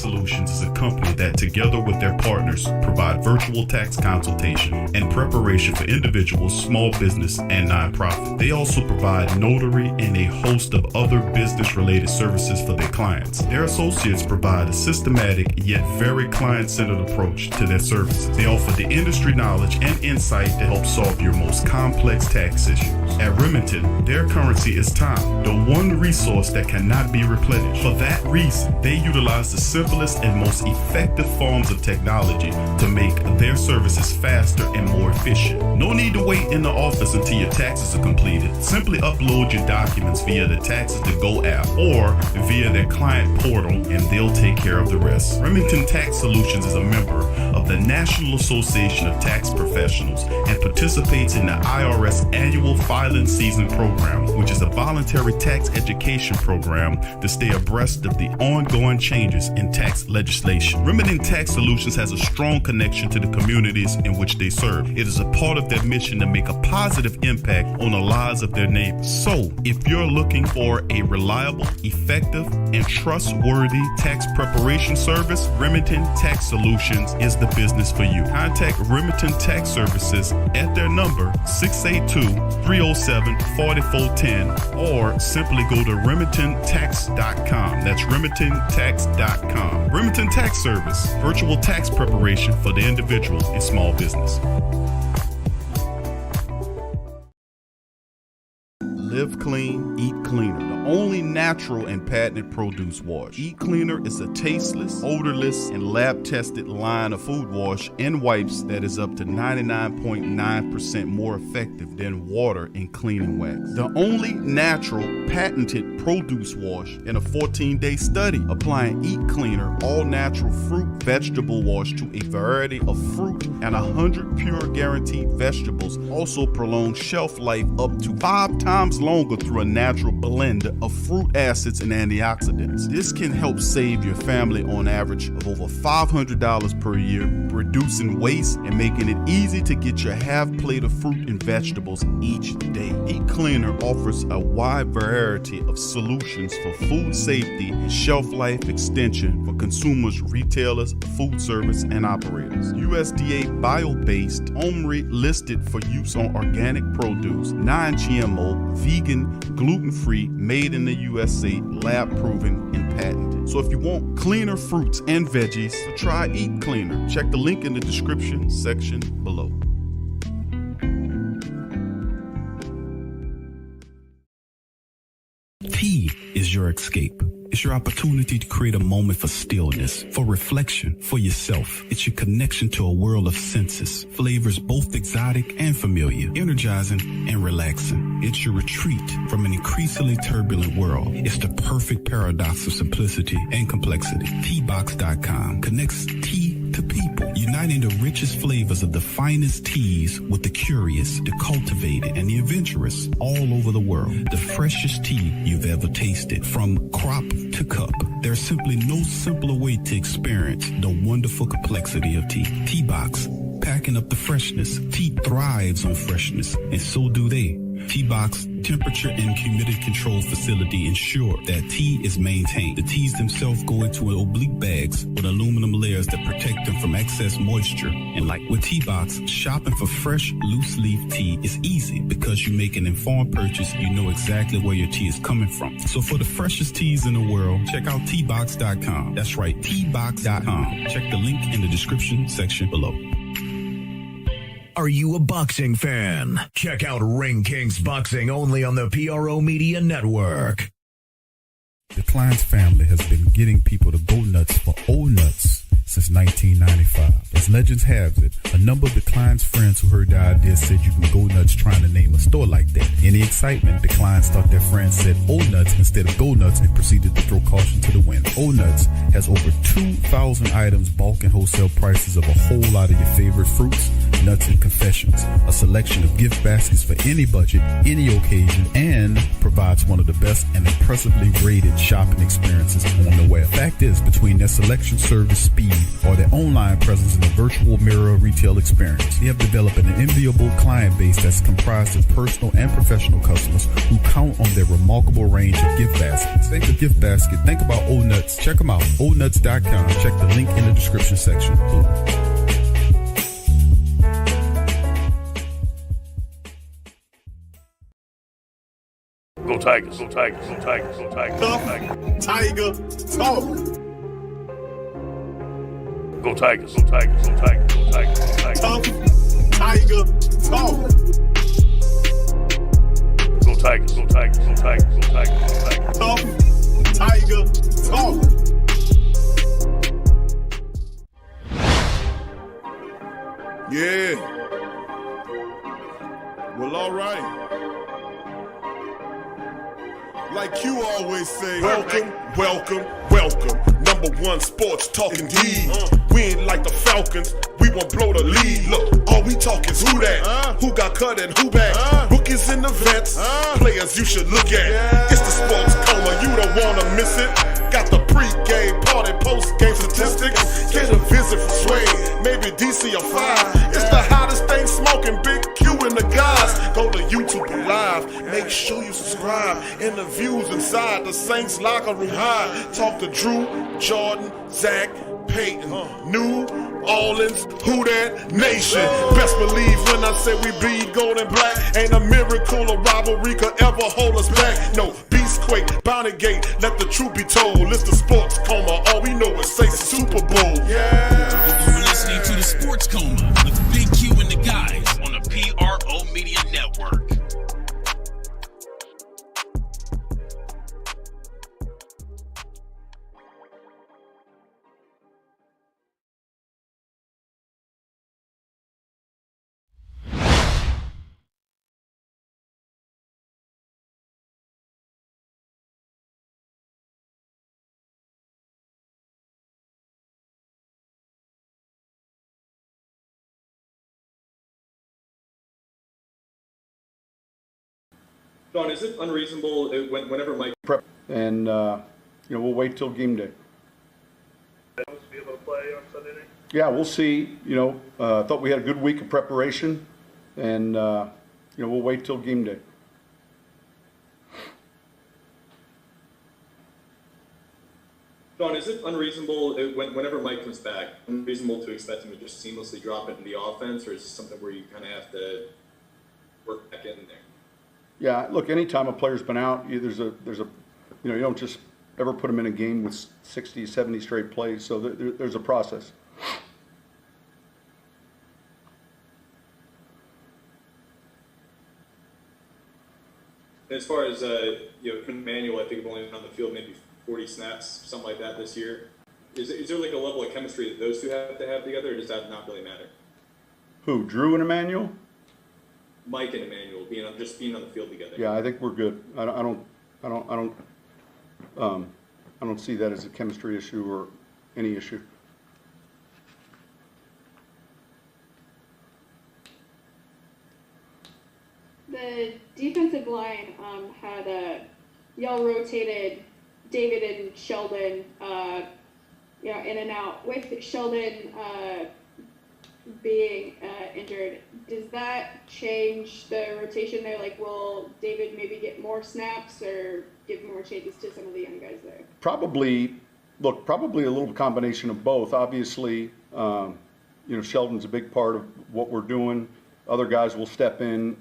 Solutions is a company that, together with their partners, provide virtual tax consultation and preparation for individuals, small business, and nonprofit. They also provide notary and a host of other business-related services for their clients. Their associates provide a systematic yet very client-centered approach to their services. They offer the industry knowledge and insight to help solve your most complex tax issues. At Remington, their currency is time, the one resource that cannot be replenished. For that reason, they utilize the simplest and most effective forms of technology to make their services faster and more efficient. No need to wait in the office until your taxes are completed. Simply upload your documents via the Taxes to Go app or via their client portal, and they'll take care of the rest. Remington Tax Solutions is a member of the National Association of Tax Professionals and participates in the IRS Annual Filing Season Program, which is a voluntary tax education program to stay abreast of the ongoing changes in tax legislation. Remington Tax Solutions has a strong connection to the communities in which they serve. It is a part of their mission to make a positive impact on the lives of their neighbors. So, if you're looking for a reliable, effective, and trustworthy tax preparation service, Remington Tax Solutions is the business for you. Contact Remington Tax Services at their number 682-307-4410 or simply go to remingtontax.com. That's remingtontax.com. Remington Tax Service, virtual tax preparation for the individual and small business. Live clean, eat cleaner. The only natural and patented produce wash. Eat Cleaner is a tasteless, odorless, and lab-tested line of food wash and wipes that is up to 99.9% more effective than water in cleaning wax. The only natural, patented produce wash in a 14-day study, applying Eat Cleaner all-natural fruit vegetable wash to a variety of fruit and 100 pure guaranteed vegetables, also prolongs shelf life up to 5 times longer through a natural blend of fruit acids and antioxidants. This can help save your family on average of over $500 per year, reducing waste and making it easy to get your half plate of fruit and vegetables each day. Eat Cleaner offers a wide variety of solutions for food safety and shelf life extension for consumers, retailers, food service, and operators. USDA bio-based, OMRI listed for use on organic produce, non-GMO, vegan, gluten-free, made in the USA, lab-proven, and patented. So if you want cleaner fruits and veggies, try Eat Cleaner. Check the link in the description section below. Tea is your escape. It's your opportunity to create a moment for stillness, for reflection, for yourself. It's your connection to a world of senses, flavors both exotic and familiar, energizing and relaxing. It's your retreat from an increasingly turbulent world. It's the perfect paradox of simplicity and complexity. Teabox.com connects tea to people, uniting the richest flavors of the finest teas with the curious, the cultivated, and the adventurous all over the world. The freshest tea you've ever tasted, from crop to cup. There's simply no simpler way to experience the wonderful complexity of tea. Teabox, packing up the freshness. Tea thrives on freshness, and so do they. Teabox temperature and humidity control facility ensure that tea is maintained. The teas themselves go into oblique bags with aluminum layers that protect them from excess moisture and light. With Teabox, shopping for fresh, loose leaf tea is easy because you make an informed purchase. You know exactly where your tea is coming from. So for the freshest teas in the world, check out Teabox.com. That's right, Teabox.com. Check the link in the description section below. Are you a boxing fan? Check out Ring Kings Boxing only on the PRO Media Network. The Kleins family has been getting people to go nuts for old nuts since 1995. As legends have it, a number of the Kleins friends who heard the idea said you can go nuts trying to name a store like that. In the excitement, the Kleins thought their friends said old nuts instead of go nuts and proceeded to throw caution to the wind. Old Nuts has over 2,000 items, bulk and wholesale prices of a whole lot of your favorite fruits, nuts, and confections. A selection of gift baskets for any budget, any occasion, and provides one of the best and impressively rated shopping experiences on the web. Fact is, between their selection, service, speed, or their online presence in the virtual mirror retail experience, they have developed an enviable client base that's comprised of personal and professional customers who count on their remarkable range of gift baskets. Thank the gift basket, think about Old Nuts. Check them out, oldnuts.com. Check the link in the description section. Go Tigers, go Tigers, go Tigers, go Tigers, go Tigers. Tiger talk. Go Tigers, go Tigers, go Tigers, go Tigers, go Tigers. Tough Tiger talk. Go Tigers, go Tigers, go Tigers, go Tigers, go Tigers. Tough Tiger talk. Yeah. Well, all right. Like you always say, welcome, welcome, welcome. Number one sports talking D. We ain't like the Falcons, we won't blow the lead. Look, all we talk is who that, who got cut and who back. Rookies and the vets, players you should look at. It's the sports coma, you don't wanna miss it. Got the pre-game party, post-game statistics. Get a visit from Sway, maybe DC or 5. It's the hottest thing smoking, Big Q and the guys. Go to YouTube Live, make sure you subscribe. Interviews inside the Saints locker room high. Talk to Drew, Jordan, Zach, Peyton, New Orleans, WhoDatNation. Best believe when I say we bleed gold and black. Ain't a miracle or rivalry could ever hold us back. No, Beastquake, Bounty Gate, let the truth be told. It's the sports coma, all we know is say Super Bowl. Yeah. You're listening to the Sports Coma with Big Q and the guys on the PRO Media Network. Sean, is it unreasonable whenever Mike prep and we'll wait till game day. To be able to play on Sunday night? Yeah, we'll see. Thought we had a good week of preparation, and we'll wait till game day. Sean, is it unreasonable whenever Mike comes back, unreasonable to expect him to just seamlessly drop into the offense, or is this something where you kind of have to work back in there? Yeah, look, anytime a player's been out, you don't just ever put them in a game with 60, 70 straight plays. So there's a process. As far as Manuel, I think I've only been on the field maybe 40 snaps, something like that this year. Is there like a level of chemistry that those two have to have together, or does that not really matter? Who, Drew and Emmanuel? Mike and Emmanuel being on the field together. Yeah, I think we're good. I don't see that as a chemistry issue or any issue. The defensive line had y'all rotated David and Sheldon, in and out. With Sheldon being injured, does that change the rotation there? Like, will David maybe get more snaps or give more chances to some of the young guys there? Probably a little combination of both. Obviously, Sheldon's a big part of what we're doing. Other guys will step in.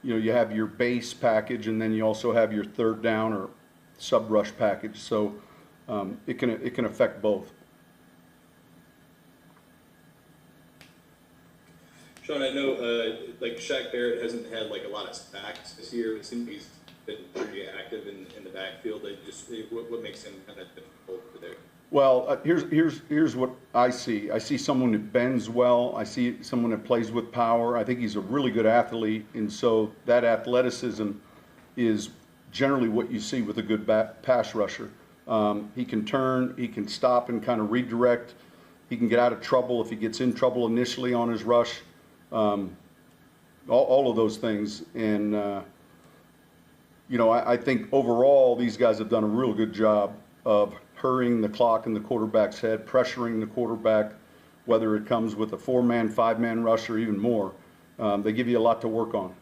You have your base package, and then you also have your third down or sub rush package. So it can affect both. Sean, I know like Shaq Barrett hasn't had like a lot of sacks this year. It seems he's been pretty active in the backfield. What makes him kind of difficult for there? Well, here's what I see. I see someone that bends well. I see someone that plays with power. I think he's a really good athlete, and so that athleticism is generally what you see with a good pass rusher. He can turn, he can stop and kind of redirect. He can get out of trouble if he gets in trouble initially on his rush. All of those things, and I think overall these guys have done a real good job of hurrying the clock in the quarterback's head, pressuring the quarterback, whether it comes with a 4-man, 5-man rush or even more. They give you a lot to work on.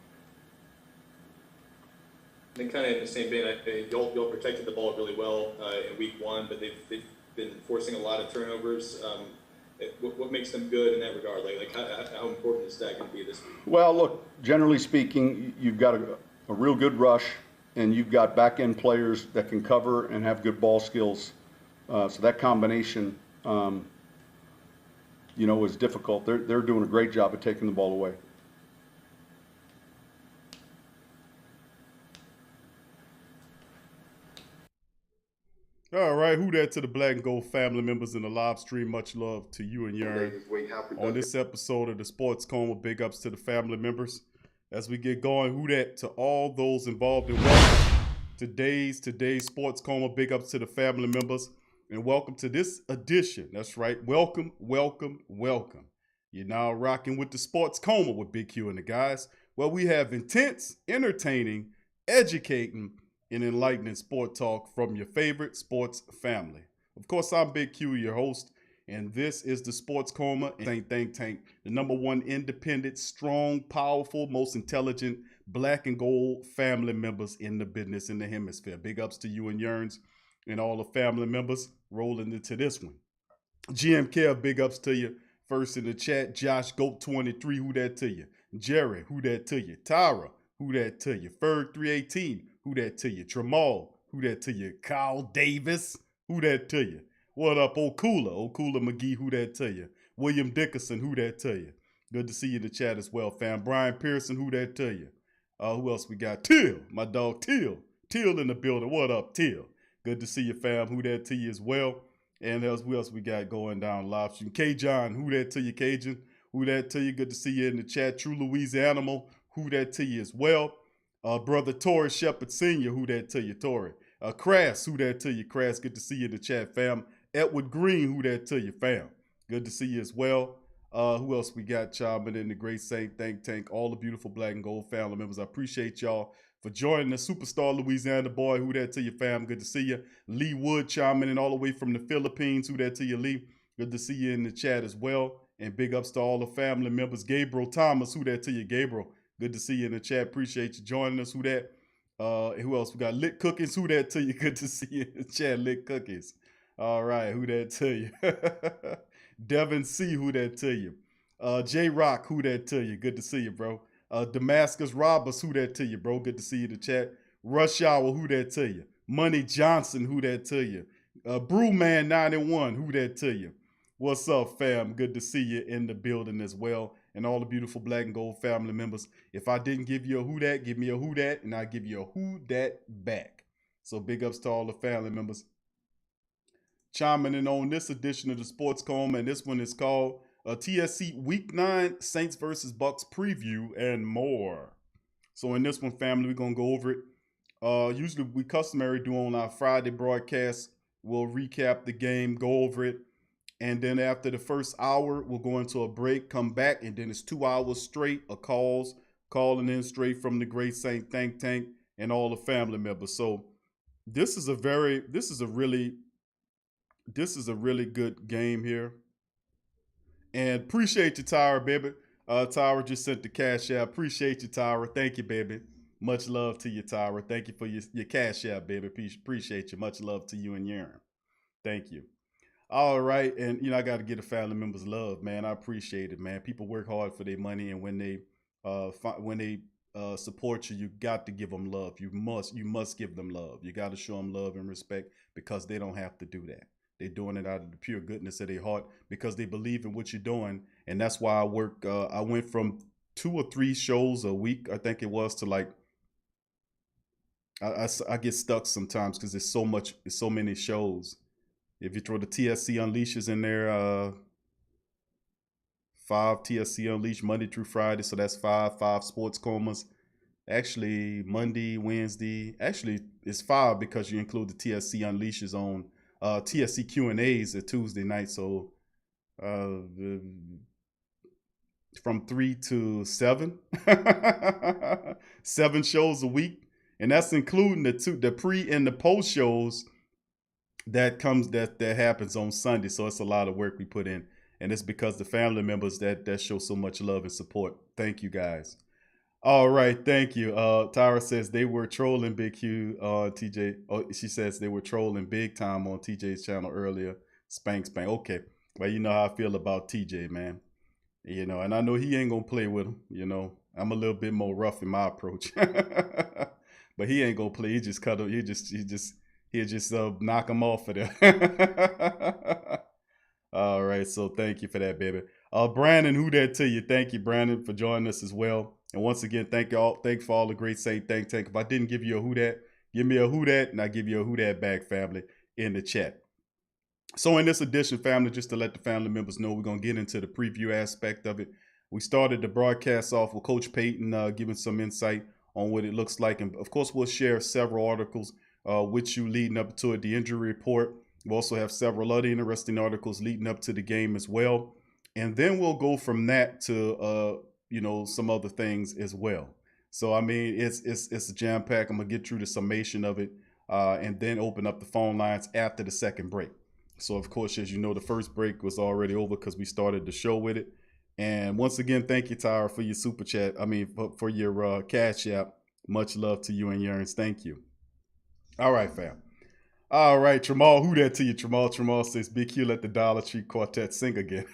And kind of in the same vein, y'all protected the ball really well in week 1, but they've been forcing a lot of turnovers. What makes them good in that regard? Like how important is that going to be this week? Well, look, generally speaking, you've got a real good rush, and you've got back-end players that can cover and have good ball skills. So that combination, is difficult. They're doing a great job of taking the ball away. All right, who that to the Black and Gold family members in the live stream. Much love to you and Yearn. On this episode of the Sports Coma, big ups to the family members. As we get going, who that to all those involved in today's Sports Coma, big ups to the family members. And welcome to this edition. That's right, welcome. You're now rocking with the Sports Coma with Big Q and the guys, where we have intense, entertaining, educating, and enlightening sport talk from your favorite sports family. Of course, I'm Big Q, your host, and this is the Sports Coma Think Tank, the #1 independent, strong, powerful, most intelligent Black and Gold family members in the business in the hemisphere. Big ups to you and Yearns and all the family members rolling into this one. GM Kev, big ups to you. First in the chat, Josh Goat 23, who that to you? Jerry, who that to you? Tyra, who that to you? Ferg 318, who that to you? Tramal, who that to you? Kyle Davis, who that to you? What up, Okula McGee, who that to you? William Dickerson, who that to you? Good to see you in the chat as well, fam. Brian Pearson, who that to you? Who else we got? Till, my dog Till in the building. What up, Till? Good to see you, fam. Who that to you as well? And who else we got going down live stream? K-John, who that to you, Cajun? Who that to you? Good to see you in the chat. True Louise Animal, who that to you as well? Brother Torrey Shepard Sr., who that to you, Torrey? Crass, who that to you, Crass? Good to see you in the chat, fam. Edward Green, who that to you, fam? Good to see you as well. Who else we got chiming in the Great Saint Think Tank? All the beautiful Black and Gold family members. I appreciate y'all for joining the Superstar Louisiana boy. Who that to you, fam? Good to see you. Lee Wood chiming in all the way from the Philippines. Who that to you, Lee? Good to see you in the chat as well. And big ups to all the family members. Gabriel Thomas, who that to you, Gabriel? Good to see you in the chat. Appreciate you joining us. Who that? Who else? We got Lit Cookies. Who that to you? Good to see you in the chat. Lit Cookies. All right. Who that to you? Devin C. Who that to you? J Rock. Who that to you? Good to see you, bro. Damascus Roberts. Who that to you, bro? Good to see you in the chat. Rush Hour. Who that to you? Money Johnson. Who that to you? Brewman 91. Who that to you? What's up, fam? Good to see you in the building as well. And all the beautiful Black and Gold family members. If I didn't give you a who dat, give me a who dat, and I'll give you a who dat back. So big ups to all the family members chiming in on this edition of the Sports Coma, and this one is called TSC Week 9 Saints versus Bucs preview and more. So in this one, family, we're going to go over it. Usually we customary do on our Friday broadcast. We'll recap the game, go over it. And then after the first hour, we'll go into a break, come back, and then it's 2 hours straight of calling in straight from the Great Saint Think Tank and all the family members. So this is a really good game here. And appreciate you, Tyra, baby. Tyra just sent the cash out. Appreciate you, Tyra. Thank you, baby. Much love to you, Tyra. Thank you for your cash out, baby. Appreciate you. Much love to you and Yearn. Thank you. All right, and I got to give the family members love, man. I appreciate it, man. People work hard for their money, and when they support you, you got to give them love. You must give them love. You got to show them love and respect because they don't have to do that. They're doing it out of the pure goodness of their heart because they believe in what you're doing, and that's why I work. I went from 2 or 3 shows a week, I think it was, to like. I get stuck sometimes because there's so many shows. If you throw the TSC Unleashes in there, 5 TSC Unleashed Monday through Friday, so that's 5 Sports Comas. Actually, Monday, Wednesday, actually it's 5 because you include the TSC Unleashes on TSC Q&As at Tuesday night. So from 3 to 7, 7 shows a week, and that's including the pre and the post shows. That happens on Sunday, so it's a lot of work we put in, and it's because the family members that show so much love and support. Thank you guys. All right, thank you. Tyra says they were trolling Big Q TJ. Oh, she says they were trolling big time on TJ's channel earlier. Spank. Okay. Well, you know how I feel about TJ, man. You know, and I know he ain't gonna play with him. You know, I'm a little bit more rough in my approach, but he ain't gonna play. He just cut him. He'll just knock him off of there. All right, so thank you for that, baby. Brandon, who that to you? Thank you, Brandon, for joining us as well. And once again, thank y'all. Thanks for all the great say. Thank. If I didn't give you a who that, give me a who that, and I give you a who that back, family, in the chat. So in this edition, family, just to let the family members know, we're going to get into the preview aspect of it. We started the broadcast off with Coach Payton giving some insight on what it looks like. And, of course, we'll share several articles with you leading up to it, the injury report. We'll also have several other interesting articles leading up to the game as well. And then we'll go from that to, some other things as well. So, I mean, it's a jam pack. I'm going to get through the summation of it and then open up the phone lines after the second break. So, of course, as you know, the first break was already over because we started the show with it. And once again, thank you, Tyra, for your super chat. I mean, for your Cash App. Much love to you and yours. Thank you. All right, fam. All right, Tramal, who that to you? Tramal says, Big Q let the Dollar Tree Quartet sing again.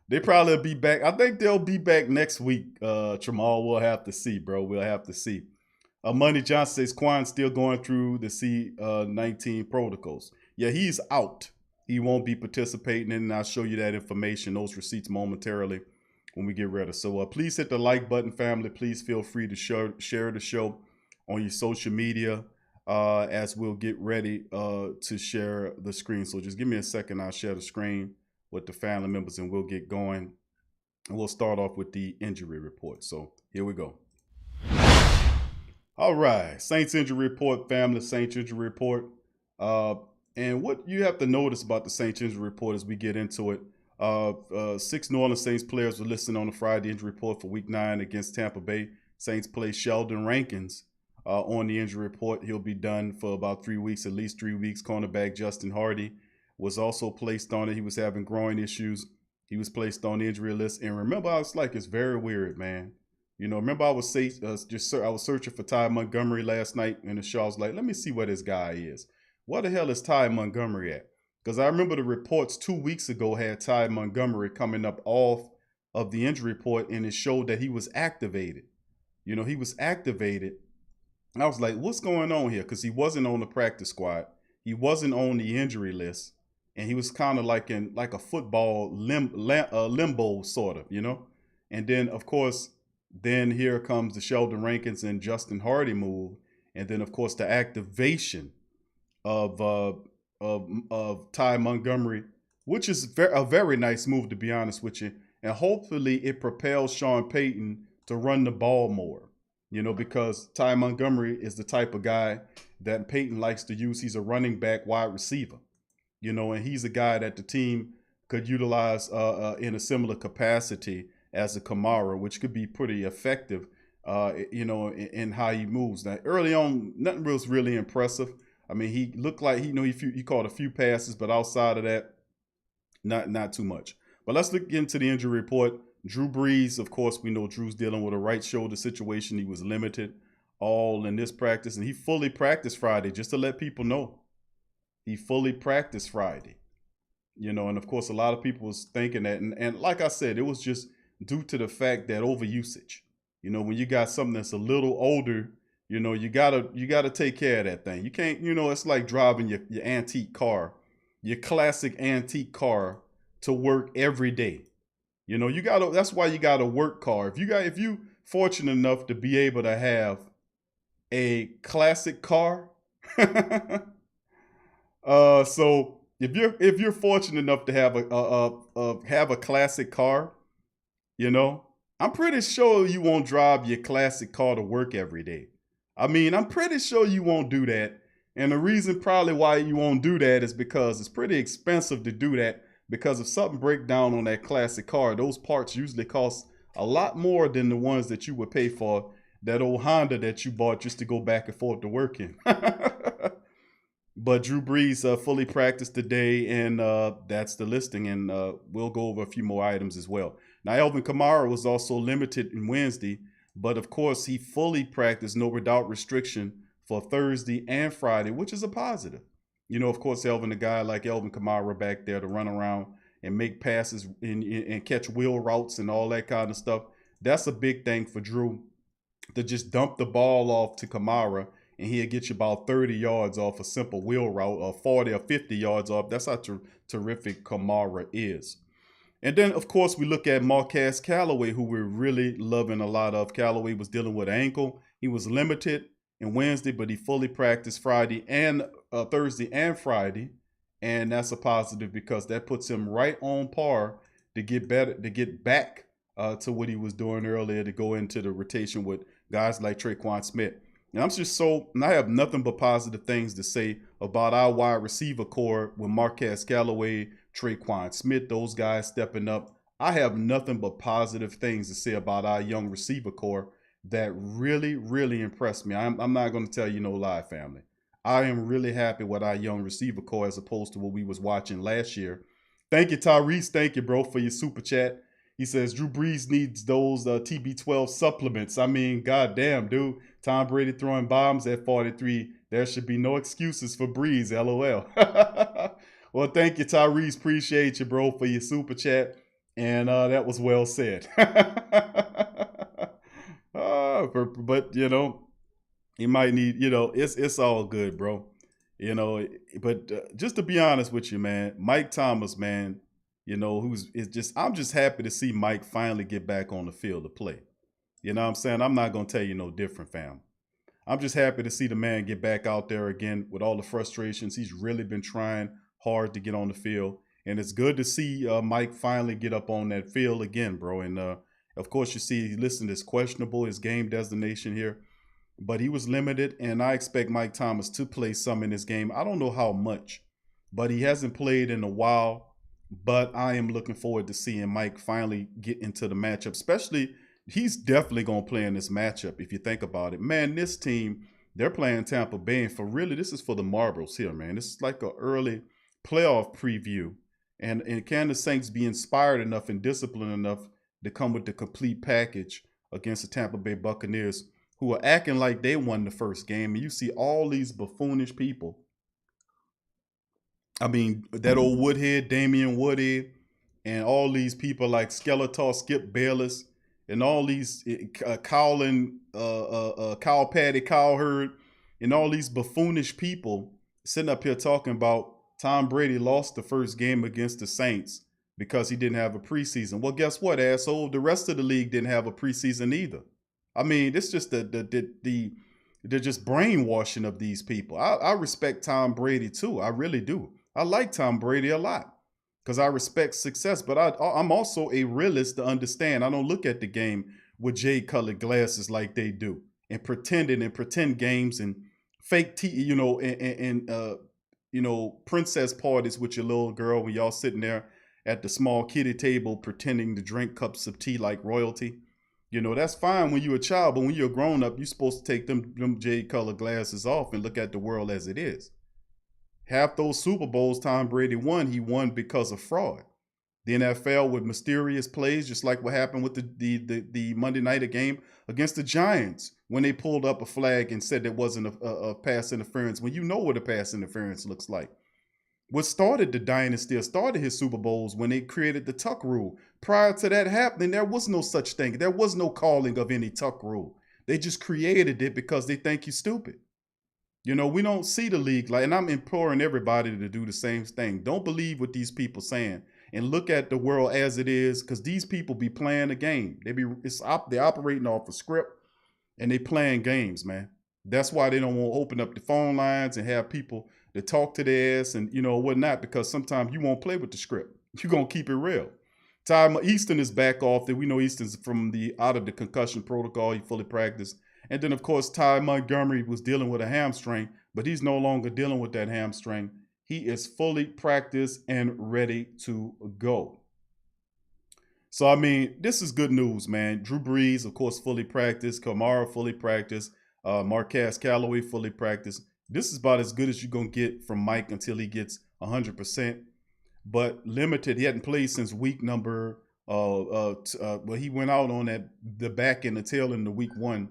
They probably will be back. I think they'll be back next week. Tramal, we'll have to see, bro. We'll have to see. Money Johnson says, Quan's still going through the C-19 protocols. Yeah, he's out. He won't be participating, and I'll show you that information, those receipts momentarily when we get ready. So please hit the like button, family. Please feel free to share the show on your social media as we'll get ready to share the screen. So just give me a second. I'll share the screen with the family members, and we'll get going. And we'll start off with the injury report. So here we go. All right, Saints injury report, family. Saints injury report. And what you have to notice about the Saints injury report as we get into it, 6 New Orleans Saints players were listed on the Friday injury report for Week 9 against Tampa Bay. Saints play Sheldon Rankins on the injury report. He'll be done for about 3 weeks, at least 3 weeks. Cornerback Justin Hardy was also placed on it. He was having groin issues. He was placed on the injury list. And remember, I was like, it's very weird, man. You know, remember I was searching for Ty Montgomery last night in the show. I was like, let me see where this guy is. Where the hell is Ty Montgomery at? Because I remember the reports 2 weeks ago had Ty Montgomery coming up off of the injury report, and it showed that he was activated. You know, he was activated. And I was like, what's going on here? Because he wasn't on the practice squad. He wasn't on the injury list. And he was kind of like in like a football limbo sort of, you know. And then, of course, then here comes the Sheldon Rankins and Justin Hardy move. And then, of course, the activation of Ty Montgomery, which is a very nice move, to be honest with you. And hopefully it propels Sean Payton to run the ball more, you know, because Ty Montgomery is the type of guy that Payton likes to use. He's a running back wide receiver, you know, and he's a guy that the team could utilize in a similar capacity as a Kamara, which could be pretty effective, you know, in how he moves. Now, early on, nothing was really impressive. I mean, he looked like he caught a few passes, but outside of that, not too much. But let's look into the injury report. Drew Brees, of course, we know Drew's dealing with a right shoulder situation. He was limited all in this practice, and he fully practiced Friday, just to let people know. He fully practiced Friday. You know, and of course, a lot of people was thinking that, and like I said, it was just due to the fact that overusage. You know, when you got something that's a little older, you know, you gotta take care of that thing. You can't, you know, it's like driving your antique car, your classic antique car to work every day. You know, that's why you got a work car. If you fortunate enough to be able to have a classic car, so if you're fortunate enough to have a classic car, you know, I'm pretty sure you won't drive your classic car to work every day. I mean, I'm pretty sure you won't do that. And the reason probably why you won't do that is because it's pretty expensive to do that, because if something breaks down on that classic car, those parts usually cost a lot more than the ones that you would pay for that old Honda that you bought just to go back and forth to work in. But Drew Brees fully practiced today, and that's the listing, and we'll go over a few more items as well. Now, Alvin Kamara was also limited in Wednesday, but of course, he fully practiced, no without restriction, for Thursday and Friday, which is a positive. You know, of course, Alvin, a guy like Alvin Kamara back there to run around and make passes and catch wheel routes and all that kind of stuff. That's a big thing for Drew, to just dump the ball off to Kamara and he'll get you about 30 yards off a simple wheel route, or 40 or 50 yards off. That's how terrific Kamara is. And then, of course, we look at Marquez Callaway, who we're really loving a lot of. Callaway was dealing with an ankle. He was limited in Wednesday, but he fully practiced Friday and Thursday and Friday. And that's a positive because that puts him right on par to get better, to get back to what he was doing earlier, to go into the rotation with guys like Tre'Quan Smith. And I have nothing but positive things to say about our wide receiver core with Marquez Callaway, Tre'Quan Smith, those guys stepping up. I have nothing but positive things to say about our young receiver core that really, really impressed me. I'm not going to tell you no lie, family. I am really happy with our young receiver core as opposed to what we was watching last year. Thank you, Tyrese. Thank you, bro, for your super chat. He says, Drew Brees needs those TB12 supplements. I mean, goddamn, dude. Tom Brady throwing bombs at 43. There should be no excuses for Brees, LOL. Well, thank you, Tyrese. Appreciate you, bro, for your super chat. And that was well said. But, you know, you might need, you know, it's all good, bro. You know, but just to be honest with you, man, Mike Thomas, man, you know, I'm just happy to see Mike finally get back on the field to play. You know what I'm saying? I'm not going to tell you no different, fam. I'm just happy to see the man get back out there again with all the frustrations. He's really been trying hard to get on the field. And it's good to see Mike finally get up on that field again, bro. And, of course, you see, listen, it's questionable, his game designation here. But he was limited, and I expect Mike Thomas to play some in this game. I don't know how much, but he hasn't played in a while. But I am looking forward to seeing Mike finally get into the matchup, especially he's definitely going to play in this matchup if you think about it. Man, this team, they're playing Tampa Bay, and this is for the marbles here, man. This is like an early playoff preview. And can the Saints be inspired enough and disciplined enough to come with the complete package against the Tampa Bay Buccaneers, who are acting like they won the first game? And you see all these buffoonish people. I mean, that old Woodhead, Damian Woodhead, and all these people like Skeletor, Skip Bayless, and all these Kyle Patty, Kyle Hurd, and all these buffoonish people sitting up here talking about Tom Brady lost the first game against the Saints because he didn't have a preseason. Well, guess what, asshole? The rest of the league didn't have a preseason either. I mean, it's just the just brainwashing of these people. I respect Tom Brady too. I really do. I like Tom Brady a lot because I respect success, but I'm also a realist to understand. I don't look at the game with jade-colored glasses like they do and pretend games and fake princess parties with your little girl when y'all sitting there at the small kiddie table pretending to drink cups of tea like royalty. You know, that's fine when you're a child, but when you're a grown-up, you're supposed to take them jade-colored glasses off and look at the world as it is. Half those Super Bowls Tom Brady won, he won because of fraud. The NFL with mysterious plays, just like what happened with the Monday night game against the Giants when they pulled up a flag and said there wasn't a pass interference, when you know what a pass interference looks like. What started the dynasty, or started his Super Bowls, when they created the tuck rule. Prior to that happening, there was no such thing. There was no calling of any tuck rule. They just created it because they think you're stupid. You know, we don't see the league and I'm imploring everybody to do the same thing. Don't believe what these people saying and look at the world as it is, because these people be playing a game. They're operating off a script and they playing games, man. That's why they don't want to open up the phone lines and have people to talk to their ass and, you know, whatnot, because sometimes you won't play with the script. You're going to keep it real. Ty Easton is back off there. We know Easton's out of the concussion protocol. He fully practiced. And then, of course, Ty Montgomery was dealing with a hamstring, but he's no longer dealing with that hamstring. He is fully practiced and ready to go. So, I mean, this is good news, man. Drew Brees, of course, fully practiced. Kamara fully practiced. Marquez Callaway fully practiced. This is about as good as you're going to get from Mike until he gets 100%. But limited. He hadn't played since week number Well, he went out on the back and the tail end of week 1,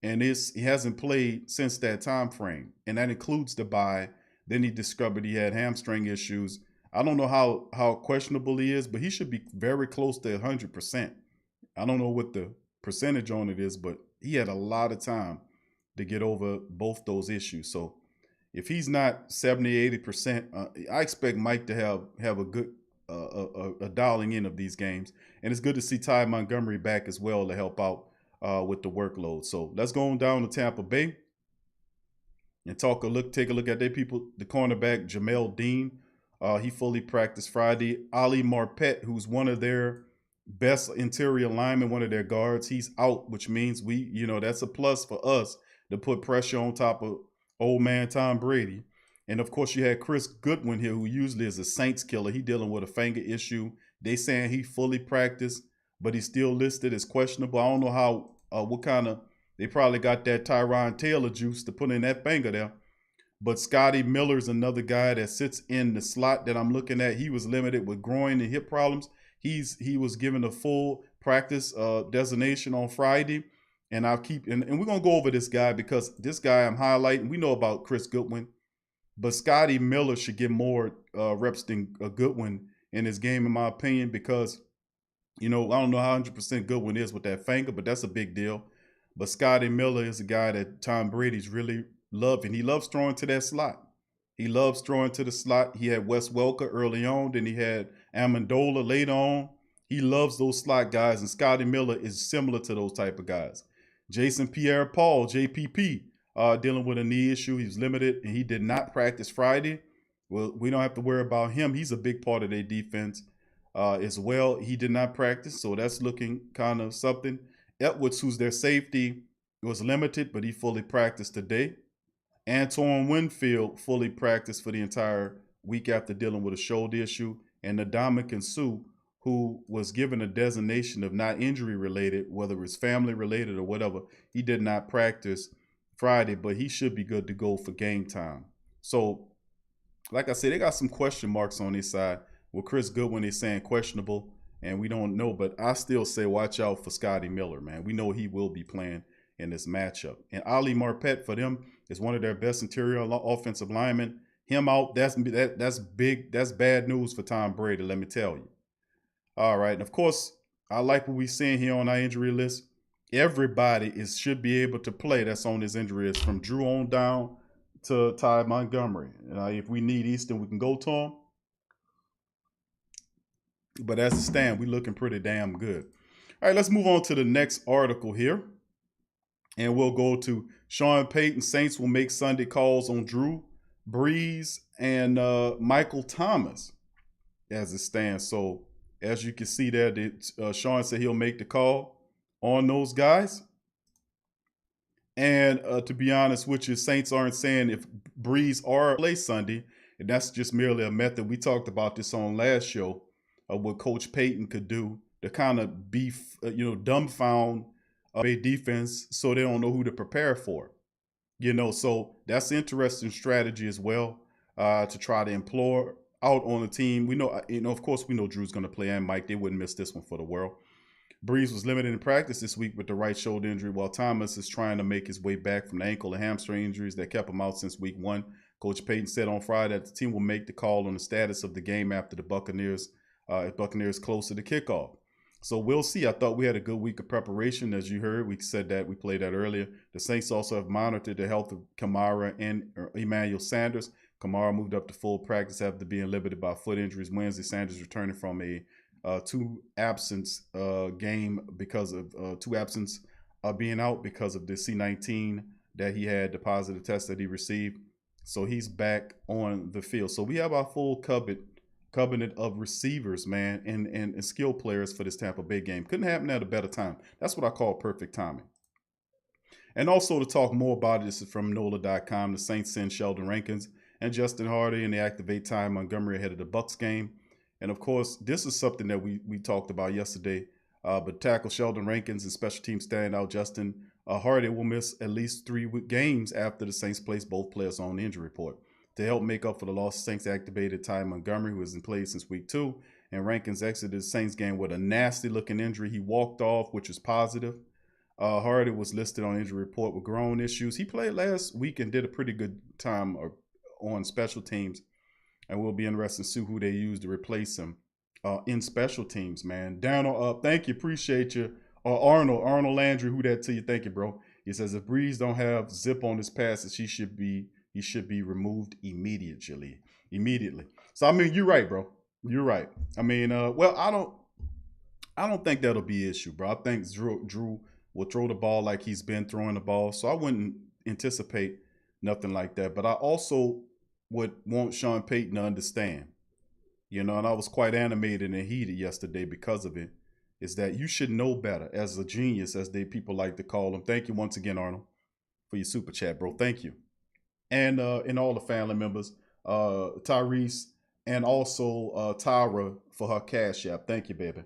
and he hasn't played since that time frame, and that includes the bye. Then he discovered he had hamstring issues. I don't know how questionable he is, but he should be very close to 100%. I don't know what the percentage on it is, but he had a lot of time to get over both those issues. So if he's not 70, 80%, I expect Mike to have a good a dialing in of these games. And it's good to see Ty Montgomery back as well to help out with the workload. So let's go on down to Tampa Bay and take a look at their people. The cornerback, Jamel Dean, he fully practiced Friday. Ali Marpet, who's one of their best interior linemen, one of their guards, he's out, which means that's a plus for us to put pressure on top of old man Tom Brady. And of course, you had Chris Goodwin here, who usually is a Saints killer. He dealing with a finger issue. They saying he fully practiced, but he's still listed as questionable. I don't know what kind of, they probably got that Tyron Taylor juice to put in that finger there. But Scotty Miller's another guy that sits in the slot that I'm looking at. He was limited with groin and hip problems. He was given a full practice designation on Friday. And and we're going to go over this guy because this guy I'm highlighting, we know about Chris Goodwin, but Scotty Miller should get more reps than Goodwin in his game, in my opinion, because, I don't know how 100% Goodwin is with that finger, but that's a big deal. But Scotty Miller is a guy that Tom Brady's really loving. He loves throwing to that slot. He loves throwing to the slot. He had Wes Welker early on, then he had Amendola later on. He loves those slot guys, and Scotty Miller is similar to those type of guys. Jason Pierre-Paul, JPP, dealing with a knee issue. He's limited, and he did not practice Friday. Well, we don't have to worry about him. He's a big part of their defense as well. He did not practice, so that's looking kind of something. Edwards, who's their safety, was limited, but he fully practiced today. Antoine Winfield fully practiced for the entire week after dealing with a shoulder issue. And Ndamukong Suh, who was given a designation of not injury related, whether it's family related or whatever, he did not practice Friday, but he should be good to go for game time. So, like I said, they got some question marks on this side. With Chris Goodwin, they're saying questionable, and we don't know, but I still say watch out for Scotty Miller, man. We know he will be playing in this matchup. And Ali Marpet, for them, is one of their best interior offensive linemen. Him out, that's big. That's bad news for Tom Brady, let me tell you. All right. And of course, I like what we're seeing here on our injury list. Everybody should be able to play that's on this injury list, from Drew on down to Ty Montgomery. If we need Easton, we can go to him. But as it stands, we're looking pretty damn good. All right, let's move on to the next article here. And we'll go to Sean Payton. Saints will make Sunday calls on Drew Brees and Michael Thomas as it stands. So, as you can see there, Sean said he'll make the call on those guys. And to be honest with you, Saints aren't saying if Brees are play Sunday, and that's just merely a method. We talked about this on last show of what Coach Payton could do to kind of be, dumbfound a defense so they don't know who to prepare for. So that's an interesting strategy as well to try to implore out on the team. We know, of course, we know Drew's going to play, and Mike, they wouldn't miss this one for the world. Brees was limited in practice this week with the right shoulder injury, while Thomas is trying to make his way back from the ankle and hamstring injuries that kept him out since week 1. Coach Payton said on Friday that the team will make the call on the status of the game after the Buccaneers close to the kickoff. So we'll see. I thought we had a good week of preparation. As you heard, we said that. We played that earlier. The Saints also have monitored the health of Kamara and Emmanuel Sanders. Kamara moved up to full practice after being limited by foot injuries Wednesday. Sanders returning from a two-absence game because of two-absence being out because of the C19 that he had, the positive test that he received. So he's back on the field. So we have our full cabinet of receivers, man, and skill players for this Tampa Bay game. Couldn't happen at a better time. That's what I call perfect timing. And also to talk more about it, this is from NOLA.com. The Saints send Sheldon Rankins and Justin Hardy, and they activate Ty Montgomery ahead of the Bucs game. And of course, this is something that we talked about yesterday. But tackle Sheldon Rankins and special team standout Justin Hardy will miss at least 3 games after the Saints place both players on the injury report. To help make up for the loss, Saints activated Ty Montgomery, who was in play since week 2, and Rankins exited the Saints game with a nasty looking injury. He walked off, which is positive. Hardy was listed on injury report with groin issues. He played last week and did a pretty good time on special teams, and we'll be interested to see who they use to replace him in special teams, man. Down thank you, appreciate you. Arnold Landry, who that to you? Thank you, bro. He says if Breeze don't have zip on his passes, he should be removed immediately. So I mean, you're right, bro. You're right. I mean, well, I don't think that'll be an issue, bro. I think Drew will throw the ball like he's been throwing the ball. So I wouldn't anticipate nothing like that. But I also would want Sean Payton to understand, and I was quite animated and heated yesterday because of it, is that you should know better as a genius, as people like to call him. Thank you once again, Arnold, for your super chat, bro. Thank you. And all the family members, Tyrese, and also Tyra for her cash app. Thank you, baby.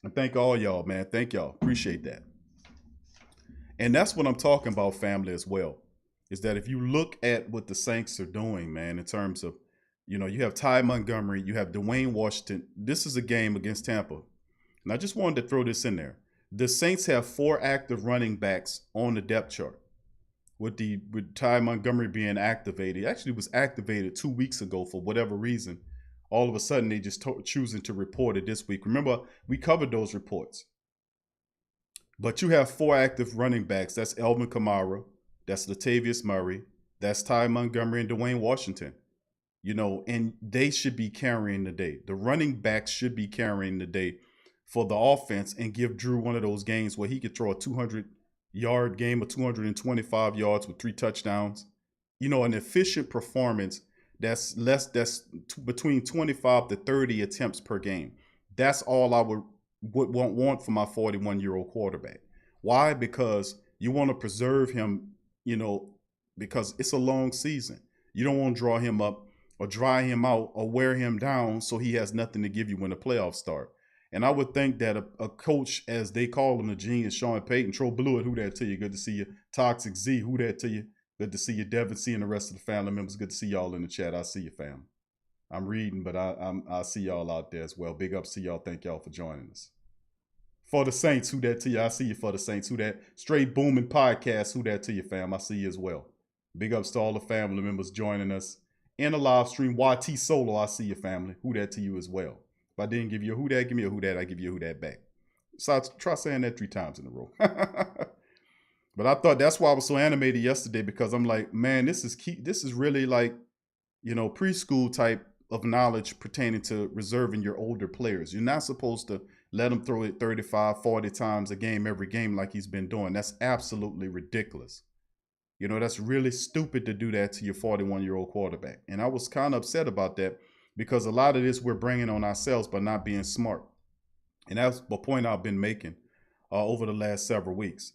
And thank all y'all, man. Thank y'all. Appreciate that. And that's what I'm talking about, family, as well, is that if you look at what the Saints are doing, man, in terms of, you have Ty Montgomery, you have Dwayne Washington. This is a game against Tampa. And I just wanted to throw this in there. The Saints have 4 active running backs on the depth chart. With Ty Montgomery being activated. He actually was activated 2 weeks ago for whatever reason. All of a sudden, they just choosing to report it this week. Remember, we covered those reports. But you have 4 active running backs. That's Alvin Kamara. That's Latavius Murray. That's Ty Montgomery and Dwayne Washington. And they should be carrying the day. The running backs should be carrying the day for the offense and give Drew one of those games where he could throw a 200-yard game of 225 yards with 3 touchdowns. An efficient performance that's between 25 to 30 attempts per game. That's all I would want for my 41-year-old quarterback. Why? Because you want to preserve him, because it's a long season. You don't want to draw him up or dry him out or wear him down so he has nothing to give you when the playoffs start. And I would think that a coach, as they call him, the genius, Sean Payton, Tro Blewett, who that to you? Good to see you. Toxic Z, who that to you? Good to see you. Devin C and the rest of the family members. Good to see y'all in the chat. I see you, fam. I'm reading, but I see y'all out there as well. Big ups to y'all. Thank y'all for joining us. For the Saints, who that to you? I see you. For the Saints, who that? Straight Booming Podcast, who that to you, fam? I see you as well. Big ups to all the family members joining us in the live stream. YT Solo, I see you, family. Who that to you as well. If I didn't give you a who that, give me a who that. I give you a who that back. So try saying that 3 times in a row. But I thought that's why I was so animated yesterday, because I'm like, man, this is key. This is really like, preschool type of knowledge pertaining to reserving your older players. You're not supposed to let him throw it 35, 40 times a game, every game like he's been doing. That's absolutely ridiculous. That's really stupid to do that to your 41-year-old quarterback. And I was kind of upset about that, because a lot of this we're bringing on ourselves by not being smart. And that's the point I've been making over the last several weeks.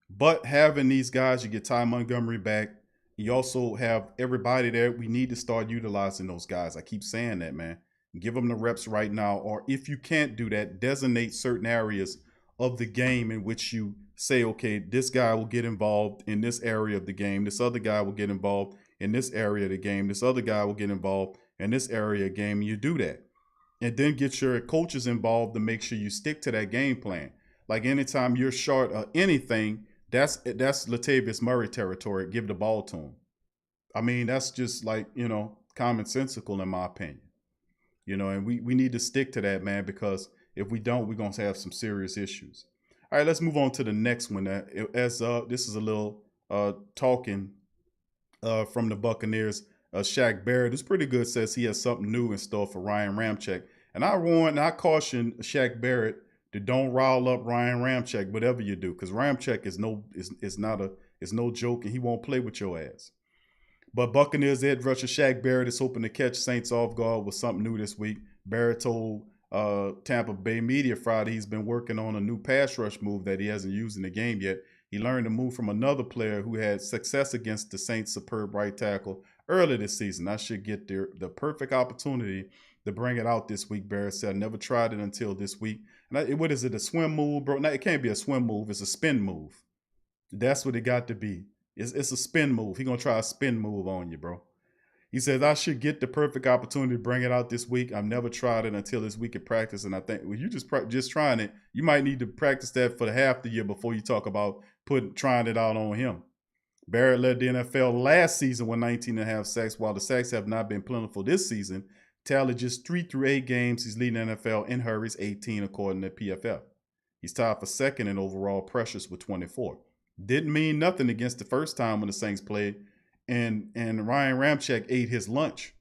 But having these guys, you get Ty Montgomery back. You also have everybody there. We need to start utilizing those guys. I keep saying that, man. Give them the reps right now. Or if you can't do that, designate certain areas of the game in which you say, okay, this guy will get involved in this area of the game. This other guy will get involved in this area of the game. This other guy will get involved in this area of the game. You do that. And then get your coaches involved to make sure you stick to that game plan. Like anytime you're short of anything, that's Latavius Murray territory. Give the ball to him. I mean, that's just like, commonsensical in my opinion. And we need to stick to that, man, because if we don't, we're going to have some serious issues. All right, let's move on to the next one. This is a little talking from the Buccaneers. Shaq Barrett is pretty good, says he has something new in store for Ryan Ramczyk. And I caution Shaq Barrett to don't rile up Ryan Ramczyk, whatever you do, because Ramczyk is no joke, and he won't play with your ass. But Buccaneers edge rusher Shaq Barrett is hoping to catch Saints off guard with something new this week. Barrett told Tampa Bay media Friday he's been working on a new pass rush move that he hasn't used in the game yet. He learned the move from another player who had success against the Saints' superb right tackle early this season. I should get the perfect opportunity to bring it out this week, Barrett said. I never tried it until this week. And what is it, a swim move, bro? No, it can't be a swim move. It's a spin move. That's what it got to be. It's a spin move. He's going to try a spin move on you, bro. He says, I should get the perfect opportunity to bring it out this week. I've never tried it until this week at practice. And I think, well, you just trying it. You might need to practice that for half the year before you talk about trying it out on him. Barrett led the NFL last season with 19.5 sacks. While the sacks have not been plentiful this season, tallied just 3 through 8 games. He's leading the NFL in hurries, 18 according to PFF. He's tied for second in overall pressures with 24. Didn't mean nothing against the first time when the Saints played. And Ryan Ramczyk ate his lunch.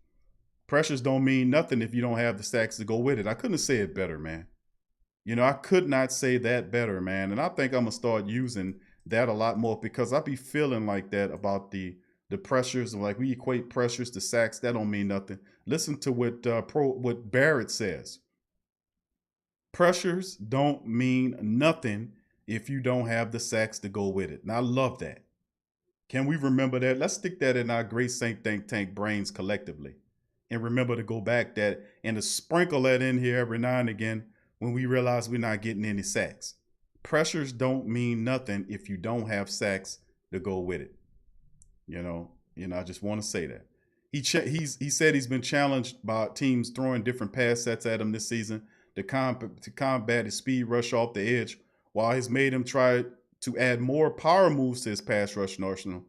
Pressures don't mean nothing if you don't have the sacks to go with it. I couldn't say it better, man. You know, I could not say that better, man. And I think I'm going to start using that a lot more because I be feeling like that about the pressures. Like we equate pressures to sacks. That don't mean nothing. Listen to what Barrett says. Pressures don't mean nothing if you don't have the sacks to go with it. And I love that. Can we remember that? Let's stick that in our great Saint Think Tank brains collectively. And remember to go back that and to sprinkle that in here every now and again when we realize we're not getting any sacks. Pressures don't mean nothing if you don't have sacks to go with it. You know, I just want to say that. He said he's been challenged by teams throwing different pass sets at him this season to combat his speed rush off the edge, while he's made him try to add more power moves to his pass rush arsenal.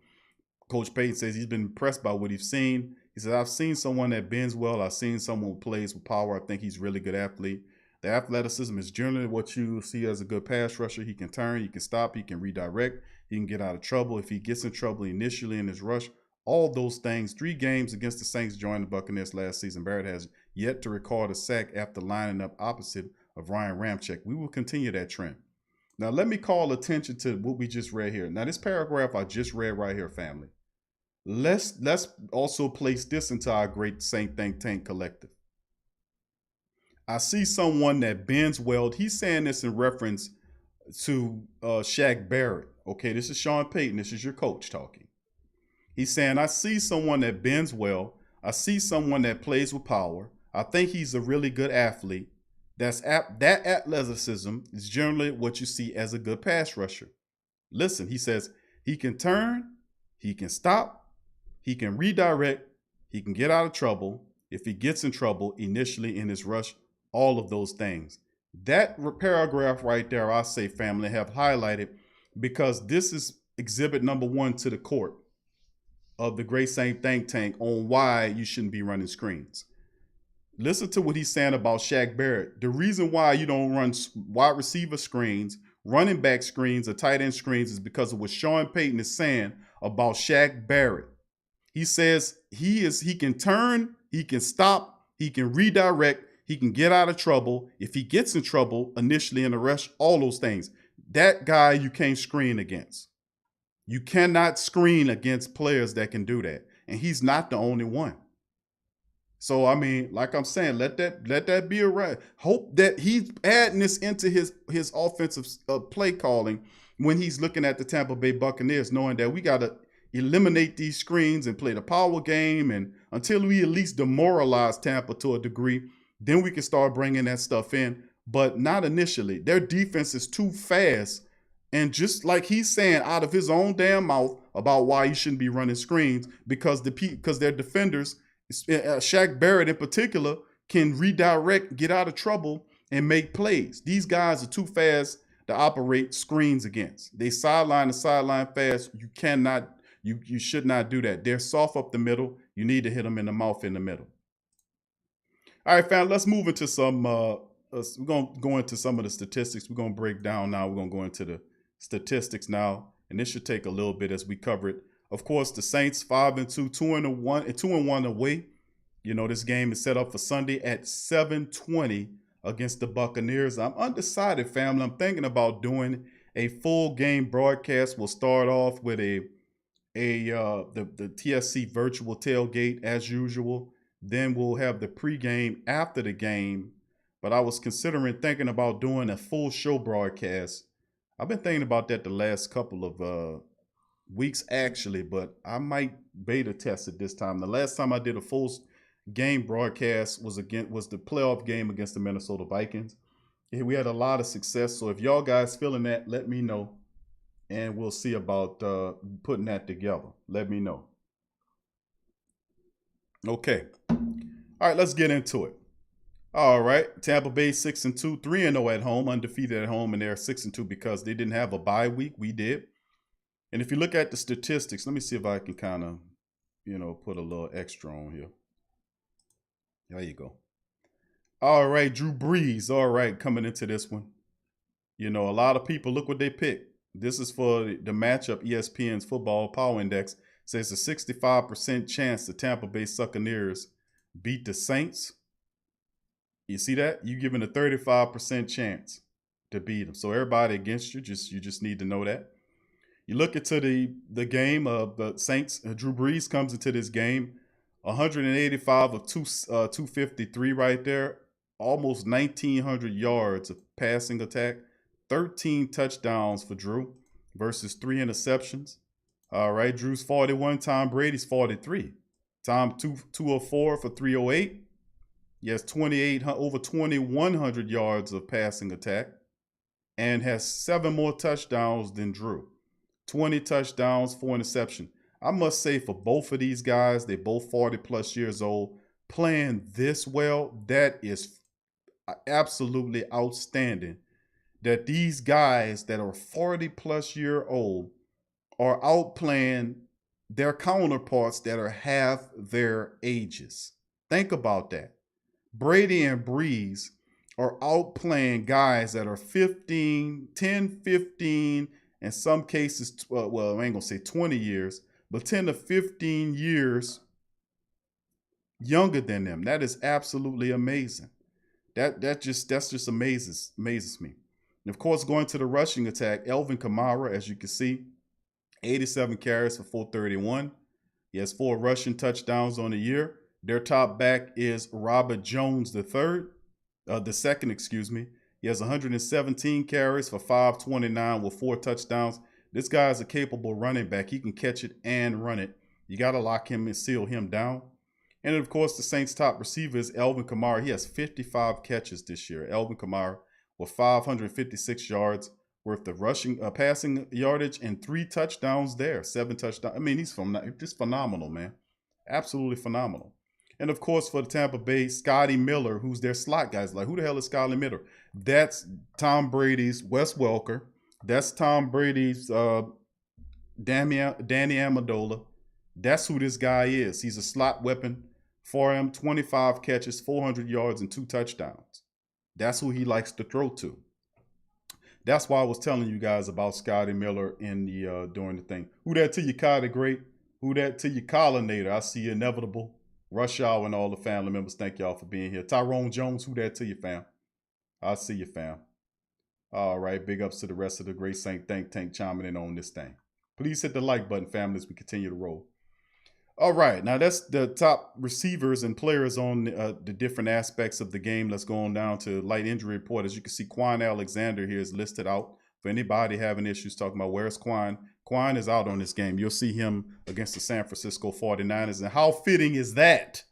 Coach Payton says he's been impressed by what he's seen. He said, I've seen someone that bends well. I've seen someone who plays with power. I think he's a really good athlete. The athleticism is generally what you see as a good pass rusher. He can turn, he can stop, he can redirect, he can get out of trouble. If he gets in trouble initially in his rush, all those things. 3 games against the Saints joined the Buccaneers last season. Barrett has yet to record a sack after lining up opposite of Ryan Ramczyk. We will continue that trend. Now, let me call attention to what we just read here. Now, this paragraph I just read right here, family. Let's also place this into our great Saint Think Tank collective. I see someone that bends well. He's saying this in reference to Shaq Barrett. Okay, this is Sean Payton. This is your coach talking. He's saying, I see someone that bends well. I see someone that plays with power. I think he's a really good athlete. That athleticism is generally what you see as a good pass rusher. Listen, he says he can turn, he can stop, he can redirect, he can get out of trouble. If he gets in trouble initially in his rush, all of those things. That paragraph right there, I say, family, have highlighted because this is exhibit number 1 to the court of the Great Saint Think Tank on why you shouldn't be running screens. Listen to what he's saying about Shaq Barrett. The reason why you don't run wide receiver screens, running back screens, or tight end screens is because of what Sean Payton is saying about Shaq Barrett. He says he can turn, he can stop, he can redirect, he can get out of trouble. If he gets in trouble initially in the rush, all those things. That guy you can't screen against. You cannot screen against players that can do that. And he's not the only one. So, I mean, like I'm saying, let that be a right. Hope that he's adding this into his offensive play calling when he's looking at the Tampa Bay Buccaneers, knowing that we got to eliminate these screens and play the power game. And until we at least demoralize Tampa to a degree, then we can start bringing that stuff in. But not initially. Their defense is too fast. And just like he's saying out of his own damn mouth about why you shouldn't be running screens, because their defenders, Shaq Barrett in particular, can redirect, get out of trouble, and make plays. These guys are too fast to operate screens against. They sideline to sideline fast. You should not do that. They're soft up the middle. You need to hit them in the mouth in the middle. All right, fam, let's move into some, we're going to go into some of the statistics. We're going to break down now. We're going to go into the statistics now, and this should take a little bit as we cover it. Of course, the Saints 5-2, 2-1 away. You know, this game is set up for Sunday at 7:20 against the Buccaneers. I'm undecided, family. I'm thinking about doing a full game broadcast. We'll start off with the TSC virtual tailgate as usual. Then we'll have the pregame after the game. But I was thinking about doing a full show broadcast. I've been thinking about that the last couple of weeks, actually, but I might beta test it this time. The last time I did a full game broadcast was the playoff game against the Minnesota Vikings. We had a lot of success. So if y'all guys feeling that, let me know. And we'll see about putting that together. Let me know. Okay. All right, let's get into it. All right, Tampa Bay 6-2, 3-0 at home, undefeated at home, and they're 6-2 because they didn't have a bye week. We did. And if you look at the statistics, let me see if I can kind of, put a little extra on here. There you go. All right, Drew Brees. All right, coming into this one. A lot of people, look what they picked. This is for the matchup. ESPN's Football Power Index says a 65% chance the Tampa Bay Buccaneers beat the Saints. You see that? You giving a 35% chance to beat them. So everybody against you. You just need to know that. You look into the game of the Saints. Drew Brees comes into this game, 185 of 253 right there, almost 1,900 yards of passing attack, 13 touchdowns for Drew versus 3 interceptions. All right, Drew's 41, Tom Brady's 43. Tom 204 for 308. He has over 2,100 yards of passing attack and has 7 more touchdowns than Drew. 20 touchdowns, 4 interceptions. I must say for both of these guys, they're both 40-plus years old, playing this well, that is absolutely outstanding. That these guys that are 40-plus year old are outplaying their counterparts that are half their ages. Think about that. Brady and Brees are outplaying guys that are 10, 15, in some cases, I ain't going to say 20 years, but 10 to 15 years younger than them. That is absolutely amazing. That just amazes me. And of course, going to the rushing attack, Alvin Kamara, as you can see, 87 carries for 431. He has 4 rushing touchdowns on the year. Their top back is Robert Jones the second. He has 117 carries for 529 with 4 touchdowns. This guy is a capable running back. He can catch it and run it. You got to lock him and seal him down. And of course, the Saints' top receiver is Alvin Kamara. He has 55 catches this year. Alvin Kamara with 556 yards worth of passing yardage and 3 touchdowns there. 7 touchdowns. I mean, he's just phenomenal, man. Absolutely phenomenal. And of course, for the Tampa Bay, Scotty Miller, who's their slot guys. Like, who the hell is Scotty Miller? That's Tom Brady's Wes Welker. That's Tom Brady's Danny Amendola. That's who this guy is. He's a slot weapon for him. 25 catches, 400 yards, and 2 touchdowns. That's who he likes to throw to. That's why I was telling you guys about Scotty Miller in the during the thing. Who that to you, Kai the Great? Who that to you, Collinator? I see you, Inevitable. Rush Hour and all the family members, thank y'all for being here. Tyrone Jones, who that to you, fam? I see you, fam. All right, big ups to the rest of the Great Saint Think Tank chiming in on this thing. Please hit the like button, family, as we continue to roll. All right, now that's the top receivers and players on the different aspects of the game. Let's go on down to light injury report. As you can see, Quan Alexander here is listed out. For anybody having issues talking about where's Quan, Quan is out on this game. You'll see him against the San Francisco 49ers. And how fitting is that?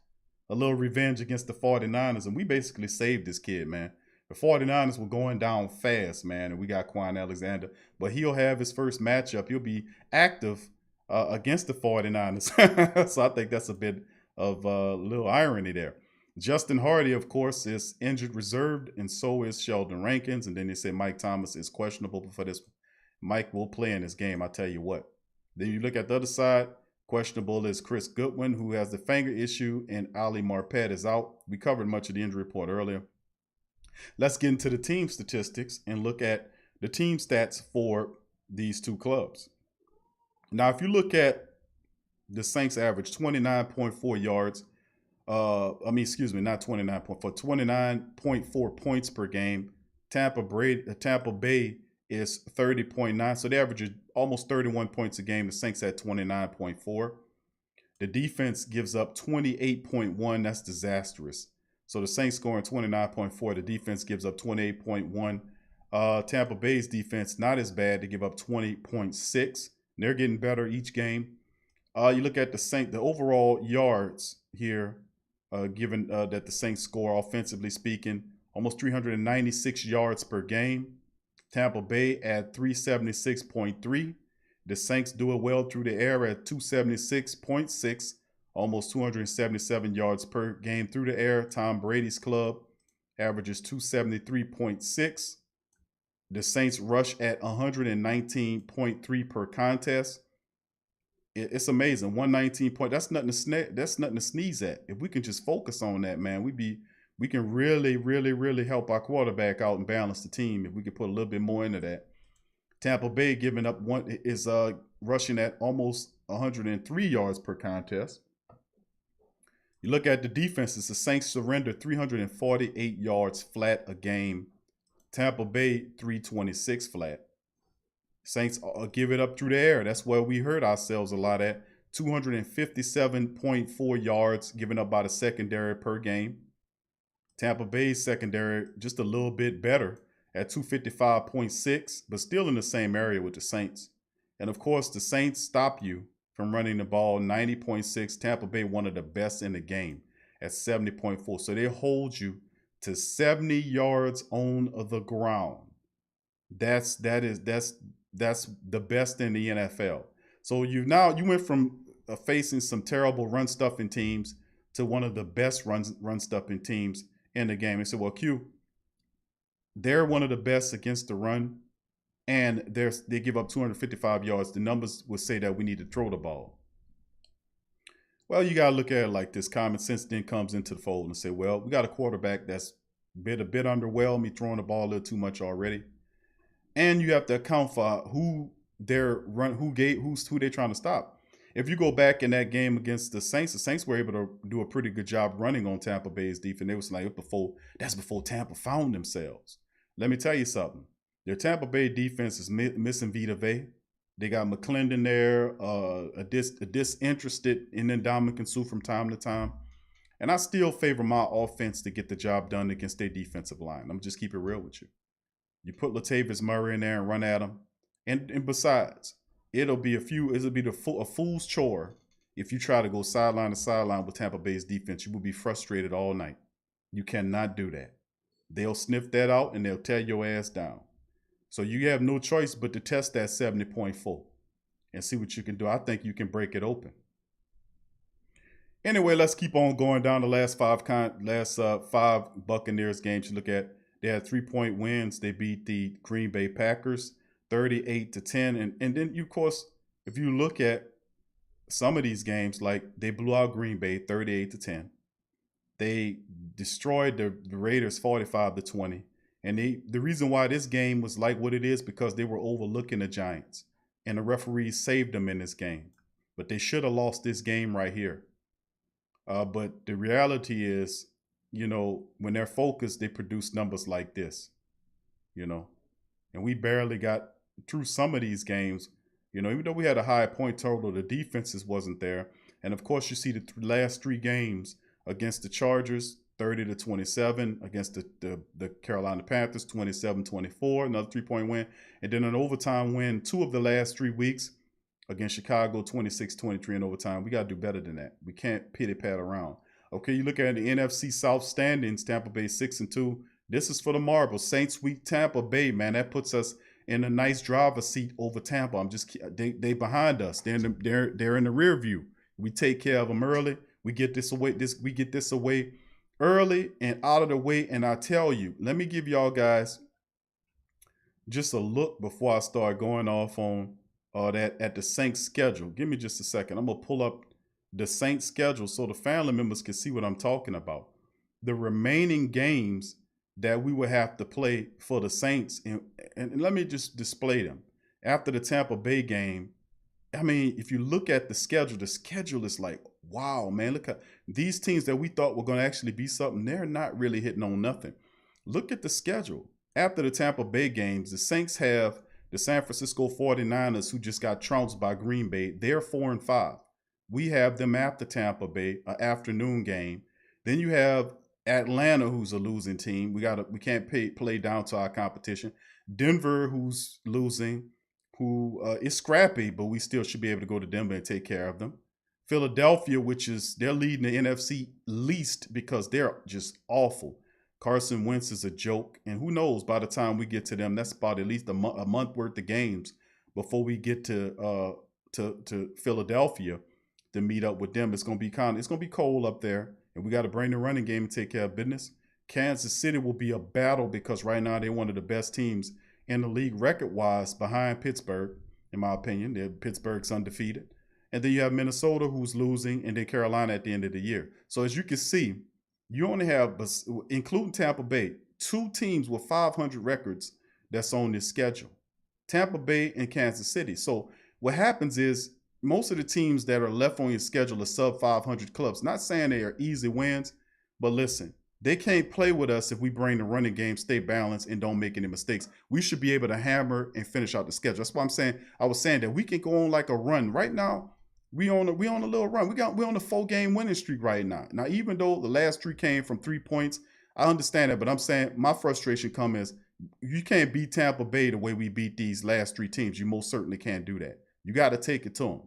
A little revenge against the 49ers. And we basically saved this kid, man. The 49ers were going down fast, man. And we got Quan Alexander. But he'll have his first matchup. He'll be active against the 49ers. So I think that's a bit of a little irony there. Justin Hardy, of course, is injured reserved, and so is Sheldon Rankins. And then they say Mike Thomas is questionable for this. Mike will play in this game, I tell you what. Then you look at the other side, questionable is Chris Goodwin, who has the finger issue, and Ali Marpet is out. We covered much of the injury report earlier. Let's get into the team statistics and look at the team stats for these two clubs. Now, if you look at the Saints average 29.4 yards, not 29.4, 29.4 points per game. Tampa Bay is 30.9. So they average almost 31 points a game. The Saints at 29.4. The defense gives up 28.1. That's disastrous. So the Saints scoring 29.4. The defense gives up 28.1. Tampa Bay's defense, not as bad. They give up 20.6. They're getting better each game. You look at the overall yards here, given that the Saints score offensively speaking, almost 396 yards per game. Tampa Bay at 376.3. The Saints do it well through the air at 276.6. almost 277 yards per game through the air. Tom Brady's club averages 273.6. The Saints rush at 119.3 per contest. It's amazing. 119 point. That's nothing to sneeze at. If we can just focus on that, man, we can really, really, really help our quarterback out and balance the team if we can put a little bit more into that. Tampa Bay giving up rushing at almost 103 yards per contest. You look at the defenses, the Saints surrender 348 yards flat a game. Tampa Bay 326 flat. Saints give it up through the air. That's where we hurt ourselves a lot at. 257.4 yards given up by the secondary per game. Tampa Bay's secondary just a little bit better at 255.6, but still in the same area with the Saints. And of course, the Saints stop you from running the ball 90.6. Tampa Bay, one of the best in the game at 70.4. So they hold you to 70 yards on the ground. That's the best in the NFL. So you went from facing some terrible run stuffing teams to one of the best run stuffing teams in the game. And so, well, Q, they're one of the best against the run, and they give up 255 yards. The numbers would say that we need to throw the ball. Well, you got to look at it like this. Common sense then comes into the fold and say, well, we got a quarterback that's a bit underwhelmed, throwing the ball a little too much already. And you have to account for who they're trying to stop. If you go back in that game against the Saints were able to do a pretty good job running on Tampa Bay's defense. It was like that's before Tampa found themselves. Let me tell you something. Their Tampa Bay defense is missing Vita Vea. They got McClendon there, a disinterested in Ndamukong Suh from time to time. And I still favor my offense to get the job done against their defensive line. I'm just keep it real with you. You put Latavius Murray in there and run at him. And besides, it'll be a fool's chore if you try to go sideline to sideline with Tampa Bay's defense. You will be frustrated all night. You cannot do that. They'll sniff that out and they'll tear your ass down. So you have no choice but to test that 70.4 and see what you can do. I think you can break it open. Anyway, let's keep on going down the last five Buccaneers games you look at. They had 3-point wins. They beat the Green Bay Packers 38-10. And then, of course, if you look at some of these games, like they blew out Green Bay 38-10. They destroyed the Raiders 45-20. And the reason why this game was like what it is because they were overlooking the Giants. And the referees saved them in this game. But they should have lost this game right here. But the reality is, when they're focused, they produce numbers like this, And we barely got through some of these games, even though we had a high point total, the defenses wasn't there. And of course, you see the last three games against the Chargers, 30-27, against the Carolina Panthers, 27-24, another 3-point win. And then an overtime win, 2 of the last 3 weeks against Chicago, 26-23 in overtime. We got to do better than that. We can't pity-pat around. Okay, you look at the NFC South standings, Tampa Bay 6-2. This is for the marbles. Saints sweep Tampa Bay, man. That puts us in a nice driver's seat over Tampa. They behind us. They're in the rear view. We take care of them early. We get this away early and out of the way. And I tell you, let me give y'all guys just a look before I start going off on that at the Saints schedule. Give me just a second. I'm gonna pull up the Saints schedule so the family members can see what I'm talking about. The remaining games that we would have to play for the Saints, and let me just display them. After the Tampa Bay game, I mean, if you look at the schedule is like, wow, man, look at these teams that we thought were going to actually be something. They're not really hitting on nothing. Look at the schedule. After the Tampa Bay games, the Saints have the San Francisco 49ers, who just got trounced by Green Bay. They're 4-5. We have them after Tampa Bay, an afternoon game. Then you have Atlanta, who's a losing team. We can't play down to our competition. Denver, who's losing, who is scrappy, but we still should be able to go to Denver and take care of them. Philadelphia, they're leading the NFC least because they're just awful. Carson Wentz is a joke, and who knows, by the time we get to them, that's about at least a month worth of games before we get to Philadelphia. to meet up with them. It's gonna be cold up there, and we got to bring the running game and take care of business. Kansas City will be a battle because right now they're one of the best teams in the league record-wise behind Pittsburgh, in my opinion. Pittsburgh's undefeated. And then you have Minnesota who's losing, and then Carolina at the end of the year. So as you can see, you only have, including Tampa Bay, 2 teams with 500 records that's on this schedule. Tampa Bay and Kansas City. So what happens is most of the teams that are left on your schedule are sub 500 clubs. Not saying they are easy wins, but listen, they can't play with us if we bring the running game, stay balanced, and don't make any mistakes. We should be able to hammer and finish out the schedule. That's why I'm saying, I was saying that we can go on like a run. Right now, we on a little run. We're on a 4-game winning streak right now. Now, even though the last 3 came from 3 points, I understand that, but I'm saying my frustration comes is you can't beat Tampa Bay the way we beat these last 3 teams. You most certainly can't do that. You got to take it to them.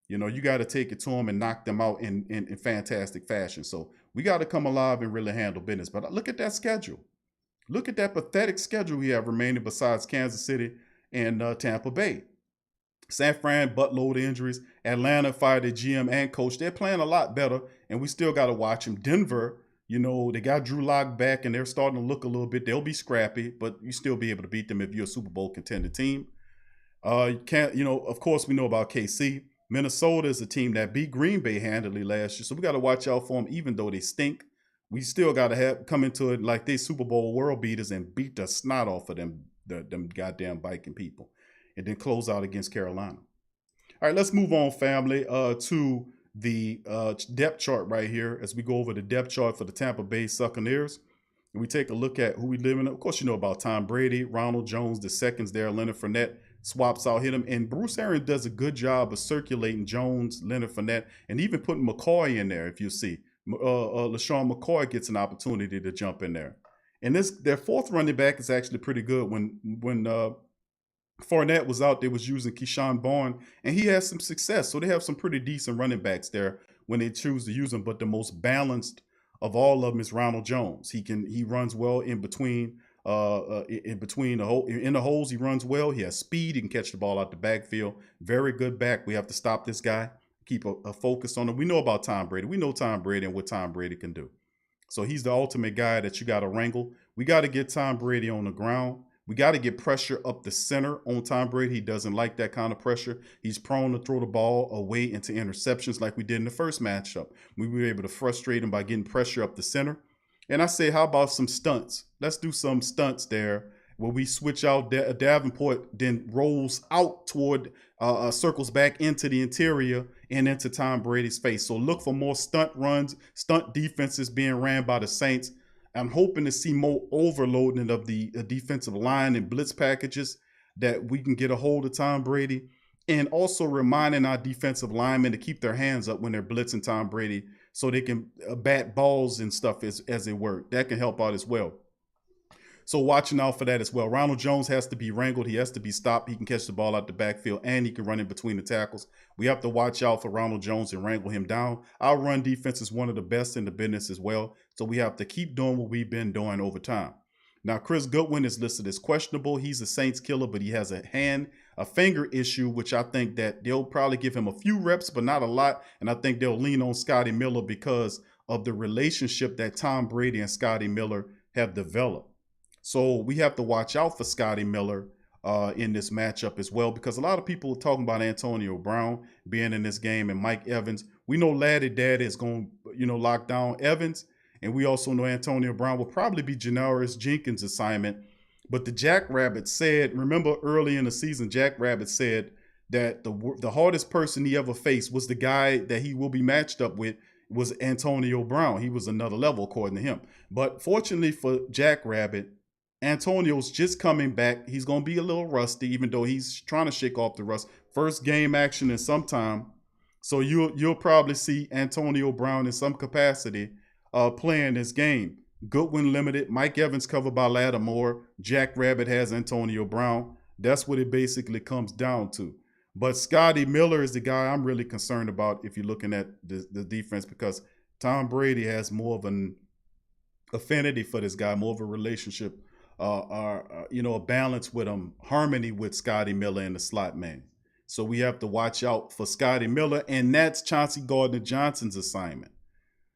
You got to take it to them and knock them out in fantastic fashion. So we got to come alive and really handle business. But look at that schedule. Look at that pathetic schedule we have remaining besides Kansas City and Tampa Bay. San Fran, buttload of injuries. Atlanta fired their GM and coach. They're playing a lot better, and we still got to watch them. Denver, they got Drew Lock back, and they're starting to look a little bit. They'll be scrappy, but you still be able to beat them if you're a Super Bowl contender team. Of course, we know about KC. Minnesota is a team that beat Green Bay handily last year, so we got to watch out for them, even though they stink. We still got to come into it like they Super Bowl world beaters and beat the snot off of them goddamn Viking people, and then close out against Carolina. All right, let's move on, family, to the depth chart right here as we go over the depth chart for the Tampa Bay Buccaneers. And we take a look at who we live in. Of course, you know about Tom Brady, Ronald Jones, the seconds there, Leonard Fournette swaps out, hit him. And Bruce Arians does a good job of circulating Jones, Leonard Fournette, and even putting McCoy in there, if you see. LaShawn McCoy gets an opportunity to jump in there. And their 4th running back is actually pretty good. When Fournette was out, they was using Keyshawn Vaughn, and he has some success. So they have some pretty decent running backs there when they choose to use them. But the most balanced of all of them is Ronald Jones. He runs well in between the holes. He runs well. He has speed. He can catch the ball out the backfield. Very good back. We have to stop this guy. Keep a focus on him. We know about Tom Brady. We know Tom Brady and what Tom Brady can do. So he's the ultimate guy that you got to wrangle. We got to get Tom Brady on the ground. We got to get pressure up the center on Tom Brady. He doesn't like that kind of pressure. He's prone to throw the ball away into interceptions like we did in the first matchup. We were able to frustrate him by getting pressure up the center. And I say, how about some stunts? Let's do some stunts there where we switch out Davenport, then rolls out toward, circles back into the interior and into Tom Brady's face. So look for more stunt runs, stunt defenses being ran by the Saints. I'm hoping to see more overloading of the defensive line and blitz packages that we can get a hold of Tom Brady, and also reminding our defensive linemen to keep their hands up when they're blitzing Tom Brady so they can bat balls and stuff as they work. That can help out as well. So watching out for that as well. Ronald Jones has to be wrangled. He has to be stopped. He can catch the ball out the backfield, and he can run in between the tackles. We have to watch out for Ronald Jones and wrangle him down. Our run defense is one of the best in the business as well. So we have to keep doing what we've been doing over time. Now, Chris Goodwin is listed as questionable. He's a Saints killer, but he has a finger issue, which I think that they'll probably give him a few reps, but not a lot. And I think they'll lean on Scotty Miller because of the relationship that Tom Brady and Scotty Miller have developed. So we have to watch out for Scotty Miller in this matchup as well, because a lot of people are talking about Antonio Brown being in this game and Mike Evans. We know Laddie Daddy is going to lock down Evans. And we also know Antonio Brown will probably be Janoris Jenkins' assignment. But the Jackrabbit said, remember early in the season, Jackrabbit said that the hardest person he ever faced was the guy that he will be matched up with was Antonio Brown. He was another level according to him. But fortunately for Jackrabbit, Antonio's just coming back. He's going to be a little rusty, even though he's trying to shake off the rust. First game action in some time. So you'll probably see Antonio Brown in some capacity playing this game. Goodwin limited. Mike Evans covered by Lattimore. Jackrabbit has Antonio Brown. That's what it basically comes down to. But Scotty Miller is the guy I'm really concerned about if you're looking at the defense, because Tom Brady has more of an affinity for this guy, more of a relationship, a balance with him, harmony with Scotty Miller and the slot man. So we have to watch out for Scotty Miller, and that's Chauncey Gardner-Johnson's assignment.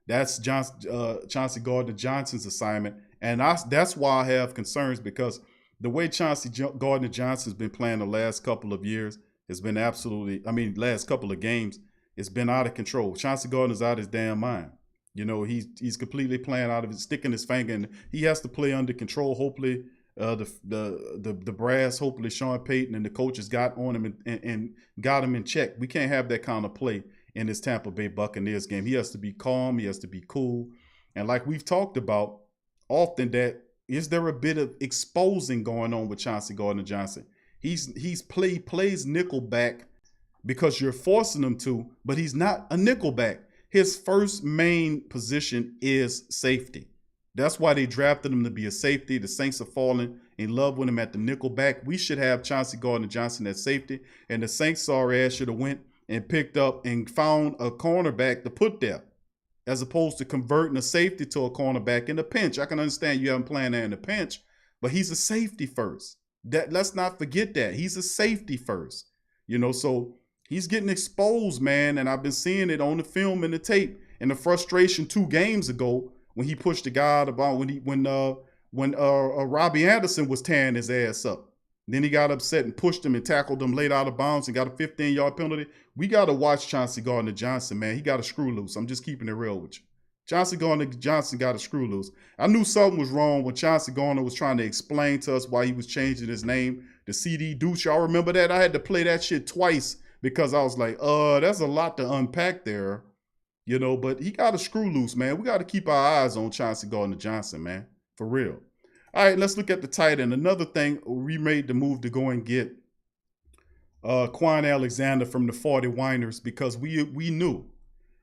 That's Chauncey Gardner-Johnson's assignment. And that's why I have concerns, because the way Chauncey Gardner-Johnson's been playing the last couple of years has been last couple of games, it's been out of control. Chauncey Gardner's out of his damn mind. You know, he's completely playing out of his, sticking his finger, and he has to play under control. Hopefully, the brass, hopefully Sean Payton and the coaches got on him and got him in check. We can't have that kind of play in this Tampa Bay Buccaneers game. He has to be calm. He has to be cool. And like we've talked about often, that is there a bit of exposing going on with Chauncey Gardner-Johnson? He plays nickel back because you're forcing him to, but he's not a nickel back. His first main position is safety. That's why they drafted him to be a safety. The Saints are falling in love with him at the nickel back. We should have Chauncey Gardner-Johnson at safety, and the Saints sorry ass should have went and picked up and found a cornerback to put there, as opposed to converting a safety to a cornerback in a pinch. I can understand you haven't playing there in a pinch, but he's a safety first. Let's not forget that. He's a safety first. You know, so he's getting exposed, man, and I've been seeing it on the film and the tape. And the frustration 2 games ago when he pushed the guy out of bounds, when Robbie Anderson was tearing his ass up. Then he got upset and pushed him and tackled him late out of bounds and got a 15-yard penalty. We got to watch Chauncey Gardner-Johnson, man. He got a screw loose. I'm just keeping it real with you. Chauncey Gardner-Johnson got a screw loose. I knew something was wrong when Chauncey Gardner was trying to explain to us why he was changing his name to CD Deuce. Y'all remember that? I had to play that shit twice because I was like, that's a lot to unpack there. You know, but he got a screw loose, man. We got to keep our eyes on Chauncey Gardner-Johnson, man. For real. All right, let's look at the tight end. Another thing, we made the move to go and get Quan Alexander from the 40 Winers because we knew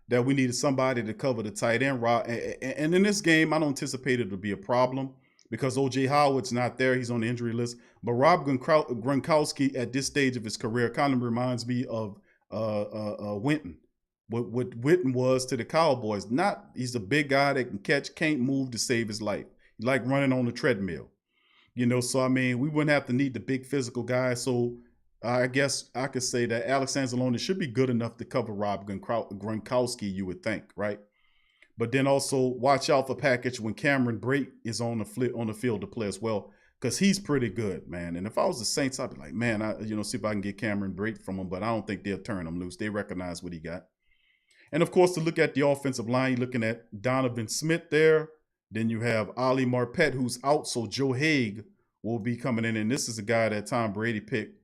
that we needed somebody to cover the tight end. And in this game, I don't anticipate it to be a problem because O.J. Howard's not there. He's on the injury list. But Rob Gronkowski at this stage of his career kind of reminds me of Winton. What Winton was to the Cowboys. He's a big guy that can catch, can't move to save his life. He like running on the treadmill. You know, so I mean, we wouldn't have to need the big physical guy. So I guess I could say that Alex Anzalone should be good enough to cover Rob Gronkowski, you would think, right? But then also watch out for package when Cameron Brate is on the field to play as well, because he's pretty good, man. And if I was the Saints, I'd be like, man, see if I can get Cameron Brate from him, but I don't think they'll turn him loose. They recognize what he got. And of course, to look at the offensive line, you're looking at Donovan Smith there. Then you have Ali Marpet, who's out, so Joe Haig will be coming in. And this is a guy that Tom Brady picked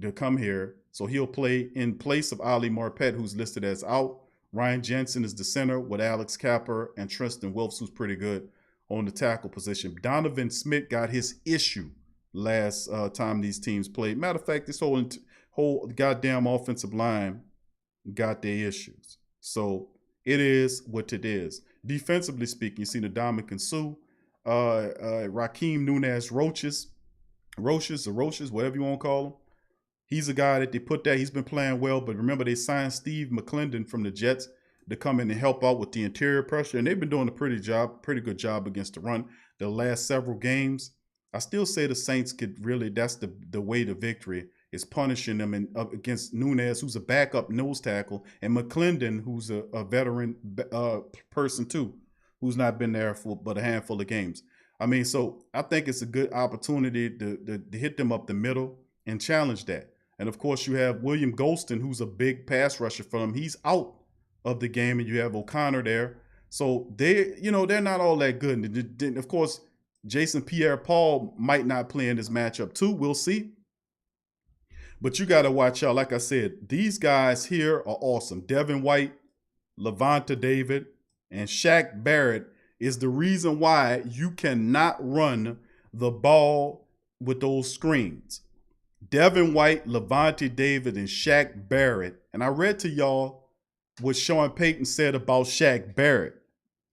to come here. So he'll play in place of Ali Marpet, who's listed as out. Ryan Jensen is the center with Alex Capper and Tristan Wilfs, who's pretty good on the tackle position. Donovan Smith got his issue last time these teams played. Matter of fact, this whole goddamn offensive line got their issues. So it is what it is. Defensively speaking, you see the Ndamukong Suh, Raheem Nunez Roaches, whatever you want to call him. He's a guy that they put there. He's been playing well, but remember they signed Steve McClendon from the Jets to come in and help out with the interior pressure, and they've been doing a pretty good job against the run the last several games. I still say the Saints could really, that's the way to victory, is punishing them up against Nunez, who's a backup nose tackle, and McClendon, who's a veteran person too, who's not been there for but a handful of games. I mean, so I think it's a good opportunity to hit them up the middle and challenge that. And of course, you have William Golston, who's a big pass rusher for them. He's out of the game, and you have O'Connor there. So they're not all that good. And then, of course, Jason Pierre-Paul might not play in this matchup too. We'll see. But you got to watch out. Like I said, these guys here are awesome. Devin White, Lavonte David, and Shaq Barrett is the reason why you cannot run the ball with those screens. Devin White, Lavonte David, and Shaq Barrett. And I read to y'all what Sean Payton said about Shaq Barrett.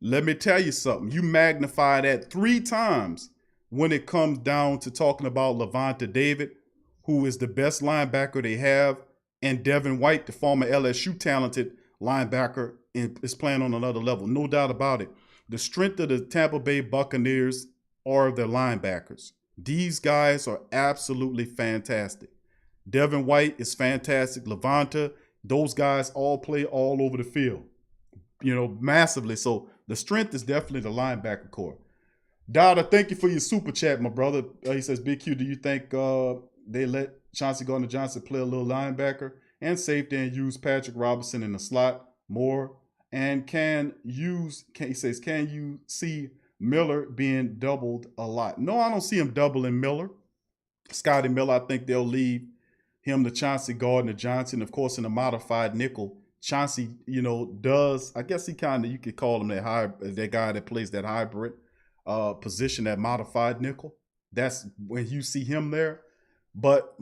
Let me tell you something. You magnify that 3 times when it comes down to talking about Lavonte David, who is the best linebacker they have, and Devin White, the former LSU talented linebacker, is playing on another level. No doubt about it. The strength of the Tampa Bay Buccaneers are their linebackers. These guys are absolutely fantastic. Devin White is fantastic. Levanta, those guys all play all over the field, massively. So the strength is definitely the linebacker core. Dada, thank you for your super chat, my brother. He says, Big Q, do you think they let Chauncey Gardner-Johnson play a little linebacker and safety and use Patrick Robinson in the slot more? And can you see Miller being doubled a lot? No, I don't see him doubling Miller. Scotty Miller, I think they'll leave him to Chauncey Gardner-Johnson. Of course, in a modified nickel, Chauncey, does, I guess he kind of, you could call him that guy that plays that hybrid position, that modified nickel. That's when you see him there. But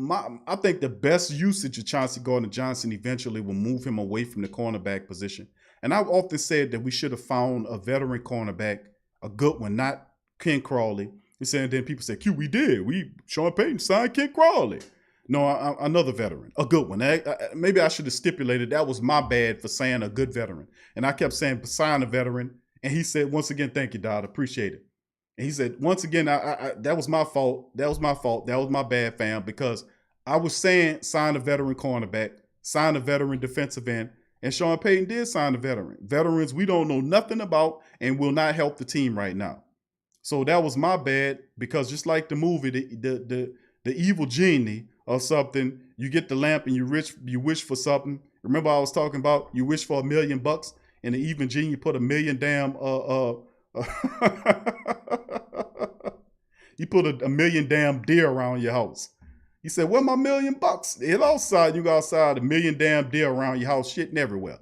I think the best usage of Chauncey Gardner-Johnson eventually will move him away from the cornerback position. And I've often said that we should have found a veteran cornerback, a good one, not Ken Crawley. And then people say, Q, we did. Sean Payton signed Ken Crawley. No, another veteran, a good one. Maybe I should have stipulated that was my bad for saying a good veteran. And I kept saying, sign a veteran. And he said, once again, thank you, Dad. Appreciate it. And he said, once again, that was my fault. That was my fault. That was my bad, fam, because I was saying sign a veteran cornerback, sign a veteran defensive end, and Sean Payton did sign a veteran. Veterans we don't know nothing about and will not help the team right now. So that was my bad, because just like the movie, the evil genie or something, you get the lamp and you wish for something. Remember I was talking about you wish for $1 million and the evil genie put $1 million damn you put $1 million damn deer around your house. He said, where my $1 million? It's outside. You go outside, $1 million damn deer around your house, shitting everywhere.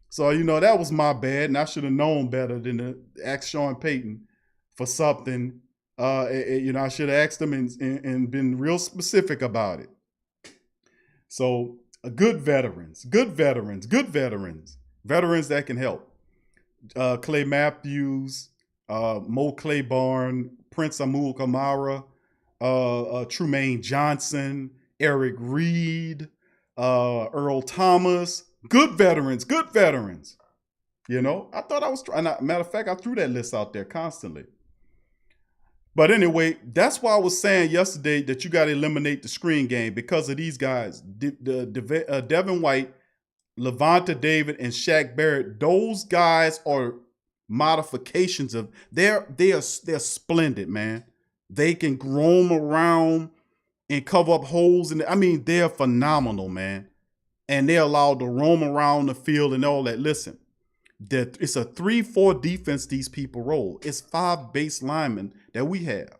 So, that was my bad, and I should have known better than to ask Sean Payton for something. I should have asked him and been real specific about it. So, good veterans that can help. Clay Matthews, Mo Claiborne, Prince Amul Kamara, Trumaine Johnson, Eric Reed, Earl Thomas. Good veterans. I thought I was trying. Matter of fact, I threw that list out there constantly. But anyway, that's why I was saying yesterday that you got to eliminate the screen game because of these guys. Devin White, Levanta David, and Shaq Barrett. Those guys are modifications of. They're splendid, man. They can roam around and cover up holes. They're phenomenal, man. And they're allowed to roam around the field and all that. Listen, it's a 3-4 defense these people roll. It's 5 base linemen that we have,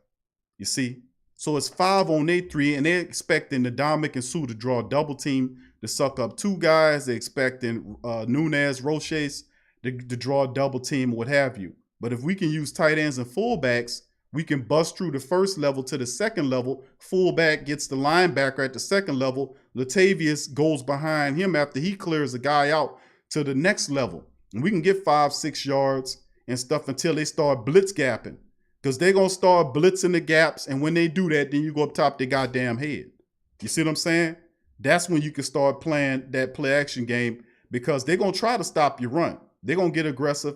you see. So it's 5 on their 3, and they're expecting the Dominic and Sue to draw a double team to suck up 2 guys. They're expecting Nunez, Roches to draw a double team, what have you. But if we can use tight ends and fullbacks, we can bust through the first level to the second level. Fullback gets the linebacker at the second level. Latavius goes behind him after he clears the guy out to the next level. And we can get 5-6 yards and stuff until they start blitz gapping. Because they're going to start blitzing the gaps. And when they do that, then you go up top their goddamn head. You see what I'm saying? That's when you can start playing that play action game, because they're going to try to stop your run. They're going to get aggressive.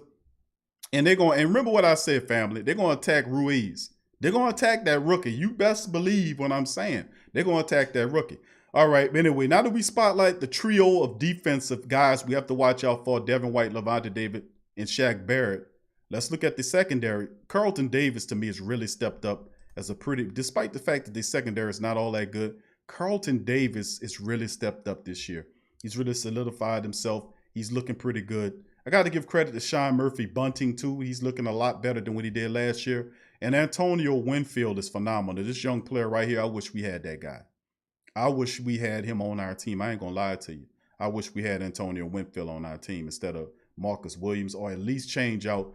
And remember what I said, family. They're going to attack Ruiz. They're going to attack that rookie. You best believe what I'm saying. They're going to attack that rookie. All right. Anyway, now that we spotlight the trio of defensive guys we have to watch out for, Devin White, Levanta David, and Shaq Barrett, let's look at the secondary. Carlton Davis, to me, has really stepped up as despite the fact that the secondary is not all that good, Carlton Davis has really stepped up this year. He's really solidified himself. He's looking pretty good. I got to give credit to Sean Murphy Bunting, too. He's looking a lot better than what he did last year. And Antonio Winfield is phenomenal. This young player right here, I wish we had that guy. I wish we had him on our team. I ain't going to lie to you. I wish we had Antonio Winfield on our team instead of Marcus Williams, or at least change out,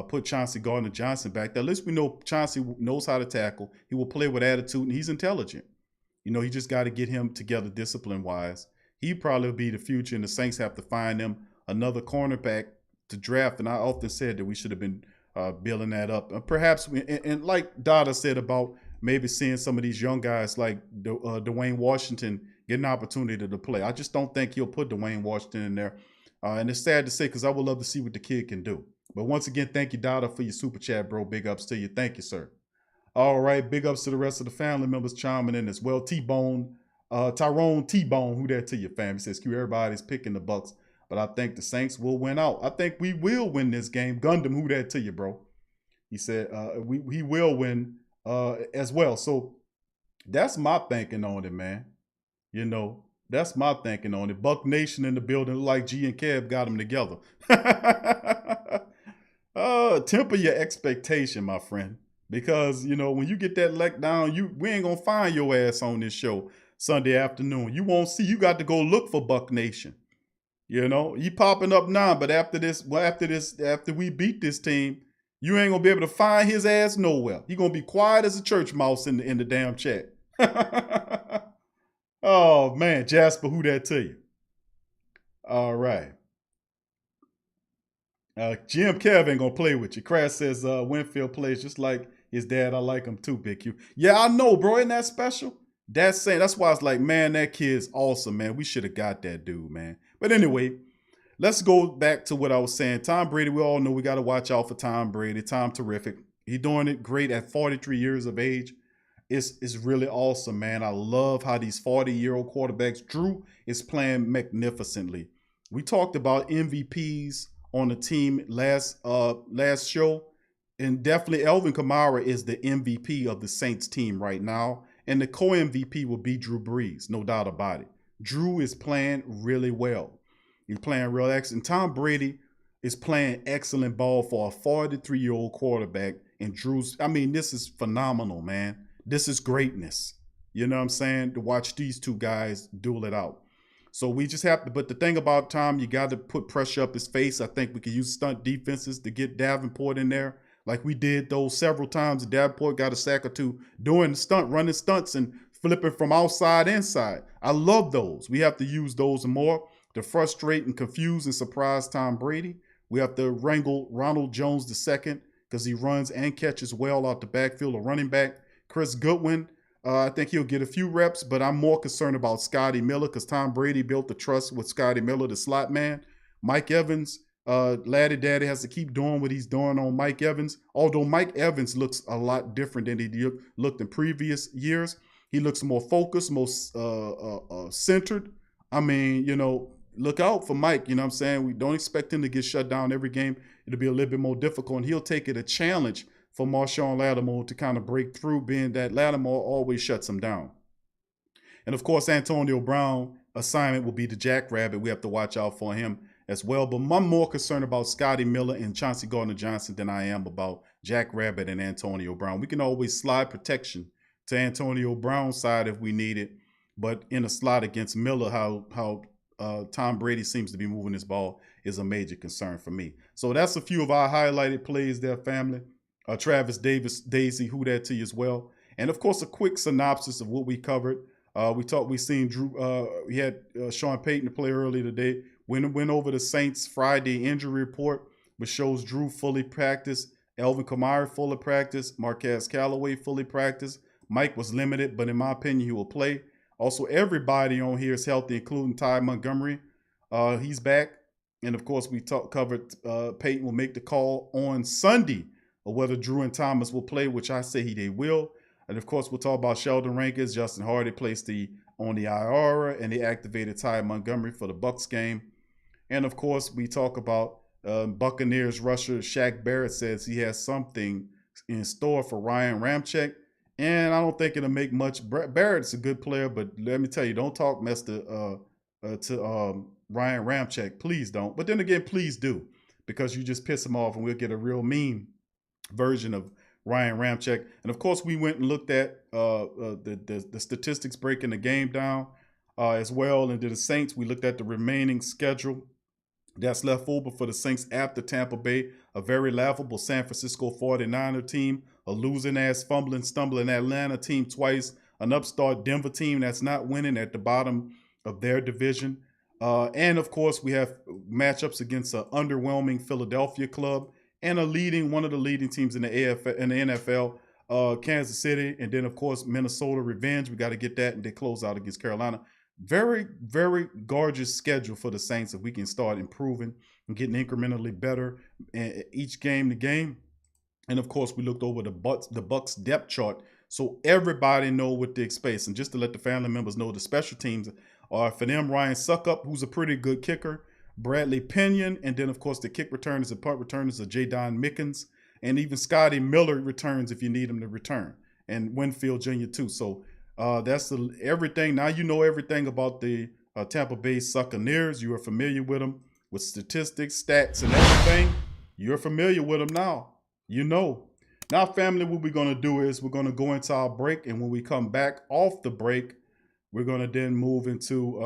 put Chauncey Gardner-Johnson back there. At least we know Chauncey knows how to tackle. He will play with attitude, and he's intelligent. You just got to get him together discipline-wise. He probably will be the future, and the Saints have to find them another cornerback to draft. And I often said that we should have been building that up. Perhaps, and like Dada said about maybe seeing some of these young guys like Dwayne Washington get an opportunity to play. I just don't think he'll put Dwayne Washington in there. And it's sad to say, because I would love to see what the kid can do. But once again, thank you, Dada, for your super chat, bro. Big ups to you. Thank you, sir. All right, big ups to the rest of the family members chiming in as well. T-Bone, Tyrone T-Bone, who that to your fam? He says, everybody's picking the Bucs, but I think the Saints will win out. I think we will win this game. Gundam, who that to you, bro? He said he will win as well. So that's my thinking on it, man. You know, that's my thinking on it. Buck Nation in the building, like G and Kev got them together. Temper your expectation, my friend. Because, you know, when you get that let down, we ain't going to find your ass on this show Sunday afternoon. You won't see. You got to go look for Buck Nation. You know, he popping up now, but after we beat this team, you ain't going to be able to find his ass nowhere. He going to be quiet as a church mouse in the damn chat. Oh, man. Jasper, who that to you? All right. Jim Kev ain't going to play with you. Crash says Winfield plays just like his dad. I like him too, Big Q. Yeah, I know, bro. Isn't that special? That's why it's like, man, that kid's awesome, man. We should have got that dude, man. But anyway, let's go back to what I was saying. Tom Brady, we all know we got to watch out for Tom Brady. Tom terrific. He's doing it great at 43 years of age. It's really awesome, man. I love how these 40-year-old quarterbacks, Drew is playing magnificently. We talked about MVPs on the team last show, and definitely Alvin Kamara is the MVP of the Saints team right now, and the co-MVP will be Drew Brees, no doubt about it. Drew is playing really well. He's playing real excellent. Tom Brady is playing excellent ball for a 43-year-old quarterback, and this is phenomenal, man. This is greatness. You know what I'm saying? To watch these two guys duel it out. So we just have to, but the thing about Tom, you got to put pressure up his face. I think we can use stunt defenses to get Davenport in there, like we did those several times. Davenport got a sack or two doing the stunt, running stunts and flipping from outside inside. I love those. We have to use those more to frustrate and confuse and surprise Tom Brady. We have to wrangle Ronald Jones II because he runs and catches well out the backfield, a running back. Chris Goodwin, I think he'll get a few reps, but I'm more concerned about Scotty Miller because Tom Brady built the trust with Scotty Miller, the slot man. Mike Evans, Laddie Daddy has to keep doing what he's doing on Mike Evans. Although Mike Evans looks a lot different than he looked in previous years. He looks more focused, more centered. I mean, you know, look out for Mike. You know what I'm saying? We don't expect him to get shut down every game. It'll be a little bit more difficult, and he'll take it a challenge for Marshawn Lattimore to kind of break through, being that Lattimore always shuts him down. And of course, Antonio Brown assignment will be the Jackrabbit. We have to watch out for him as well. But I'm more concerned about Scotty Miller and Chauncey Gardner-Johnson than I am about Jackrabbit and Antonio Brown. We can always slide protection to Antonio Brown's side if we need it. But in a slot against Miller, how Tom Brady seems to be moving his ball is a major concern for me. So that's a few of our highlighted plays there, family. Travis Daisy, who that to you as well. And of course, a quick synopsis of what we covered. We seen Drew, we had Sean Payton to play earlier today. Went over the Saints Friday injury report, which shows Drew fully practiced, Alvin Kamara fully practiced, Marquez Callaway fully practiced. Mike was limited, but in my opinion, he will play. Also, everybody on here is healthy, including Ty Montgomery. He's back. And of course, we covered Payton will make the call on Sunday or whether Drew and Thomas will play, which I say they will. And of course, we'll talk about Sheldon Rankins. Justin Hardy placed on the IR, and they activated Ty Montgomery for the Bucs game. And of course, we talk about Buccaneers rusher Shaq Barrett says he has something in store for Ryan Ramczyk. And I don't think it'll make much. Barrett's a good player, but let me tell you, don't talk mess to Ryan Ramczyk. Please don't. But then again, please do, because you just piss him off, and we'll get a real mean version of Ryan Ramczyk. And of course, we went and looked at the statistics breaking the game down as well. And to the Saints, we looked at the remaining schedule that's left over for the Saints after Tampa Bay, a very laughable San Francisco 49er team, a losing ass, fumbling, stumbling Atlanta team twice, an upstart Denver team that's not winning at the bottom of their division. And of course, we have matchups against an underwhelming Philadelphia club and one of the leading teams in the NFL, Kansas City, and then of course Minnesota revenge. We got to get that, and they close out against Carolina. Very, very gorgeous schedule for the Saints if we can start improving and getting incrementally better each game to game. And of course, we looked over the Bucs depth chart so everybody know what to expect. And just to let the family members know, the special teams are for them, Ryan Suckup, who's a pretty good kicker, Bradley Pinion, and then, of course, the kick returners and punt returners are Jadon Mickens, and even Scotty Miller returns if you need him to return, and Winfield Jr. too. So that's everything. Now you know everything about the Tampa Bay Buccaneers. You are familiar with them, with statistics, stats, and everything. You're familiar with them now. You know. Now, family, what we're going to do is we're going to go into our break, and when we come back off the break, we're going to then move into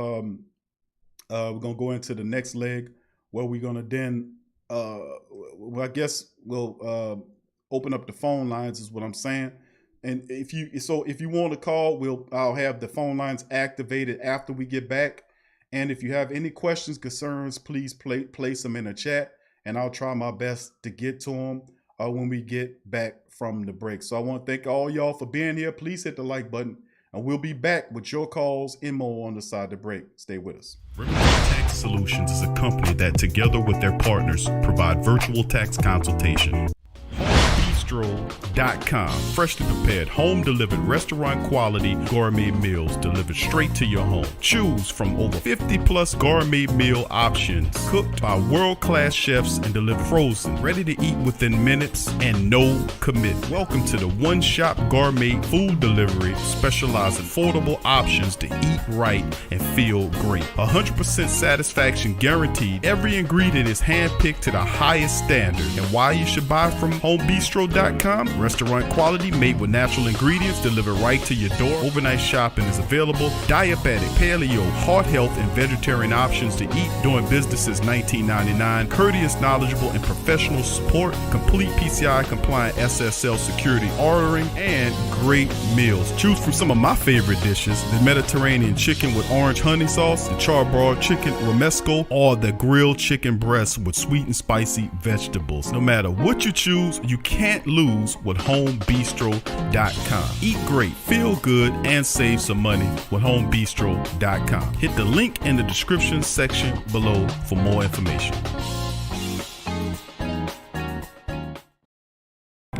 we're going to go into the next leg where we're going to then I guess we'll open up the phone lines is what I'm saying. And if you want to call, I'll have the phone lines activated after we get back. And if you have any questions, concerns, please place them in the chat, and I'll try my best to get to them when we get back from the break. So I want to thank all y'all for being here. Please hit the like button, and we'll be back with your calls and more on the side of the break. Stay with us. Remington Tax Solutions is a company that, together with their partners, provide virtual tax consultation. Bistro.com. Freshly prepared, home-delivered, restaurant-quality gourmet meals delivered straight to your home. Choose from over 50-plus gourmet meal options cooked by world-class chefs and delivered frozen, ready to eat within minutes and no commit. Welcome to the one-shop gourmet food delivery, specializing in affordable options to eat right and feel great. 100% satisfaction guaranteed. Every ingredient is handpicked to the highest standard. And why you should buy from homebistro.com? Restaurant quality, made with natural ingredients, delivered right to your door. Overnight shopping is available. Diabetic, paleo, heart health, and vegetarian options to eat. Doing business since 1999. Courteous, knowledgeable, and professional support. Complete PCI compliant SSL security ordering, and great meals. Choose from some of my favorite dishes: the Mediterranean chicken with orange honey sauce, the charbroiled chicken romesco, or the grilled chicken breast with sweet and spicy vegetables. No matter what you choose, you can't lose with homebistro.com. Eat great, feel good, and save some money with homebistro.com. Hit the link in the description section below for more information.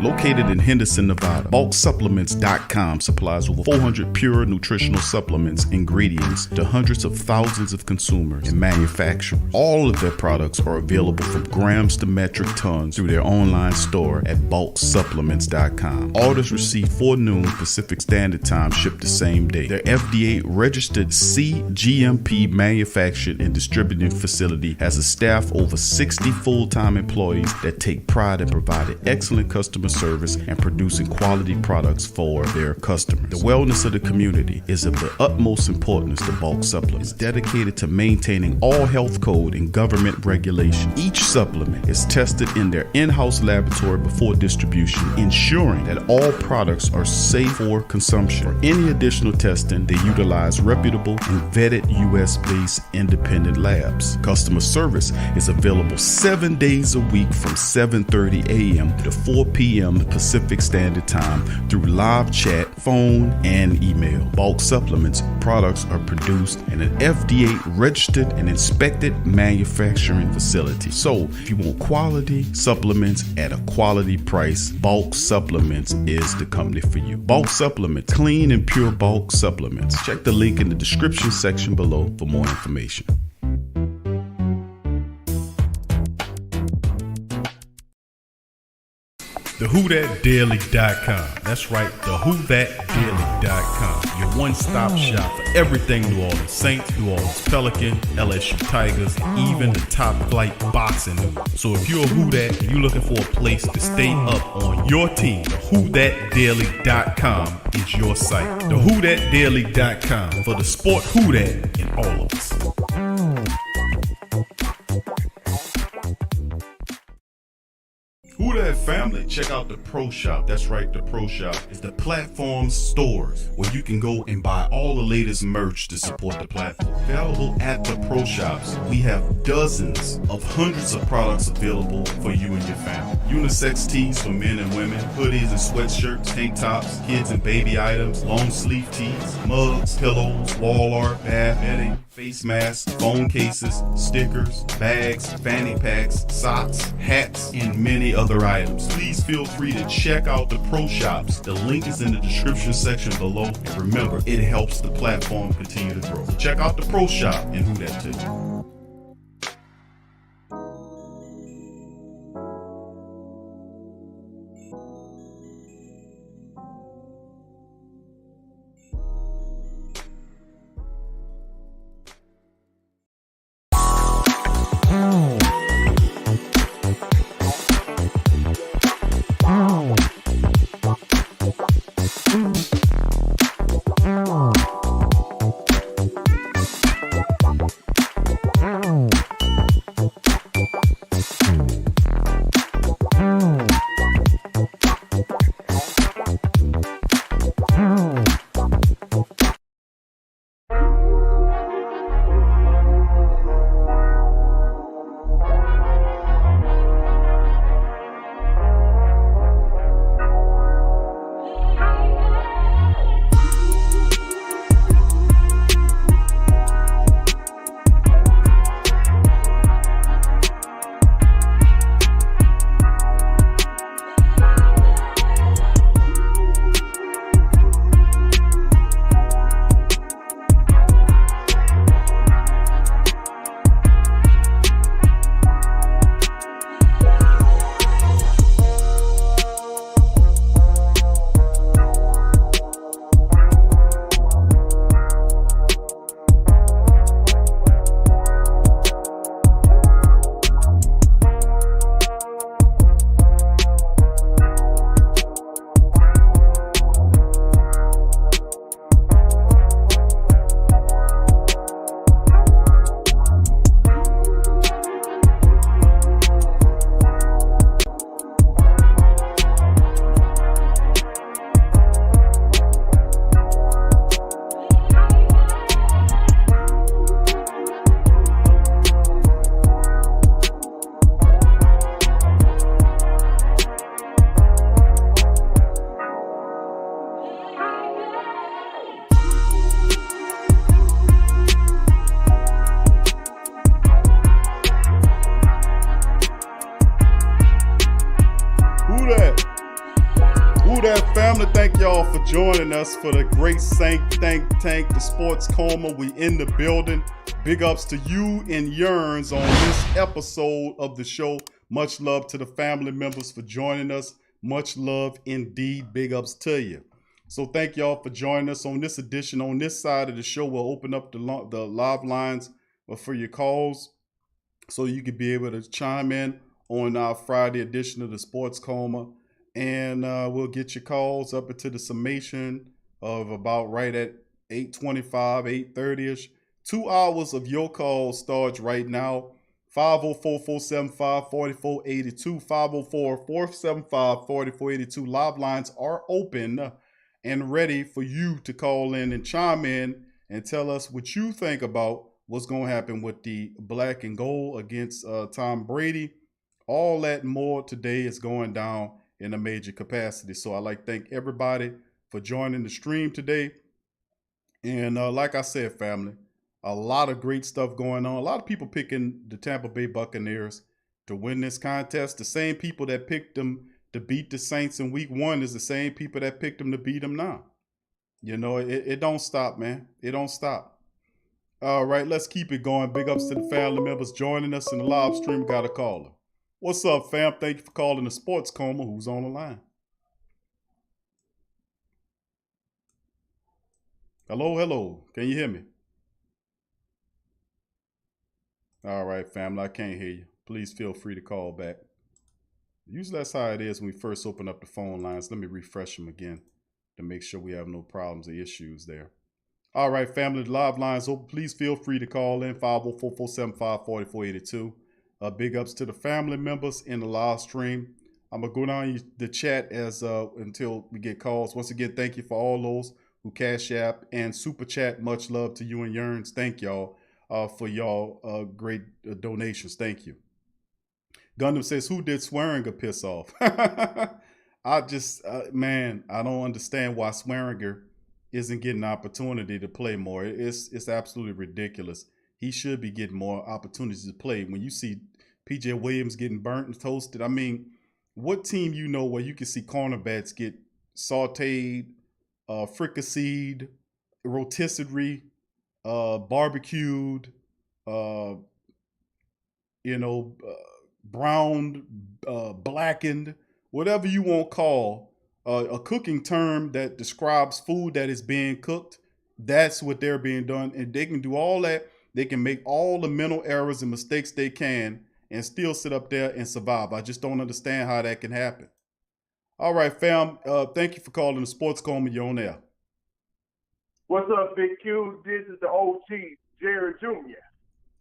Located in Henderson, Nevada, BucsSupplements.com supplies over 400 pure nutritional supplements, ingredients to hundreds of thousands of consumers and manufacturers. All of their products are available from grams to metric tons through their online store at BucsSupplements.com. Orders received 4 noon Pacific Standard Time ship the same day. Their FDA-registered CGMP manufactured and distributing facility has a staff over 60 full-time employees that take pride in providing excellent customer service and producing quality products for their customers. The wellness of the community is of the utmost importance to Bucs Supplements. It's dedicated to maintaining all health code and government regulation. Each supplement is tested in their in-house laboratory before distribution, ensuring that all products are safe for consumption. For any additional testing, they utilize reputable and vetted US-based independent labs. Customer service is available 7 days a week from 7:30 a.m. to 4 p.m. Pacific Standard Time through live chat, phone, and email. Bucs Supplements products are produced in an FDA-registered and inspected manufacturing facility. So, if you want quality supplements at a quality price, Bucs Supplements is the company for you. Bucs Supplements, clean and pure Bucs Supplements. Check the link in the description section below for more information. The WhoDatDaily.com. That's right, the WhoDatDaily.com. Your one-stop shop for everything New Orleans Saints, New Orleans Pelicans, LSU Tigers, even the top flight boxing news. So if you're a Who Dat and you're looking for a place to stay up on your team, the WhoDatDaily.com is your site. The WhoDatDaily.com for the sport Who Dat in all of us. Who Dat family, check out the Pro Shop. That's right, the Pro Shop is the platform stores where you can go and buy all the latest merch to support the platform. Available at the Pro Shops, we have dozens of hundreds of products available for you and your family. Unisex tees for men and women, hoodies and sweatshirts, tank tops, kids and baby items, long sleeve tees, mugs, pillows, wall art, bath bedding, face masks, phone cases, stickers, bags, fanny packs, socks, hats, and many other items. Please feel free to check out the pro shops. The link is in the description section below. And remember, it helps the platform continue to grow. So check out the pro shop and who that to. Family, thank y'all for joining us for the great think tank, the Sports Coma. We in the building. Big ups to you and Yearns on this episode of the show. Much love to the family members for joining us. Much love indeed. Big ups to you. So thank y'all for joining us on this edition. On this side of the show, we'll open up the live lines for your calls so you can be able to chime in on our Friday edition of the Sports Coma. And we'll get your calls up into the summation of about right at 8:25, 8:30ish. 2 hours of your calls starts right now. 504-475-4482, 504-475-4482. Live lines are open and ready for you to call in and chime in and tell us what you think about what's going to happen with the black and gold against Tom Brady. All that and more today is going down in a major capacity. So I'd like to thank everybody for joining the stream today. And like I said, family, a lot of great stuff going on. A lot of people picking the Tampa Bay Buccaneers to win this contest. The same people that picked them to beat the Saints in week 1 is the same people that picked them to beat them now. You know, it don't stop, man. It don't stop. All right, let's keep it going. Big ups to the family members joining us in the live stream. Got a caller. What's up, fam? Thank you for calling the Sports Coma. Who's on the line? Hello, hello. Can you hear me? All right, family. I can't hear you. Please feel free to call back. Usually that's how it is when we first open up the phone lines. Let me refresh them again to make sure we have no problems or issues there. All right, family. The live lines open. Please feel free to call in 504-475-4482. Big ups to the family members in the live stream. I'm going to go down the chat as until we get calls. Once again, thank you for all those who Cash App and Super Chat. Much love to you and Yearns. Thank y'all for y'all great donations. Thank you. Gundam says, who did Swearinger piss off? I just, man, I don't understand why Swearinger isn't getting an opportunity to play more. It's absolutely ridiculous. He should be getting more opportunities to play. When you see PJ Williams getting burnt and toasted, I mean, what team you know where you can see cornerbacks get sauteed, fricasseed, rotisserie, barbecued, browned, blackened, whatever you want to call a cooking term that describes food that is being cooked. That's what they're being done. And they can do all that. They can make all the mental errors and mistakes they can and still sit up there and survive. I just don't understand how that can happen. All right, fam. Thank you for calling the Sports Coma. You're on air. What's up, Big Q? This is the OG, Jerry Jr.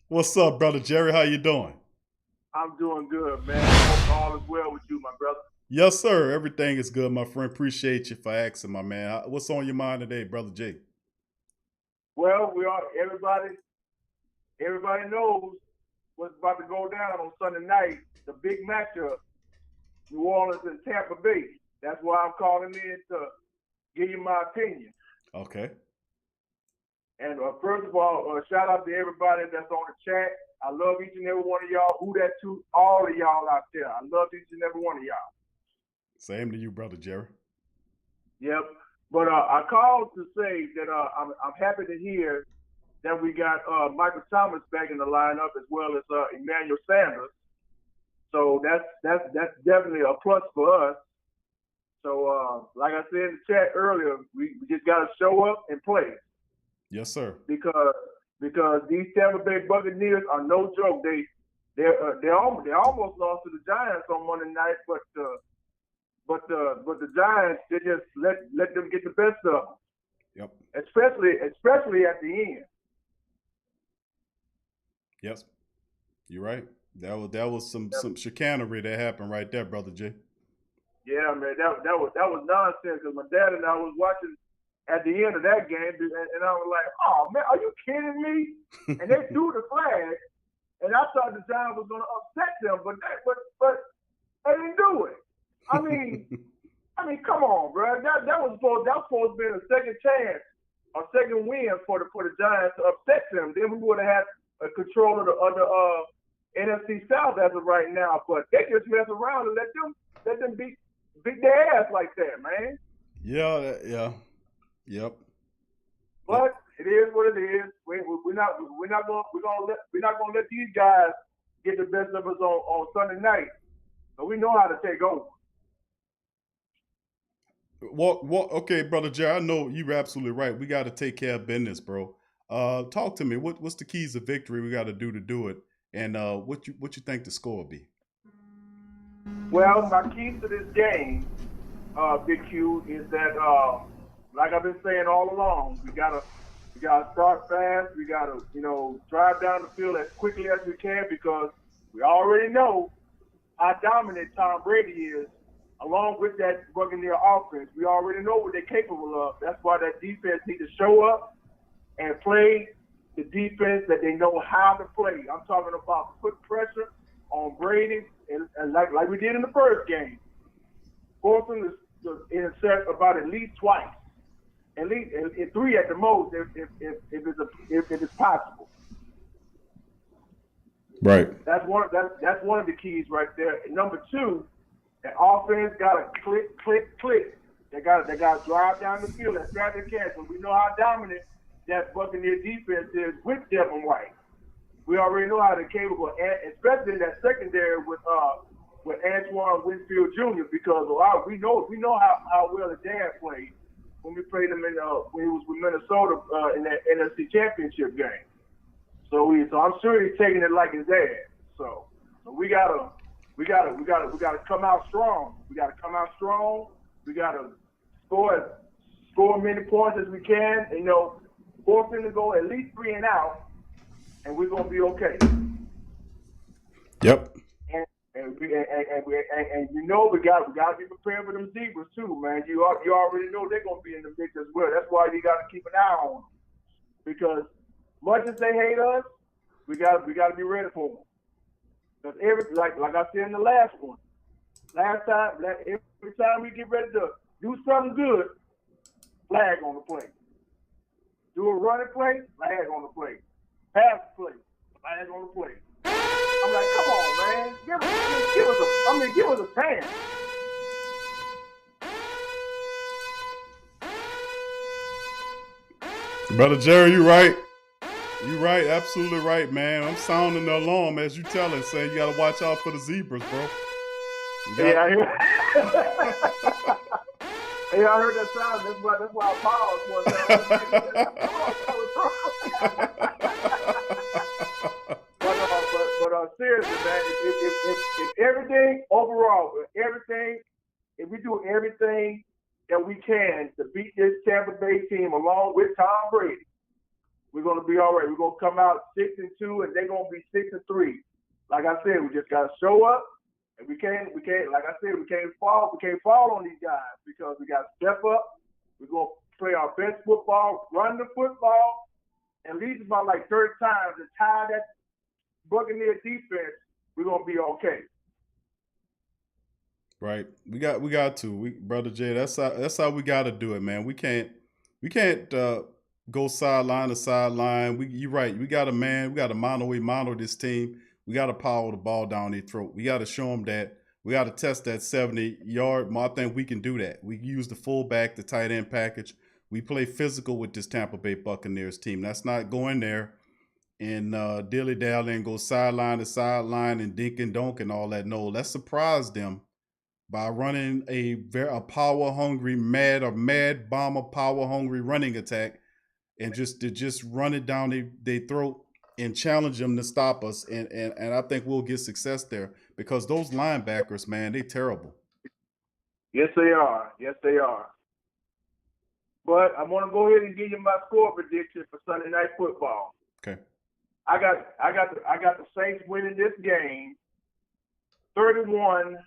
What's up, brother Jerry? How you doing? I'm doing good, man. I hope all is well with you, my brother. Yes, sir. Everything is good, my friend. Appreciate you for asking, my man. What's on your mind today, brother Jay? Well, everybody knows what's about to go down on Sunday night, the big matchup, New Orleans and Tampa Bay. That's why I'm calling in to give you my opinion. Okay. And first of all, shout out to everybody that's on the chat. I love each and every one of y'all. Who that to all of y'all out there. I love each and every one of y'all. Same to you, brother Jerry. Yep. But I called to say that I'm happy to hear that we got Michael Thomas back in the lineup as well as Emmanuel Sanders. So that's definitely a plus for us. So like I said in the chat earlier, we just got to show up and play. Yes, sir. Because these Tampa Bay Buccaneers are no joke. They almost lost to the Giants on Monday night, but the Giants, they just let them get the best of them. Yep. Especially at the end. Yes, you're right. That was some chicanery that happened right there, brother Jay. Yeah, man, that was nonsense. Because my dad and I was watching at the end of that game, and I was like, "Oh man, are you kidding me?" And they threw the flag, and I thought the Giants was going to upset them, but they didn't do it. I mean, come on, bro. That was supposed to be a second chance, a second win for the Giants to upset them. Then we would have had a control of the NFC South as of right now. But they just mess around and let them beat their ass like that, man. Yeah. Yep. But it is what it is. We're not gonna let these guys get the best of us on Sunday night. So we know how to take over. Well, okay, brother Jerry, I know you're absolutely right. We got to take care of business, bro. Talk to me. What's the keys of victory we got to do it, and what you think the score will be? Well, my keys to this game, Big Q, is that like I've been saying all along, we gotta start fast. We gotta drive down the field as quickly as we can because we already know how dominant Tom Brady is. Along with that Buccaneer offense, we already know what they're capable of. That's why that defense needs to show up and play the defense that they know how to play. I'm talking about put pressure on Brady, and like we did in the first game, force him to intercept about at least twice, at least three at the most, if it's possible. Right. That's one of the keys right there. And number two. The offense got to click, click, click. They got to drive down the field and grab their catch. And we know how dominant that Buccaneer defense is with Devin White. We already know how they're capable, especially in that secondary with Antoine Winfield Jr. Because we know how well the dad played when we played him when he was with Minnesota in that NFC Championship game. So I'm sure he's taking it like his dad. So we gotta come out strong. We gotta come out strong. We gotta score many points as we can. Force them to go at least 3 and out, and we're gonna be okay. Yep. And we gotta be prepared for them zebras too, man. You already know they're gonna be in the mix as well. That's why you gotta keep an eye on them, because much as they hate us, we gotta be ready for them. Because like I said in the last one, every time we get ready to do something good, flag on the play. Do a running play, flag on the play. Pass play, flag on the play. I'm like, come on, man. Give us a chance. Brother Jerry, you right. You right, absolutely right, man. I'm sounding the alarm as you telling, saying you gotta watch out for the zebras, bro. Yeah, I hear. Hey, I heard that sound. That's why I paused one time. But seriously, man, if everything overall, if we do everything that we can to beat this Tampa Bay team along with Tom Brady, we're gonna be all right. We're gonna come out 6-2, and they're gonna be 6-3. Like I said, we just gotta show up. And we can't, like I said, we can't fall on these guys because we got to step up. We're going to play our best football, run the football, and lead about like 30 times and tie that Buccaneers defense. We're going to be okay. Right. We got to. Brother Jay, that's how we got to do it, man. We can't go sideline to sideline. You're right. We got to mono this team. We got to power the ball down their throat. We got to show them that. We got to test that 70-yard. I think we can do that. We use the fullback, the tight end package. We play physical with this Tampa Bay Buccaneers team. That's not going there and dilly-dally and go sideline to sideline and dink and donk and all that. No, let's surprise them by running a power-hungry, mad bomber, power-hungry running attack and just run it down their throat and challenge them to stop us, and I think we'll get success there because those linebackers, man, they terrible. Yes, they are. Yes, they are. But I want to go ahead and give you my score prediction for Sunday Night Football. Okay. I got the Saints winning this game, 31-24.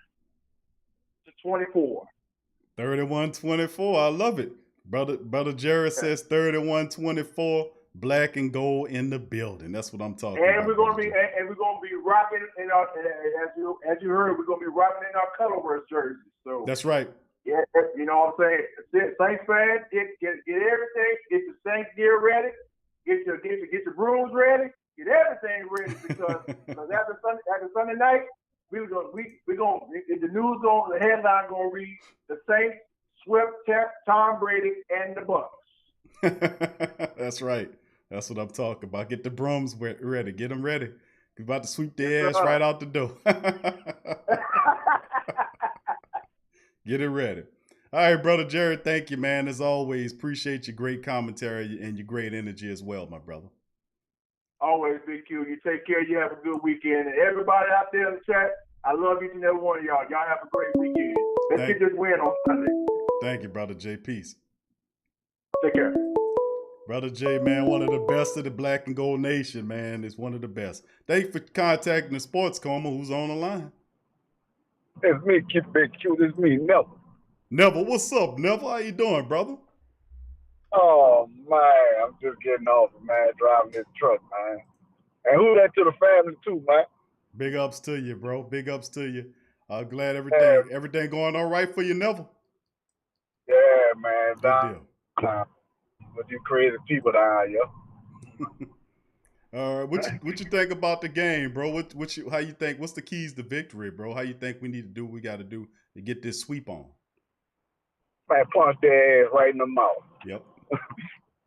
31-24. I love it, brother. Jared says 31-24. Black and gold in the building. That's what I'm talking about. We're gonna be rocking in our, as you heard, we're gonna be rocking in our colorless jerseys. So that's right. Yeah, you know what I'm saying. Saints fans, get everything. Get your Saints gear ready. Get your brooms ready. Get everything ready because after Sunday night, the headline gonna read the Saints swept Tom Brady and the Bucs. That's right. That's what I'm talking about. Get the brooms ready. Get them ready. We're about to sweep their ass right out the door. Get it ready. All right, Brother Jared, thank you, man. As always, appreciate your great commentary and your great energy as well, my brother. Always, Big Q. You take care. You have a good weekend. And everybody out there in the chat, I love each and every one of y'all. Y'all have a great weekend. Let's get this win on Sunday. Thank you, Brother J. Peace. Take care. Brother J, man, one of the best of the Black and Gold Nation, man. It's one of the best. Thank you for contacting the Sports Coma. Who's on the line? It's me, Big Q. It's me, Neville. Neville, what's up, Neville? How you doing, brother? Oh, man, I'm just getting off, man, driving this truck, man. And who that to the family, too, man? Big ups to you, bro. Big ups to you. Glad everything going all right for you, Neville? Yeah, man. Good deal. With you crazy people down here. All right, what you think about the game, bro? How you think? What's the keys to victory, bro? How you think we need to do what we got to do to get this sweep on? Man, punch their ass right in the mouth. Yep.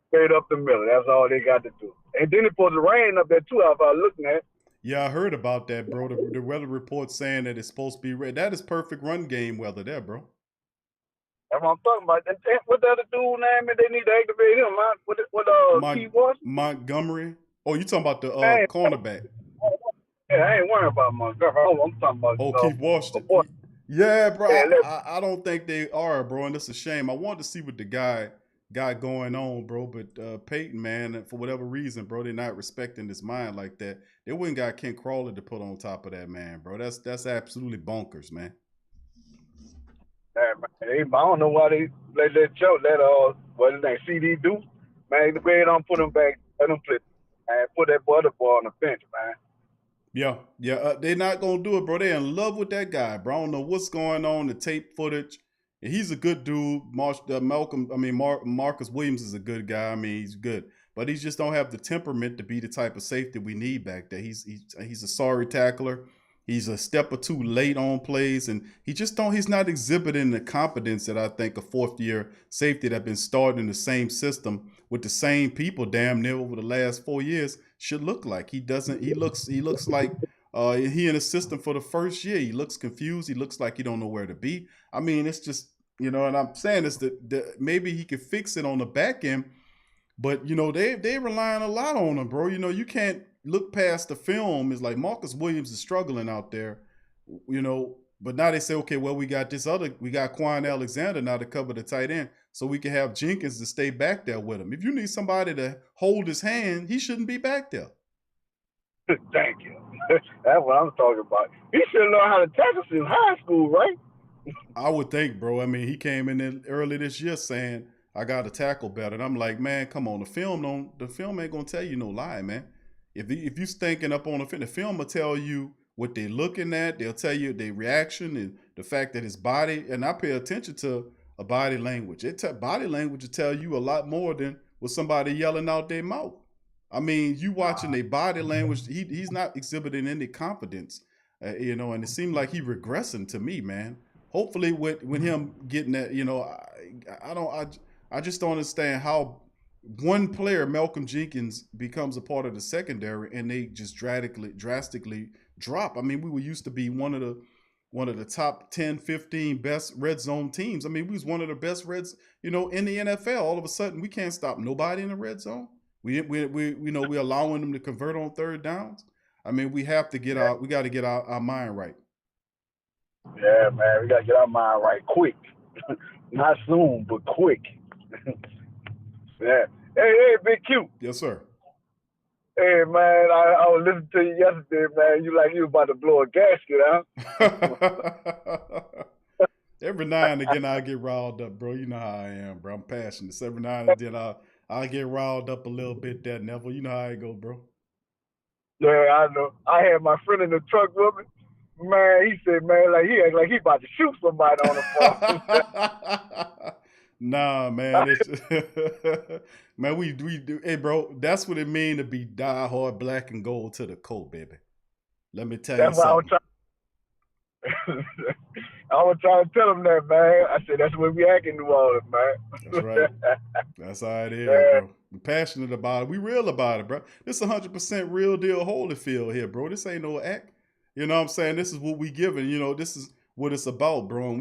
Straight up the middle. That's all they got to do. And then it's supposed to rain up there too. I was looking at. Yeah, I heard about that, bro. The weather report saying that it's supposed to be red. That is perfect run game weather there, bro. That's what I'm talking about. What the other dude name? They need to activate him, man. Keith Washington? Montgomery. Oh, you talking about the cornerback? Yeah, I ain't worrying about Montgomery. I'm talking about. Keith Washington. Yeah, bro. Yeah, I don't think they are, bro, and it's a shame. I wanted to see what the guy got going on, bro. But Peyton, man, for whatever reason, bro, they're not respecting his mind like that. They wouldn't got Ken Crawley to put on top of that, man, bro. That's absolutely bonkers, man. Yeah, man. I don't know why they let what his name, CD do. Man, the way don't put him back, let him play. Man, put that other boy on the bench, man. Yeah. They're not gonna do it, bro. They're in love with that guy, bro. I don't know what's going on. The tape footage. And he's a good dude. Marcus Williams is a good guy. I mean, he's good, but he just don't have the temperament to be the type of safety we need back there. He's a sorry tackler. He's a step or two late on plays, and he's not exhibiting the competence that I think a fourth year safety that been starting in the same system with the same people damn near over the last 4 years should look like. He looks like he in a system for the first year. He looks confused. He looks like he don't know where to be. I mean, it's just, and I'm saying this that maybe he could fix it on the back end, but they relying a lot on him, bro. You can't look past the film. It's like Marcus Williams is struggling out there, but now they say, okay, well, we got Quan Alexander now to cover the tight end, so we can have Jenkins to stay back there with him. If you need somebody to hold his hand, he shouldn't be back there. Thank you. That's what I'm talking about. He should learn how to tackle since high school, right? I would think, bro. I mean, he came in early this year saying, I got to tackle better. And I'm like, man, come on. The film ain't going to tell you no lie, man. If you stinking up on the film will tell you what they're looking at. They'll tell you their reaction and the fact that his body, and I pay attention to a body language. Body language will tell you a lot more than with somebody yelling out their mouth. I mean, you watching their body language, he's not exhibiting any confidence, and it seemed like he regressing to me, man. Hopefully with him getting that, I just don't understand how one player, Malcolm Jenkins, becomes a part of the secondary and they just drastically drop. I mean, we were used to be one of the top 10, 15 best red zone teams. I mean, we was one of the best reds, in the NFL. All of a sudden, we can't stop nobody in the red zone. We're allowing them to convert on third downs. I mean, we got to get our mind right. Yeah, man, we got to get our mind right quick. Not soon, but quick. Yeah. Hey, Big Q. Yes, sir. Hey, man, I was listening to you yesterday, man. You like you about to blow a gasket, huh? Every now and again, I get riled up, bro. You know how I am, bro. I'm passionate. So every now and then, I'll get riled up a little bit there, Neville. You know how it go, bro. Yeah, I know. I had my friend in the truck with me. Man, he said, man, like he act like he about to shoot somebody on the phone. Nah, man. Man, we do. Hey, bro, that's what it mean to be diehard black and gold to the core, baby. Let me tell you something. I was trying to tell him that, man. I said, that's what we act in New Orleans, man. That's right. That's how it is, bro. We're passionate about it. We real about it, bro. This 100% real deal Holyfield here, bro. This ain't no act. You know what I'm saying? This is what we giving. This is what it's about, bro. And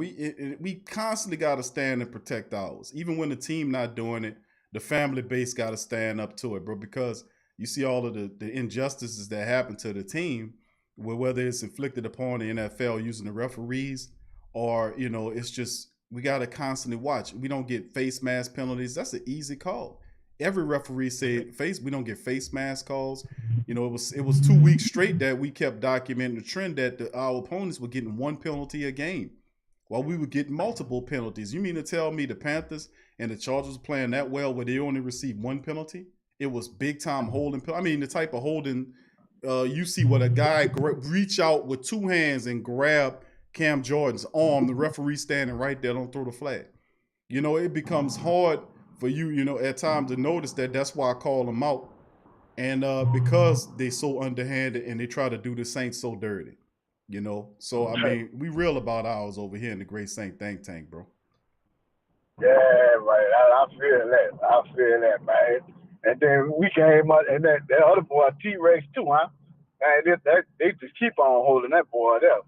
we constantly got to stand and protect ours. Even when the team not doing it, the family base got to stand up to it, bro, because you see all of the injustices that happen to the team, whether it's inflicted upon the NFL using the referees or, it's just we got to constantly watch. We don't get face mask penalties. That's an easy call. Every referee said we don't get face mask calls. It was 2 weeks straight that we kept documenting the trend that our opponents were getting one penalty a game while we were getting multiple penalties. You mean to tell me the Panthers and the Chargers were playing that well where they only received one penalty? It was big time holding. I mean, the type of holding you see what a guy reach out with two hands and grab Cam Jordan's arm, the referee standing right there, don't throw the flag. It becomes hard for you, at times to notice that. That's why I call them out. And because they so underhanded and they try to do the Saints so dirty, So, I mean, we real about ours over here in the Great Saint Think Tank, bro. Yeah, right. I feel that, man. And then we came out, and that other boy, T-Rex too, huh? Man, they just keep on holding that boy there.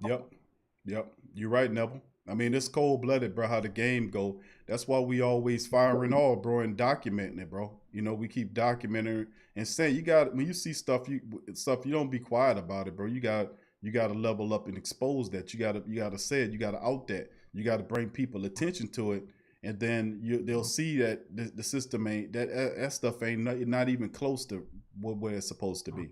Yep. You're right, Neville. I mean, it's cold-blooded, bro, how the game go. That's why we always firing all, bro, and documenting it, bro. We keep documenting and saying when you see stuff, you don't be quiet about it, bro. You got to level up and expose that. You got to say it. You got to out that. You got to bring people attention to it, and then they'll see that the system ain't that stuff ain't not even close to where it's supposed to be.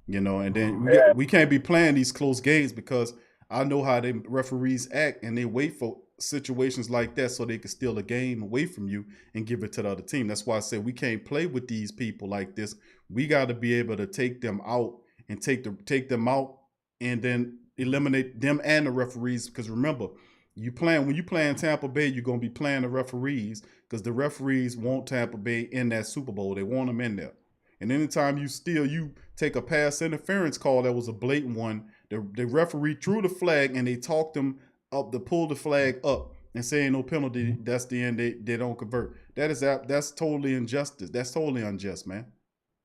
And then we can't be playing these close games because I know how the referees act, and they wait for situations like that so they can steal a game away from you and give it to the other team. That's why I said we can't play with these people like this. We got to be able to take them out and take them out and then eliminate them and the referees. Because remember, when you playing Tampa Bay, you're gonna be playing the referees because the referees want Tampa Bay in that Super Bowl. They want them in there. And anytime you take a pass interference call that was a blatant one, the referee threw the flag and they talked them up to pull the flag up and saying no penalty. That's the end. They don't convert. That's totally injustice. That's totally unjust, man.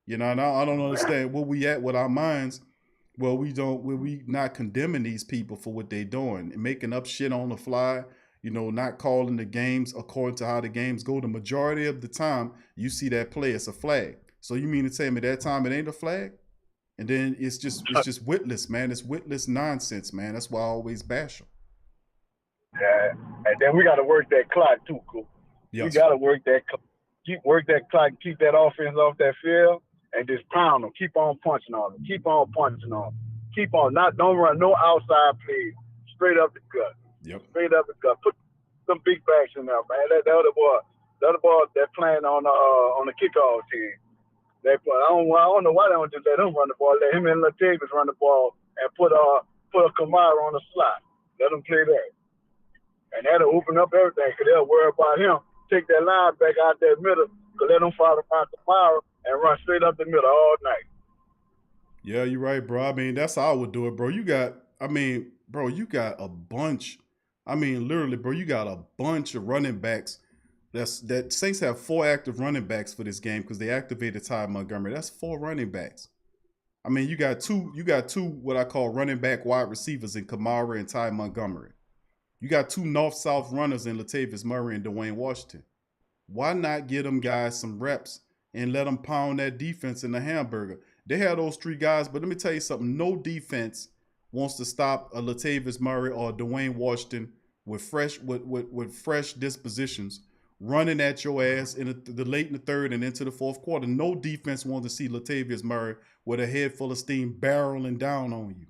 You know, and I don't understand where we at with our minds. Well, we not condemning these people for what they're doing and making up shit on the fly. You know, not calling the games according to how the games go. The majority of the time, you see that play, it's a flag. So you mean to tell me that time it ain't a flag? And then it's just witless, man. It's witless nonsense, man. That's why I always bash them. Yeah, and then we got to work that clock too, cool. Yes. We got to work that clock, keep that offense off that field, and just pound them. Keep on punching on them. Keep on punching on them. Keep on. Don't run no outside plays. Straight up the gut. Yep. Straight up the gut. Put some big backs in there, man. The other boy, they're playing on the kickoff team. I don't know why they don't just let him run the ball. Let him and Latavius run the ball and put a Kamara on the slot. Let him play that. And that'll open up everything because they'll worry about him. Take that linebacker out that middle, let him follow around Kamara and run straight up the middle all night. Yeah, you're right, bro. I mean, that's how I would do it, bro. You got a bunch. I mean, literally, bro, you got a bunch of running backs. That Saints have 4 active running backs for this game because they activated Ty Montgomery. That's 4 running backs. I mean, you got two what I call running back wide receivers in Kamara and Ty Montgomery. You got 2 north-south runners in Latavius Murray and Dwayne Washington. Why not give them guys some reps and let them pound that defense in the hamburger? They had those 3 guys, but let me tell you something. No defense wants to stop a Latavius Murray or Dwayne Washington with fresh dispositions running at your ass in the late in the third and into the fourth quarter. No defense wants to see Latavius Murray with a head full of steam barreling down on you.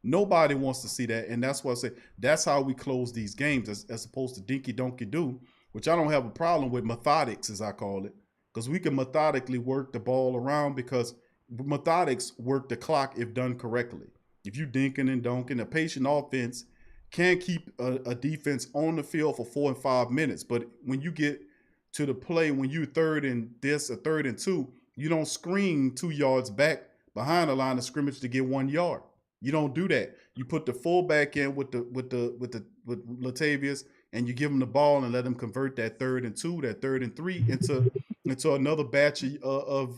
Nobody wants to see that, and that's why I say that's how we close these games as opposed to dinky-donky-do, which I don't have a problem with methodics, as I call it, because we can methodically work the ball around because methodics work the clock if done correctly. If you dinking and donking, a patient offense can keep a defense on the field for 4 and 5 minutes. But when you get to the play, when you're 3rd and 3rd and 2, you don't screen 2 yards back behind the line of scrimmage to get 1 yard. You don't do that. You put the fullback in with Latavius, and you give him the ball and let him convert that 3rd and 2, that 3rd and 3 into another batch of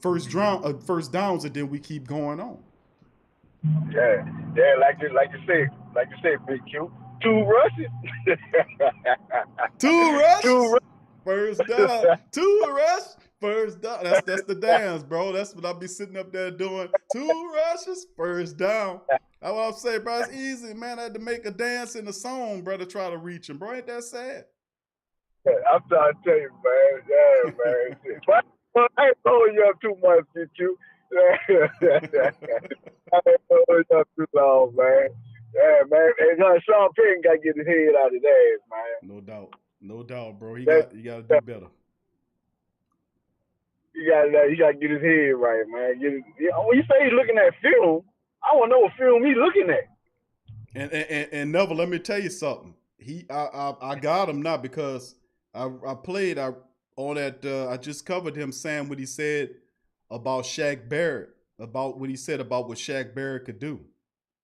first downs, and then we keep going on. Yeah, like you say, Big Q. 2 rushes. 2 rushes. First down. 2 rushes. First down. That's the dance, bro. That's what I'll be sitting up there doing. 2 rushes. First down. That's what I'm saying, bro. It's easy, man. I had to make a dance in the song, bro, to try to reach him, bro. Ain't that sad? Yeah, I'm trying to tell you, man. Yeah, man. But I ain't throwing you up too much, Big Q. I ain't throwing you up too long, man. Yeah, man. And Sean Payton got to get his head out of his ass, man. No doubt, bro. He got to do better. He got to get his head right, man. When you say he's looking at film, I want to know what film he's looking at. And Neville, let me tell you something. I got him now because I played on that. I just covered him saying what he said about Shaq Barrett, about what he said about what Shaq Barrett could do.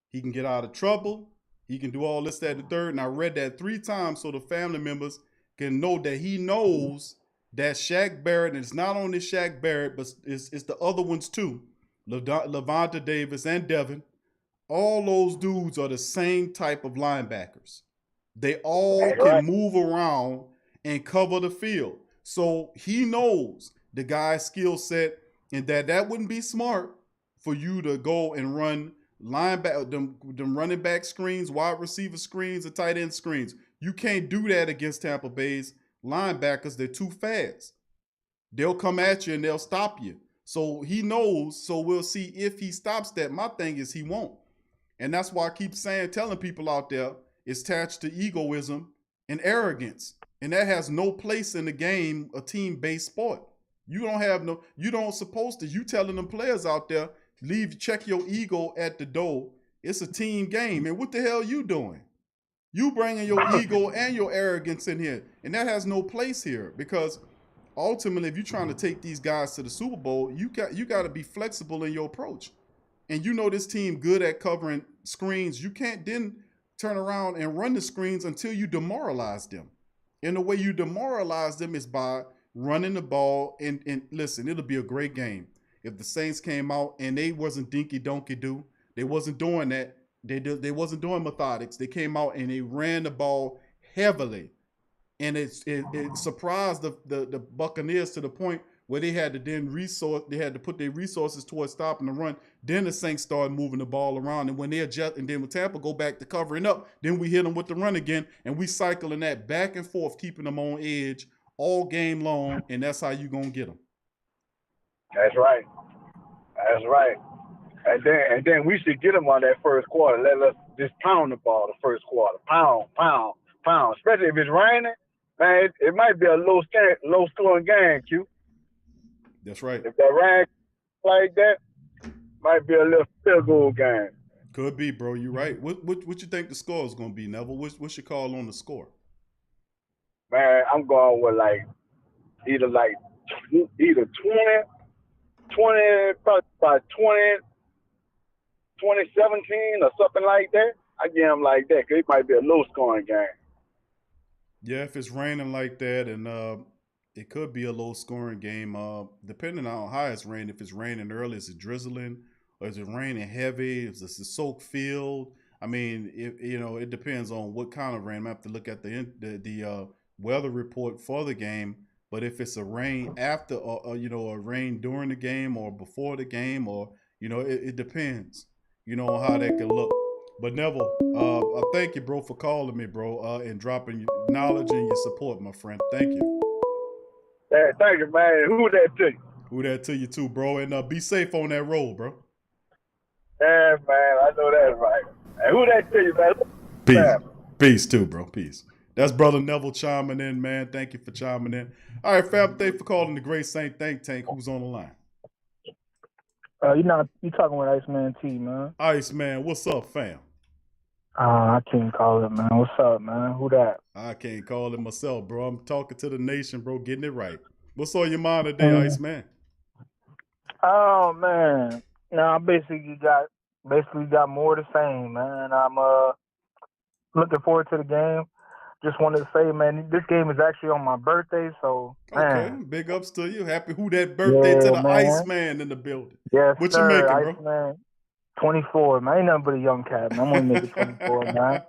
He can get out of trouble. He can do all this, that, and the third. And I read that 3 times so the family members can know that he knows that Shaq Barrett, and it's not only Shaq Barrett, but it's the other ones too, Lavonte Davis and Devin. All those dudes are the same type of linebackers. They all can move around and cover the field. So he knows the guy's skill set, and that wouldn't be smart for you to go and run them running back screens, wide receiver screens, and tight end screens. You can't do that against Tampa Bay's linebackers. They're too fast. They'll come at you and they'll stop you. So he knows. So we'll see if he stops that. My thing is he won't. And that's why I keep telling people out there, it's attached to egoism and arrogance. And that has no place in the game, a team-based sport. You telling them players out there, check your ego at the door. It's a team game. And what the hell you doing? You bringing your ego and your arrogance in here. And that has no place here, because ultimately, if you're trying to take these guys to the Super Bowl, you got to be flexible in your approach. And you know this team good at covering screens. You can't then turn around and run the screens until you demoralize them. And the way you demoralize them is by running the ball. And listen, it'll be a great game. If the Saints came out and they wasn't dinky-donky-do, they wasn't doing that. They wasn't doing methodics. They came out and they ran the ball heavily. And it surprised the Buccaneers to the point where they had to put their resources towards stopping the run. Then the Saints started moving the ball around, and when they adjust, and then when Tampa go back to covering up, then we hit them with the run again, and we cycling that back and forth, keeping them on edge all game long, and that's how you gonna get them. That's right. That's right. And then we should get them on that first quarter. Let us just pound the ball the first quarter. Pound. Especially if it's raining, man. It might be a low scoring game, Q. That's right. If that rain like that, might be a little field goal game. Could be, bro. You're right. What you think the score is going to be, Neville? What's your call on the score? Man, I'm going with either 20, probably about 2017 or something like that. I give them like that because it might be a low scoring game. Yeah, if it's raining like that, and it could be a low scoring game, depending on how it's raining. If it's raining early, is it drizzling, or is it raining heavy? Is this a soaked field? I mean, it depends on what kind of rain. I have to look at the weather report for the game. But if it's a rain after, a rain during the game or before the game, or it depends, on how that can look. But Neville, I thank you, bro, for calling me, bro, and dropping your knowledge and your support, my friend. Thank you. Hey, thank you, man. Who that to you? Who that to you too, bro, and be safe on that road, bro. Yeah, man, I know that's right. And who that to you, man? Peace too, bro. Peace. That's Brother Neville chiming in, man. Thank you for chiming in. All right, fam, thanks for calling the Great Saint Think Tank. Who's on the line? You talking with Iceman T, man. Iceman, what's up, fam? I can't call it, man. What's up, man? Who that? I can't call it myself, bro. I'm talking to the nation, bro, getting it right. What's on your mind today, Iceman? Oh, man. I basically got more of the same, man. I'm looking forward to the game. Just wanted to say, man, this game is actually on my birthday, so man. Okay, big ups to you. Happy who that birthday to the man. Iceman in the building. Yes, what sir. You making, bro? Iceman, 24, man. Ain't nothing but a young cat, man. I'm gonna make it 24, man.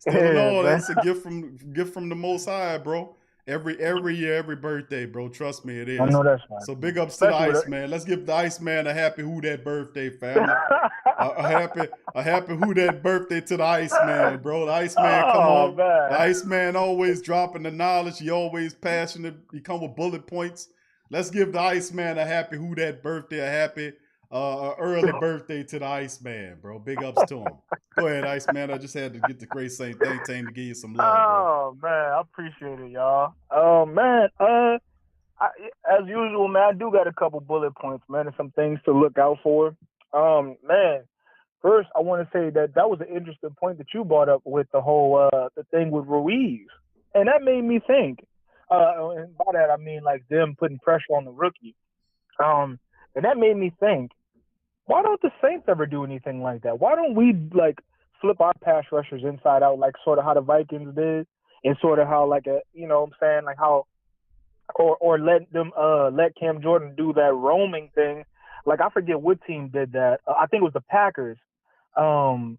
Still no, that's a gift from the Most High, bro. Every year, every birthday, bro. Trust me, it is. I know that's right. So big ups to the Iceman. Let's give the Iceman a happy who that birthday, family. a happy who that birthday to the Iceman, bro. The Iceman come on. Man. The Iceman always dropping the knowledge. He always passionate. He come with bullet points. Let's give the Iceman a happy who that birthday, a happy early birthday to the Iceman, bro. Big ups to him. Go ahead, Iceman. I just had to get the Great Saint Think Tank to give you some love, bro. Man, I appreciate it, y'all. Man, as usual, man, I do got a couple bullet points, man, and some things to look out for. Man, first, I want to say that was an interesting point that you brought up with the whole the thing with Ruiz, and that made me think. And by that I mean like them putting pressure on the rookie. And that made me think, why don't the Saints ever do anything like that? Why don't we like flip our pass rushers inside out, like sort of how the Vikings did, and sort of how like like how, or let Cam Jordan do that roaming thing. Like I forget what team did that. I think it was the Packers. Why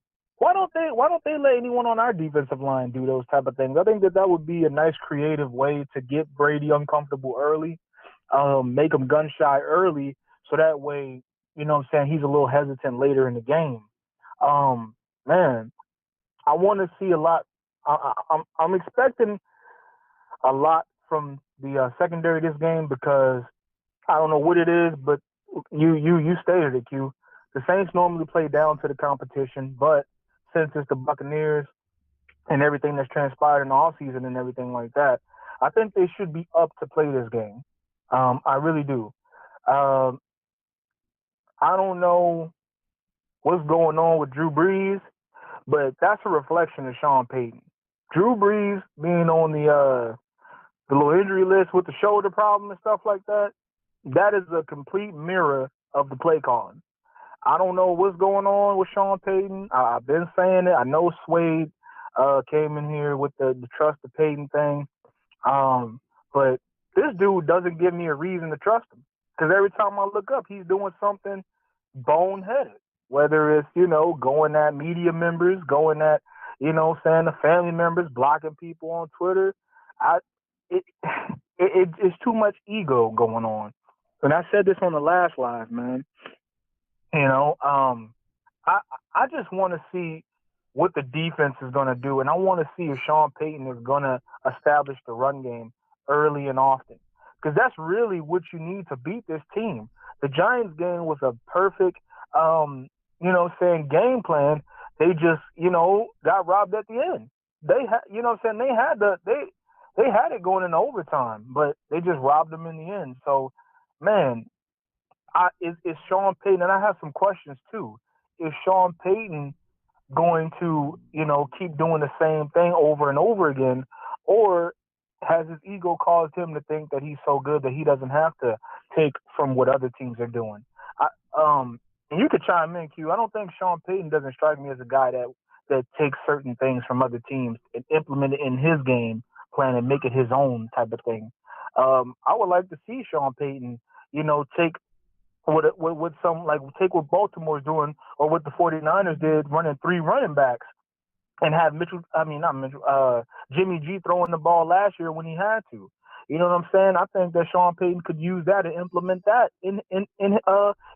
don't they let anyone on our defensive line do those type of things? I think that would be a nice creative way to get Brady uncomfortable early, make him gun shy early, so that way, he's a little hesitant later in the game. Man, I want to see a lot. I'm expecting a lot from the secondary this game because I don't know what it is, but you stated it, Q. The Saints normally play down to the competition, but since it's the Buccaneers and everything that's transpired in the offseason and everything like that, I think they should be up to play this game. I really do. I don't know what's going on with Drew Brees, but that's a reflection of Sean Payton. Drew Brees being on the little injury list with the shoulder problem and stuff like that, that is a complete mirror of the play calling. I don't know what's going on with Sean Payton. I've been saying it. I know Swade came in here with the trust the Payton thing. But this dude doesn't give me a reason to trust him. Because every time I look up, he's doing something boneheaded. Whether it's, going at media members, going at, saying the family members, blocking people on Twitter. It's too much ego going on. And I said this on the last live, man. I just want to see what the defense is going to do, and I want to see if Sean Payton is going to establish the run game early and often, because that's really what you need to beat this team. The Giants game was a perfect, game plan. They just, got robbed at the end. They had, they had it going in overtime, but they just robbed them in the end. So, man. Is Sean Payton, and I have some questions too, is Sean Payton going to, keep doing the same thing over and over again, or has his ego caused him to think that he's so good that he doesn't have to take from what other teams are doing? And you could chime in, Q. I don't think Sean Payton doesn't strike me as a guy that takes certain things from other teams and implement it in his game plan and make it his own type of thing. I would like to see Sean Payton, take take what Baltimore's doing or what the 49ers did, running 3 running backs, and have Jimmy G throwing the ball last year when he had to. You know what I'm saying? I think that Sean Payton could use that and implement that and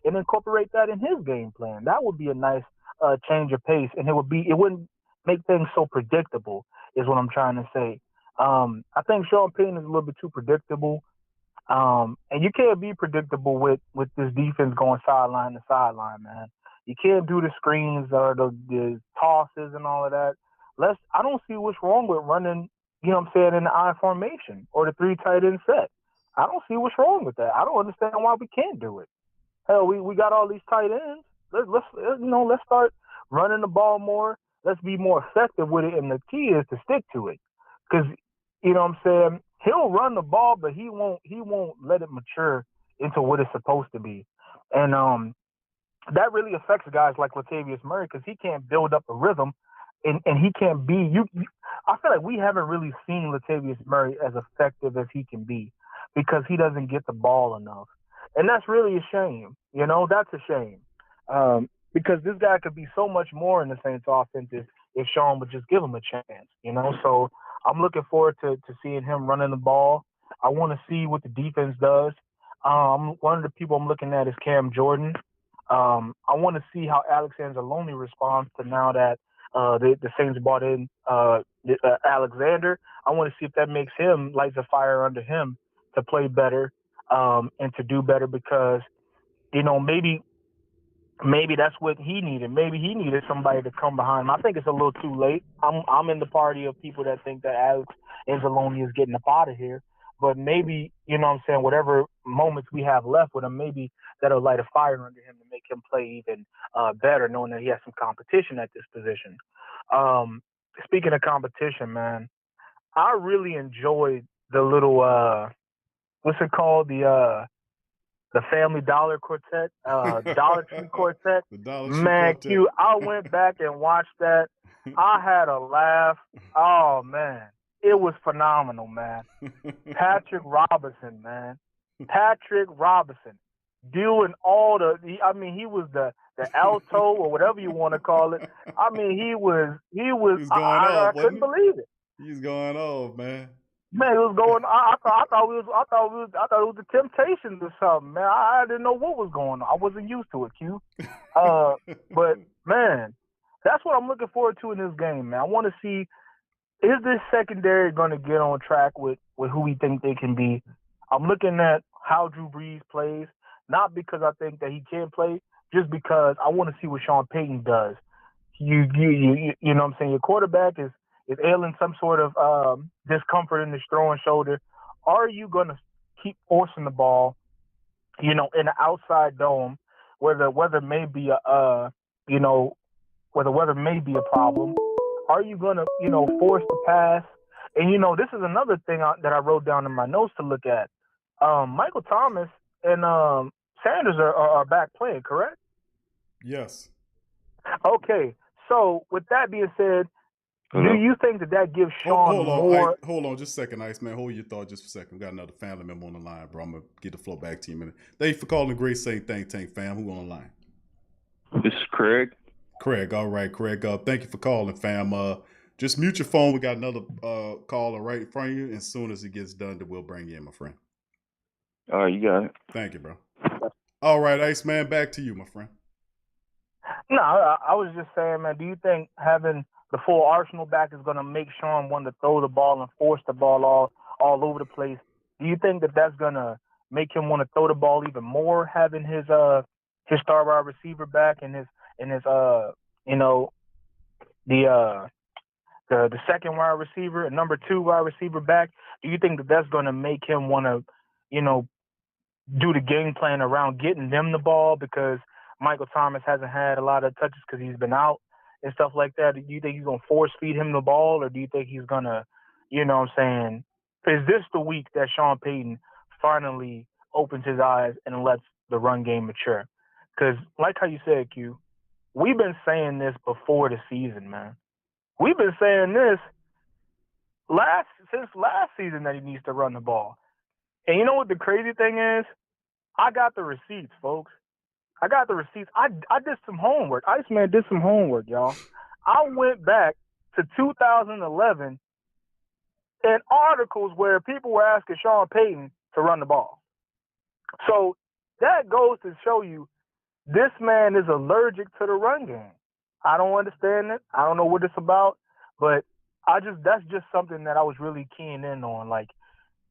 incorporate that in his game plan. That would be a nice change of pace, and it wouldn't make things so predictable, is what I'm trying to say. I think Sean Payton is a little bit too predictable. And you can't be predictable with this defense going sideline to sideline, man. You can't do the screens or the tosses and all of that. I don't see what's wrong with running, in the I formation or the 3 tight end set. I don't see what's wrong with that. I don't understand why we can't do it. Hell, we got all these tight ends. Let's start running the ball more. Let's be more effective with it, and the key is to stick to it. Because, he'll run the ball, but he won't let it mature into what it's supposed to be. And that really affects guys like Latavius Murray, because he can't build up a rhythm, and he can't be I feel like we haven't really seen Latavius Murray as effective as he can be, because he doesn't get the ball enough. And that's really a shame. That's a shame. Because this guy could be so much more in the Saints offense if Sean would just give him a chance, So I'm looking forward to seeing him running the ball. I want to see what the defense does. One of the people I'm looking at is Cam Jordan. I want to see how Alex Anzalone responds to now that the Saints brought in Alexander. I want to see if that makes him lights a fire under him to play better and to do better, because, maybe that's what he needed. Maybe he needed somebody to come behind him. I think it's a little too late. I'm in the party of people that think that Alex Anzalone is getting up out of here. But maybe, whatever moments we have left with him, maybe that'll light a fire under him to make him play even better, knowing that he has some competition at this position. Speaking of competition, man, I really enjoyed the little, what's it called? The Family Dollar Quartet, Dollar Tree Quartet. The Dollar Tree Man, Quartet. Q, I went back and watched that. I had a laugh. Oh, man. It was phenomenal, man. Patrick Robinson, man. Patrick Robinson. Doing all he was the alto or whatever you want to call it. He was I couldn't believe it. He's going off, man. Man, it was going. I thought it was the Temptations or something, man. I didn't know what was going on. I wasn't used to it, Q. But man, that's what I'm looking forward to in this game, man. I want to see, is this secondary going to get on track with who we think they can be? I'm looking at how Drew Brees plays, not because I think that he can play, just because I want to see what Sean Payton does. You know what I'm saying? Your quarterback is ailing some sort of discomfort in his throwing shoulder. Are you going to keep forcing the ball, in the outside dome where the weather may be where the weather may be a problem, are you gonna, force the pass? And this is another thing that I wrote down in my notes to look at. Michael Thomas and Sanders are back playing, correct? Yes. Okay. So with that being said, do you think that gives Sean more? Hold on just a second, Iceman. Hold your thought just for a second. We got another family member on the line, bro. I'm going to get the floor back to you in a minute. Thank you for calling the Great Saint Think Tank, fam. Who on the line? This is Craig. Craig, all right, Craig. Thank you for calling, fam. Just mute your phone. We got another caller right in front of you. As soon as it gets done, then we'll bring you in, my friend. All right, you got it. Thank you, bro. All right, Iceman, back to you, my friend. No, I was just saying, man, do you think having the full arsenal back is going to make Sean want to throw the ball and force the ball all over the place? Do you think that's going to make him want to throw the ball even more, having his star wide receiver back and his the second wide receiver and number 2 wide receiver back? Do you think that's going to make him want to, do the game plan around getting them the ball because Michael Thomas hasn't had a lot of touches because he's been out and stuff like that? Do you think he's going to force feed him the ball, or do you think he's going to, is this the week that Sean Payton finally opens his eyes and lets the run game mature? Because like how you said, Q, we've been saying this before the season, man. We've been saying this since last season that he needs to run the ball. And you know what the crazy thing is? I got the receipts, folks. I got the receipts. I did some homework. Iceman did some homework, y'all. I went back to 2011 in articles where people were asking Sean Payton to run the ball. So that goes to show you this man is allergic to the run game. I don't understand it. I don't know what it's about, but that's just something that I was really keying in on. Like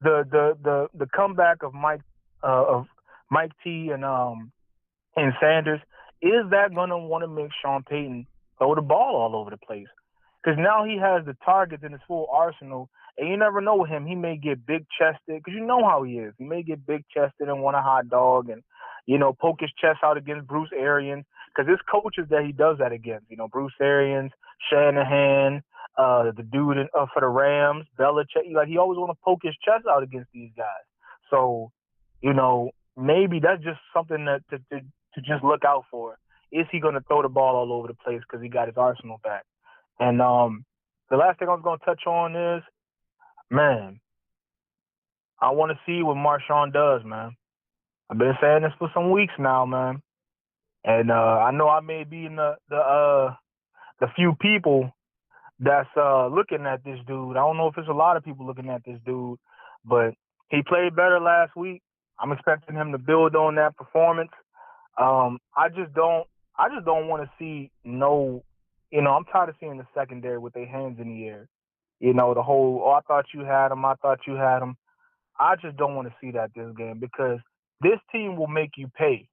the comeback of Mike T and Sanders, is that going to want to make Sean Payton throw the ball all over the place? Because now he has the targets in his full arsenal, and you never know with him. He may get big-chested, because you know how he is. He may get big-chested and want a hot dog and, poke his chest out against Bruce Arians, because there's coaches that he does that against. Bruce Arians, Shanahan, the dude for the Rams, Belichick. Like, he always want to poke his chest out against these guys. So, maybe that's just something that to just look out for. Is he going to throw the ball all over the place because he got his arsenal back? And the last thing I was going to touch on is, man, I want to see what Marshawn does, man. I've been saying this for some weeks now, man. And I know I may be in the few people that's looking at this dude. I don't know if it's a lot of people looking at this dude, but he played better last week. I'm expecting him to build on that performance. I just don't want to see I'm tired of seeing the secondary with their hands in the air. The whole, I thought you had him. I just don't want to see that this game, because this team will make you pay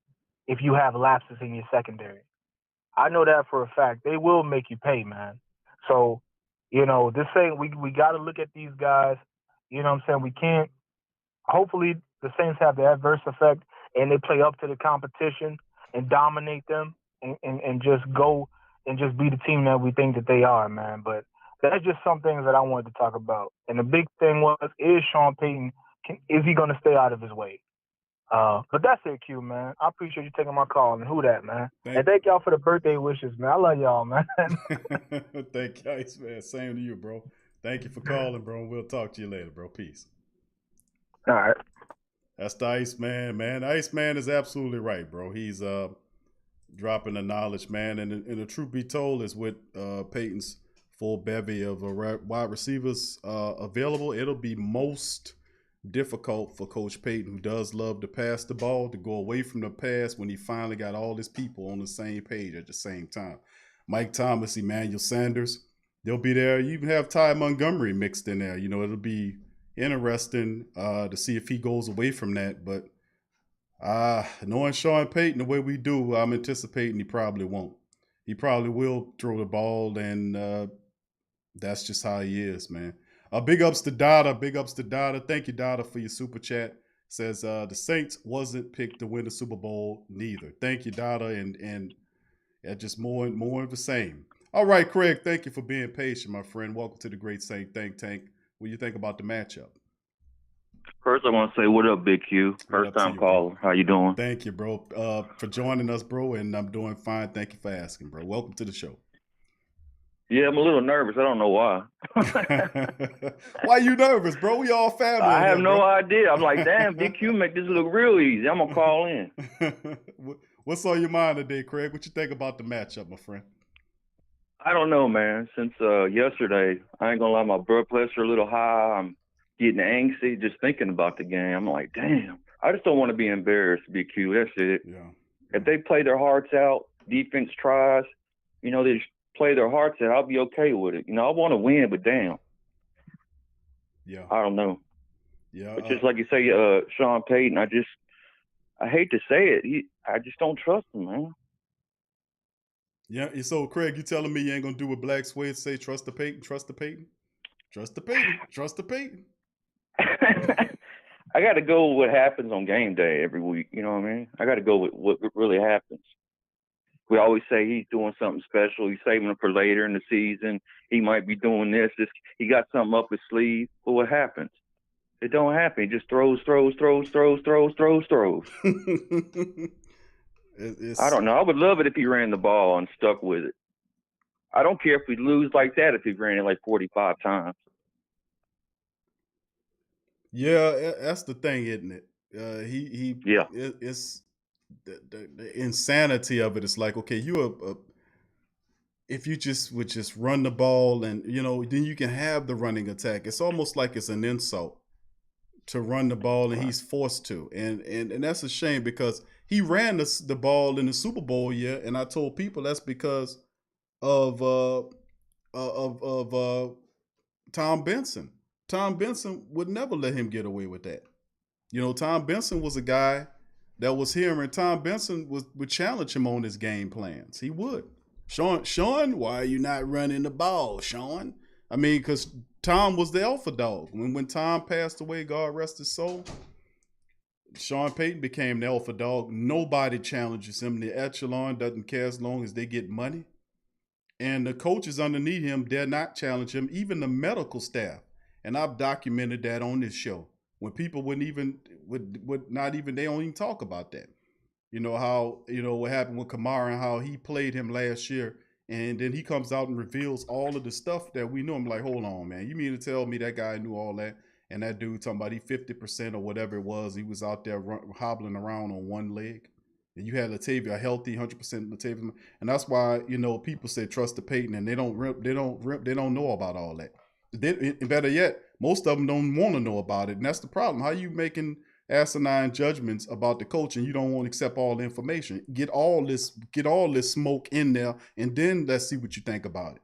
if you have lapses in your secondary. I know that for a fact. They will make you pay, man. So, this thing, we got to look at these guys. You know what I'm saying? We can't. Hopefully the Saints have the adverse effect and they play up to the competition and dominate them and just go and just be the team that we think that they are, man. But that's just some things that I wanted to talk about. And the big thing is Sean Payton, is he going to stay out of his way? But that's it, Q, man. I appreciate you taking my call. And who that, man? Thank y'all for the birthday wishes, man. I love y'all, man. Thank you, Ice, man. Same to you, bro. Thank you for calling, bro. We'll talk to you later, bro. Peace. All right. That's the Iceman, man. The Iceman is absolutely right, bro. He's dropping the knowledge, man. And the truth be told is with Peyton's full bevy of wide receivers available, it'll be most difficult for Coach Payton, who does love to pass the ball, to go away from the pass when he finally got all his people on the same page at the same time. Mike Thomas, Emmanuel Sanders, they'll be there. You even have Ty Montgomery mixed in there. It'll be interesting to see if he goes away from that. But knowing Sean Payton the way we do, I'm anticipating he probably won't. He probably will throw the ball, and that's just how he is, man. Big ups to Dada. Big ups to Dada. Thank you, Dada, for your super chat. Says the Saints wasn't picked to win the Super Bowl neither. Thank you, Dada, and just more of the same. All right, Craig, thank you for being patient, my friend. Welcome to the Great Saint Think Tank. What do you think about the matchup? First, I want to say what up, Big Q. First time caller. How you doing? Thank you, bro, for joining us, bro, and I'm doing fine. Thank you for asking, bro. Welcome to the show. Yeah, I'm a little nervous. I don't know why. Why you nervous, bro? We all family. I have no idea. I'm like, damn, Big Q make this look real easy. I'm going to call in. What's on your mind today, Craig? What you think about the matchup, my friend? I don't know, man. Since yesterday, I ain't going to lie, my blood pressure a little high. I'm getting angsty just thinking about the game. I'm like, damn. I just don't want to be embarrassed, Big Q. That's it. Yeah. If they play their hearts out, defense tries, they just play their hearts out, I'll be okay with it. I want to win, but damn. Yeah. I don't know. Yeah. But just like you say, Sean Payton, I hate to say it. I just don't trust him, man. Yeah. So, Craig, you telling me you ain't going to do what Black Suede say, trust the Payton, trust the Payton? Trust the Payton, trust the Payton. I got to go with what happens on game day every week. You know what I mean? I got to go with what really happens. We always say he's doing something special. He's saving it for later in the season. He might be doing this. He got something up his sleeve. But what happens? It don't happen. He just throws. I don't know. I would love it if he ran the ball and stuck with it. I don't care if we lose like that if he ran it like 45 times. Yeah, that's the thing, isn't it? Yeah. It's the insanity of it. It's like, okay, if you would just run the ball and, then you can have the running attack. It's almost like it's an insult to run the ball and he's forced to. And that's a shame because he ran the ball in the Super Bowl, yeah, and I told people that's because of Tom Benson. Tom Benson would never let him get away with that. Tom Benson was a guy that was here, and Tom Benson would challenge him on his game plans. He would. Sean, why are you not running the ball, Sean? I mean, because Tom was the alpha dog. When Tom passed away, God rest his soul, Sean Payton became the alpha dog. Nobody challenges him. The echelon doesn't care as long as they get money. And the coaches underneath him dare not challenge him, even the medical staff. And I've documented that on this show. When people would not even, they don't even talk about that. How, what happened with Kamara and how he played him last year. And then he comes out and reveals all of the stuff that we knew. I'm like, hold on, man. You mean to tell me that guy knew all that? And that dude talking about he 50% or whatever it was. He was out there hobbling around on one leg. And you had Latavia, a healthy 100% Latavia. And that's why, people say trust the Payton and they don't know about all that. Better yet, most of them don't want to know about it. And that's the problem. How you making asinine judgments about the coach and you don't want to accept all the information? Get all this smoke in there and then let's see what you think about it.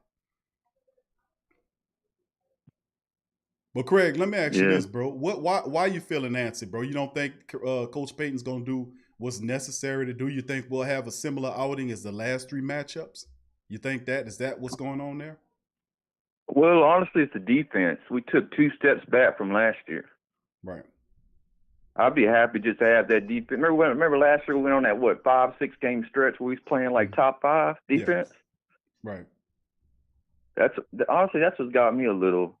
But Craig, let me ask you this, bro. Why you feeling antsy, bro? You don't think Coach Payton's going to do what's necessary to do? You think we'll have a similar outing as the last three matchups? You think is that what's going on there? Well, honestly, it's the defense. We took 2 steps back from last year. Right. I'd be happy just to have that defense. Remember last year we went on that 5-6 game stretch where we was playing like top 5 defense. Yeah. Right. Honestly that's what got me a little.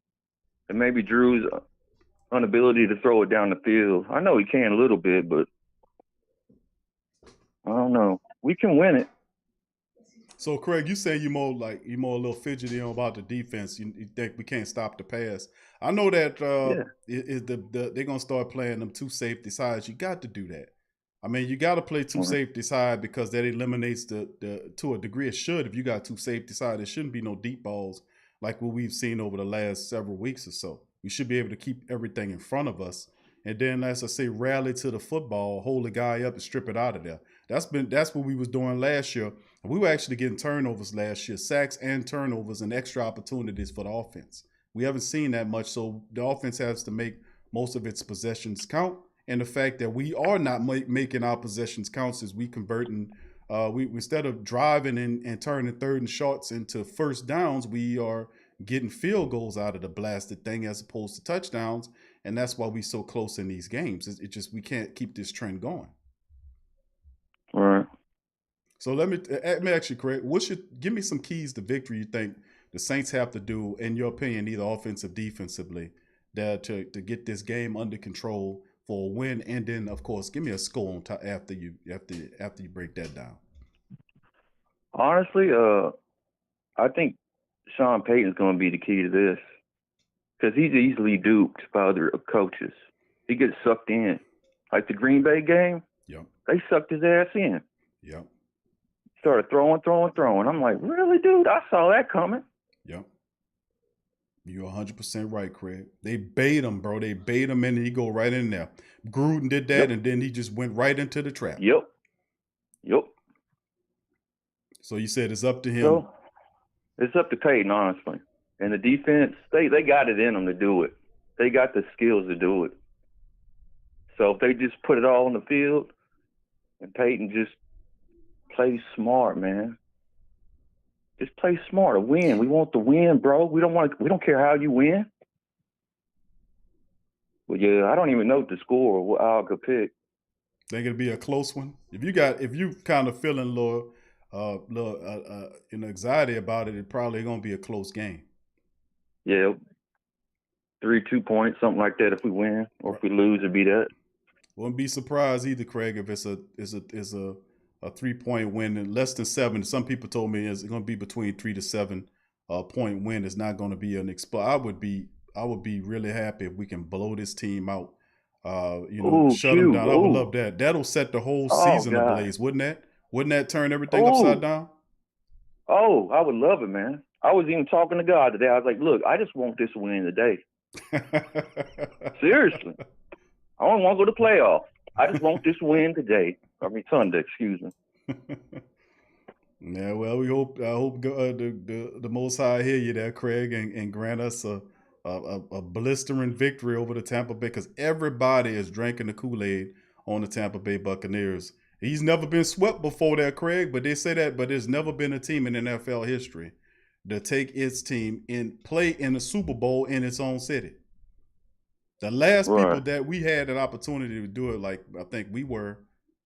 And maybe Drew's inability to throw it down the field. I know he can a little bit, but I don't know. We can win it. So, Craig, you say you're more a little fidgety about the defense. You think we can't stop the pass. I know that they're going to start playing them 2 safety sides. You got to do that. I mean, you got to play 2 safety side because that eliminates to a degree it should. If you got 2 safety side, there shouldn't be no deep balls like what we've seen over the last several weeks or so. We should be able to keep everything in front of us. And then, as I say, rally to the football, hold the guy up and strip it out of there. That's what we was doing last year. We were actually getting turnovers last year, sacks and turnovers and extra opportunities for the offense. We haven't seen that much, so the offense has to make most of its possessions count. And the fact that we are not making our possessions count is we converting. We instead of driving and turning 3rd and shorts into first downs, we are getting field goals out of the blasted thing as opposed to touchdowns, and that's why we so close in these games. It just we can't keep this trend going. All right. So let me ask you, Craig. Give me some keys to victory you think the Saints have to do, in your opinion, either offensive, defensively, that to get this game under control for a win, and then of course give me a score on top after you break that down. Honestly, I think Sean Payton's going to be the key to this because he's easily duped by other coaches. He gets sucked in, like the Green Bay game. Yep. They sucked his ass in. Yep. Started throwing. I'm like, really, dude? I saw that coming. Yep. You're 100% right, Craig. They bait him, bro. They bait him, and he go right in there. Gruden did that, and then he just went right into the trap. Yep. So you said it's up to him. So it's up to Payton, honestly. And the defense, they got it in them to do it. They got the skills to do it. So if they just put it all on the field, and Payton just plays smart, man. Just play smart. A win. We want the win, bro. We don't care how you win. But yeah, I don't even know the score or what I could pick. Think it'll be a close one. If you kind of feeling a little anxiety about it, probably gonna be a close game. Yeah, 3-2 points, something like that. If we win or if we lose, it'd be that. Wouldn't be surprised either, Craig, if it's a 3-point win and less than 7. Some people told me it's going to be between 3 to 7 point win. It's not going to be an explode. I would be really happy if we can blow this team out. Shut them down. I would love that. That'll set the whole season ablaze, wouldn't that? Wouldn't that turn everything upside down? Oh, I would love it, man. I was even talking to God today. I was like, look, I just want this win today. Seriously. I don't want to go to playoffs. I just want this win today. Sunday, excuse me. Yeah, well, I hope the Most High hear you there, Craig, and grant us a blistering victory over the Tampa Bay, because everybody is drinking the Kool-Aid on the Tampa Bay Buccaneers. He's never been swept before there, Craig, but they say that, but there's never been a team in NFL history to take its team and play in the Super Bowl in its own city. The last people that we had an opportunity to do it, like I think we were,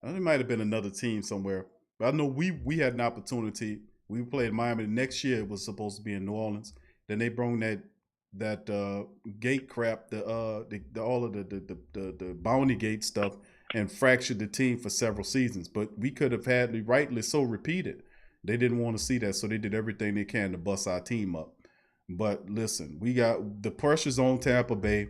it might have been another team somewhere, but I know we had an opportunity. We played Miami. The next year it was supposed to be in New Orleans. Then they brought that gate crap, all of the bounty gate stuff, and fractured the team for several seasons. But we could have had rightly so repeated. They didn't want to see that, so they did everything they can to bust our team up. But listen, we got the pressure's on Tampa Bay.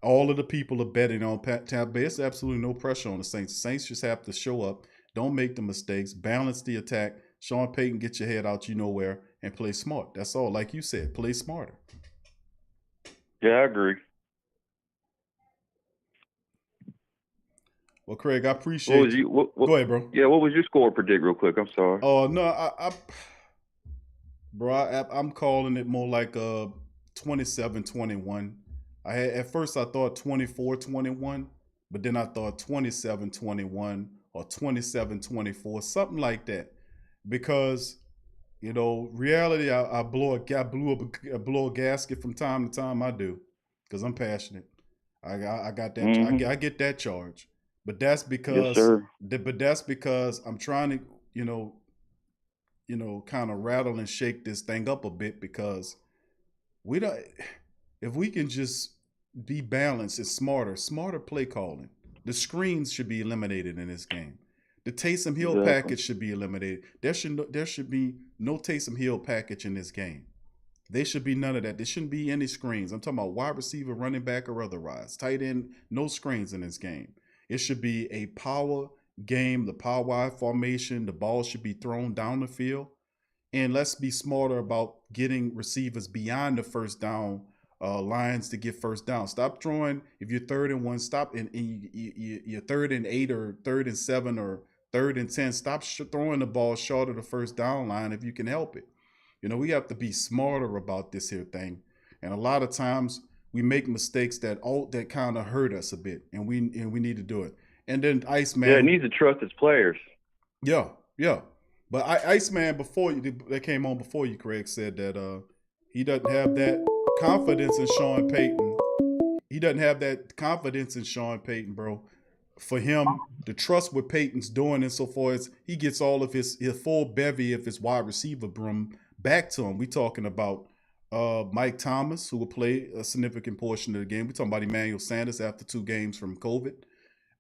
All of the people are betting on Tampa Bay. It's absolutely no pressure on the Saints. The Saints just have to show up, don't make the mistakes, balance the attack. Sean Payton, get your head out you know where, and play smart. That's all. Like you said, play smarter. Yeah, I agree. Well, Craig, I appreciate you. Go ahead, bro. Yeah, what was your score predict real quick? I'm sorry. Oh, no, I'm calling it more like 27-21. At first I thought 24-21, but then I thought 27-21 or 27-24, something like that. Because, reality, I blow a gasket from time to time. I do, because I'm passionate. I got that. Mm-hmm. I get that charge, but that's because. Yes, sir. But that's because I'm trying to, kind of rattle and shake this thing up a bit, because we don't. If we can just be balanced, it's smarter play calling. The screens should be eliminated in this game. The Taysom Hill package should be eliminated. There should be no Taysom Hill package in this game. There should be none of that. There shouldn't be any screens. I'm talking about wide receiver, running back, or otherwise. Tight end, no screens in this game. It should be a power game, the power wide formation. The ball should be thrown down the field. And let's be smarter about getting receivers beyond the first down lines to get first down. Stop throwing, if you're 3rd and 1, stop, and you're 3rd and 8 or 3rd and 7 or 3rd and 10. Stop throwing the ball short of the first down line if you can help it. We have to be smarter about this here thing. And a lot of times we make mistakes that kind of hurt us a bit, and we need to do it. And then Iceman. Yeah, it needs to trust its players. Yeah. But Iceman, that came on before you, Craig, said that He doesn't have that confidence in Sean Payton. He doesn't have that confidence in Sean Payton, bro. For him, the trust what Payton's doing insofar as he gets all of his full bevy of his wide receiver room back to him. We talking about Mike Thomas, who will play a significant portion of the game. We talking about Emmanuel Sanders after 2 games from COVID.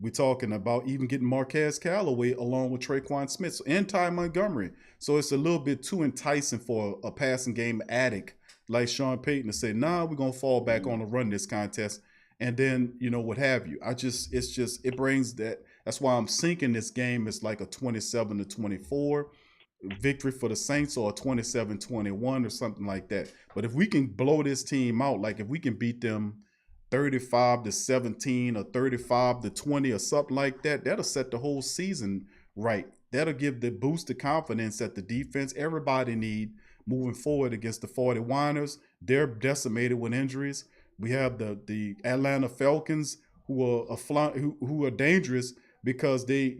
We're talking about even getting Marquez Callaway along with Traquan Smith and Ty Montgomery. So it's a little bit too enticing for a passing game addict like Sean Payton to say, nah, we're going to fall back on the run this contest. And then, what have you. It brings that. That's why I'm sinking this game as like a 27-24 victory for the Saints or a 27-21 or something like that. But if we can blow this team out, like if we can beat them 35-17 or 35-20 or something like that, that'll set the whole season right. That'll give the boost of confidence that the defense, everybody need moving forward against the 40-winers. They're decimated with injuries. We have the Atlanta Falcons who are dangerous because they,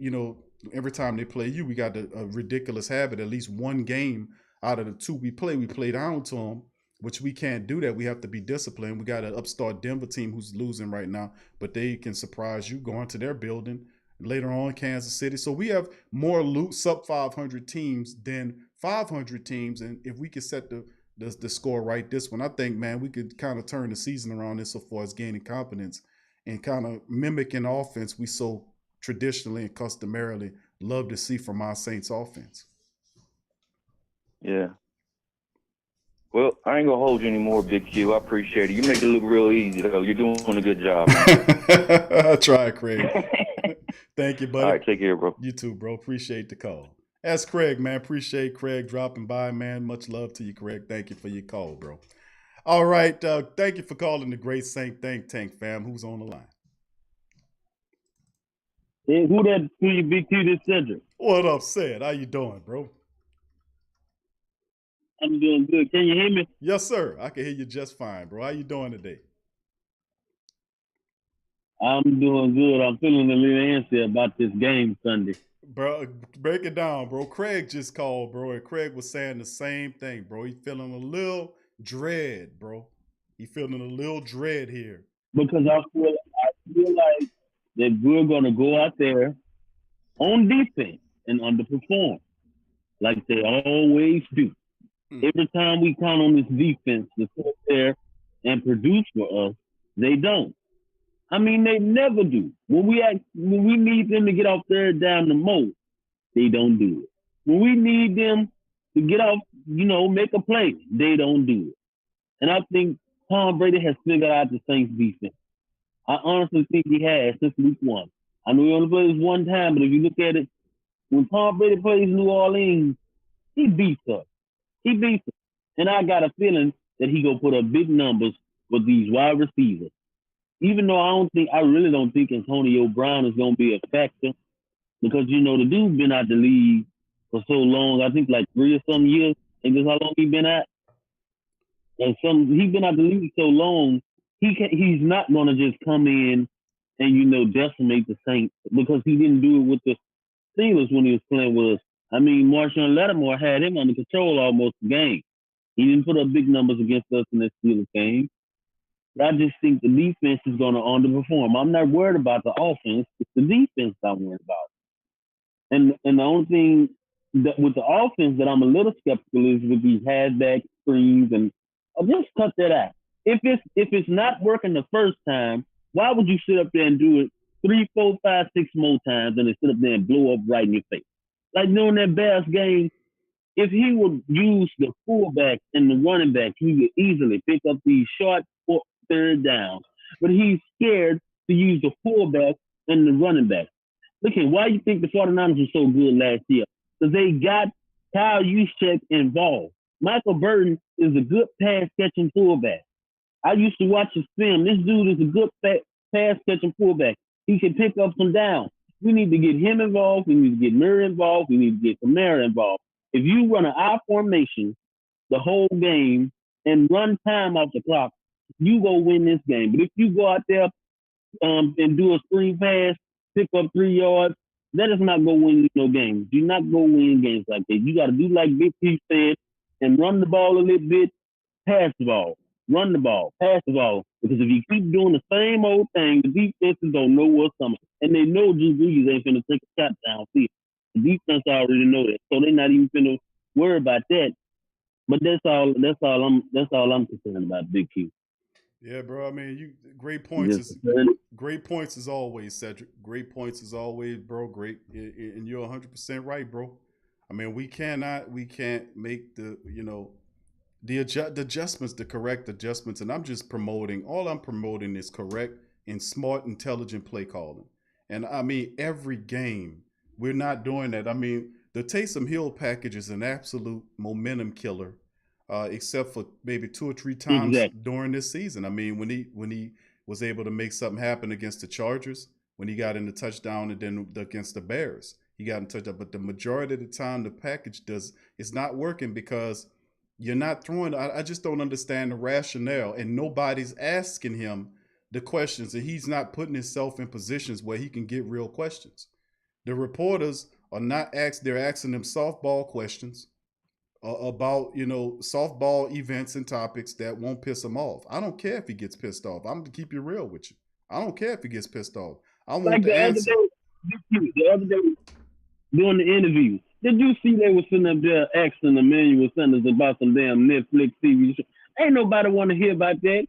every time they play you, we got a ridiculous habit. At least one game out of the 2 we play down to them, which we can't do that. We have to be disciplined. We got an upstart Denver team who's losing right now, but they can surprise you going to their building. Later on, Kansas City. So we have more sub 500 teams than 500 teams, and if we could set the score right this one, I think, man, we could kind of turn the season around insofar as gaining confidence and kind of mimicking offense we so traditionally and customarily love to see from our Saints offense. Yeah. Well, I ain't gonna hold you anymore, Big Q. I appreciate it. You make it look real easy, though. You're doing a good job, man. I try, Craig. Thank you, buddy. All right, take care, bro. You too, bro. Appreciate the call. That's Craig, man. Appreciate Craig dropping by, man. Much love to you, Craig. Thank you for your call, bro. All right. Thank you for calling the Great Saint Think Tank, fam. Who's on the line? Hey, who you Big Q, this Cedric? What up, Ced? How you doing, bro? I'm doing good. Can you hear me? Yes, sir. I can hear you just fine, bro. How you doing today? I'm doing good. I'm feeling a little antsy about this game Sunday. Bro, break it down, bro. Craig just called, bro, and Craig was saying the same thing, bro. He's feeling a little dread, bro. He's feeling a little dread here. Because I feel like that we're going to go out there on defense and underperform like they always do. Every time we count on this defense to sit there and produce for us, they don't. I mean, they never do. When we need them to get off there down the most, they don't do it. When we need them to get off, make a play, they don't do it. And I think Tom Brady has figured out the Saints defense. I honestly think he has since week 1. I know he only plays one time, but if you look at it, when Tom Brady plays New Orleans, he beats us. He beats us. And I got a feeling that he gonna put up big numbers with these wide receivers. Even though I really don't think Antonio Brown is gonna be a factor because the dude's been out the league for so long. I think like 3 or some years. I think that's how long he's been out. And he's been out the league so long, he's not gonna just come in and decimate the Saints because he didn't do it with the Steelers when he was playing with us. I mean, Marshawn Lattimore had him under control almost the game. He didn't put up big numbers against us in this Steelers game. But I just think the defense is going to underperform. I'm not worried about the offense. It's the defense I'm worried about. And the only thing with the offense that I'm a little skeptical is with these halfback screens and I'll just cut that out. If it's not working the first time, why would you sit up there and do it 3, 4, 5, 6 more times and then sit up there and blow up right in your face? Like during that Bears game, if he would use the fullback and the running back, he would easily pick up these short third downs. But he's scared to use the fullback and the running back. Look at why you think the 49ers were so good last year? Because they got Kyle Juszczyk involved. Michael Burton is a good pass-catching fullback. I used to watch his film. This dude is a good pass-catching fullback. He can pick up some downs. We need to get him involved. We need to get Murray involved. We need to get Kamara involved. If you run an I formation the whole game and run time off the clock, you go win this game. But if you go out there and do a screen pass, pick up 3 yards, that is not going to win you no games. Do not go win games like that. You got to do like Big P said and run the ball a little bit pass the ball, run the ball, pass the ball. Because if you keep doing the same old thing, the defenses don't know what's coming. And they know Drew Brees ain't finna take a shot downfield. The defense already know that. So they're not even finna worry about that. But that's all I'm concerned about, Big Q. Yeah, bro. I mean, great points. Great points as always, Cedric. Great points as always, bro. Great, and you're 100% right, bro. I mean, we can't make the adjustments, the correct adjustments, and I'm just promoting. All I'm promoting is correct and smart, intelligent play calling. And I mean, every game we're not doing that. I mean, the Taysom Hill package is an absolute momentum killer. Except for maybe 2 or 3 times during this season. I mean, when he was able to make something happen against the Chargers, when he got in the touchdown, and then against the Bears, he got in touchdown. But the majority of the time, the package it's not working because you're not throwing. I just don't understand the rationale, and nobody's asking him the questions, and he's not putting himself in positions where he can get real questions. The reporters are not they're asking him softball questions about softball events and topics that won't piss him off. I don't care if he gets pissed off. I'm gonna keep you real with you. I don't care if he gets pissed off. I want like the answer. The other day during the interview, did you see they were sitting up there asking Emmanuel Sanders about some damn Netflix TV show? Ain't nobody want to hear about that.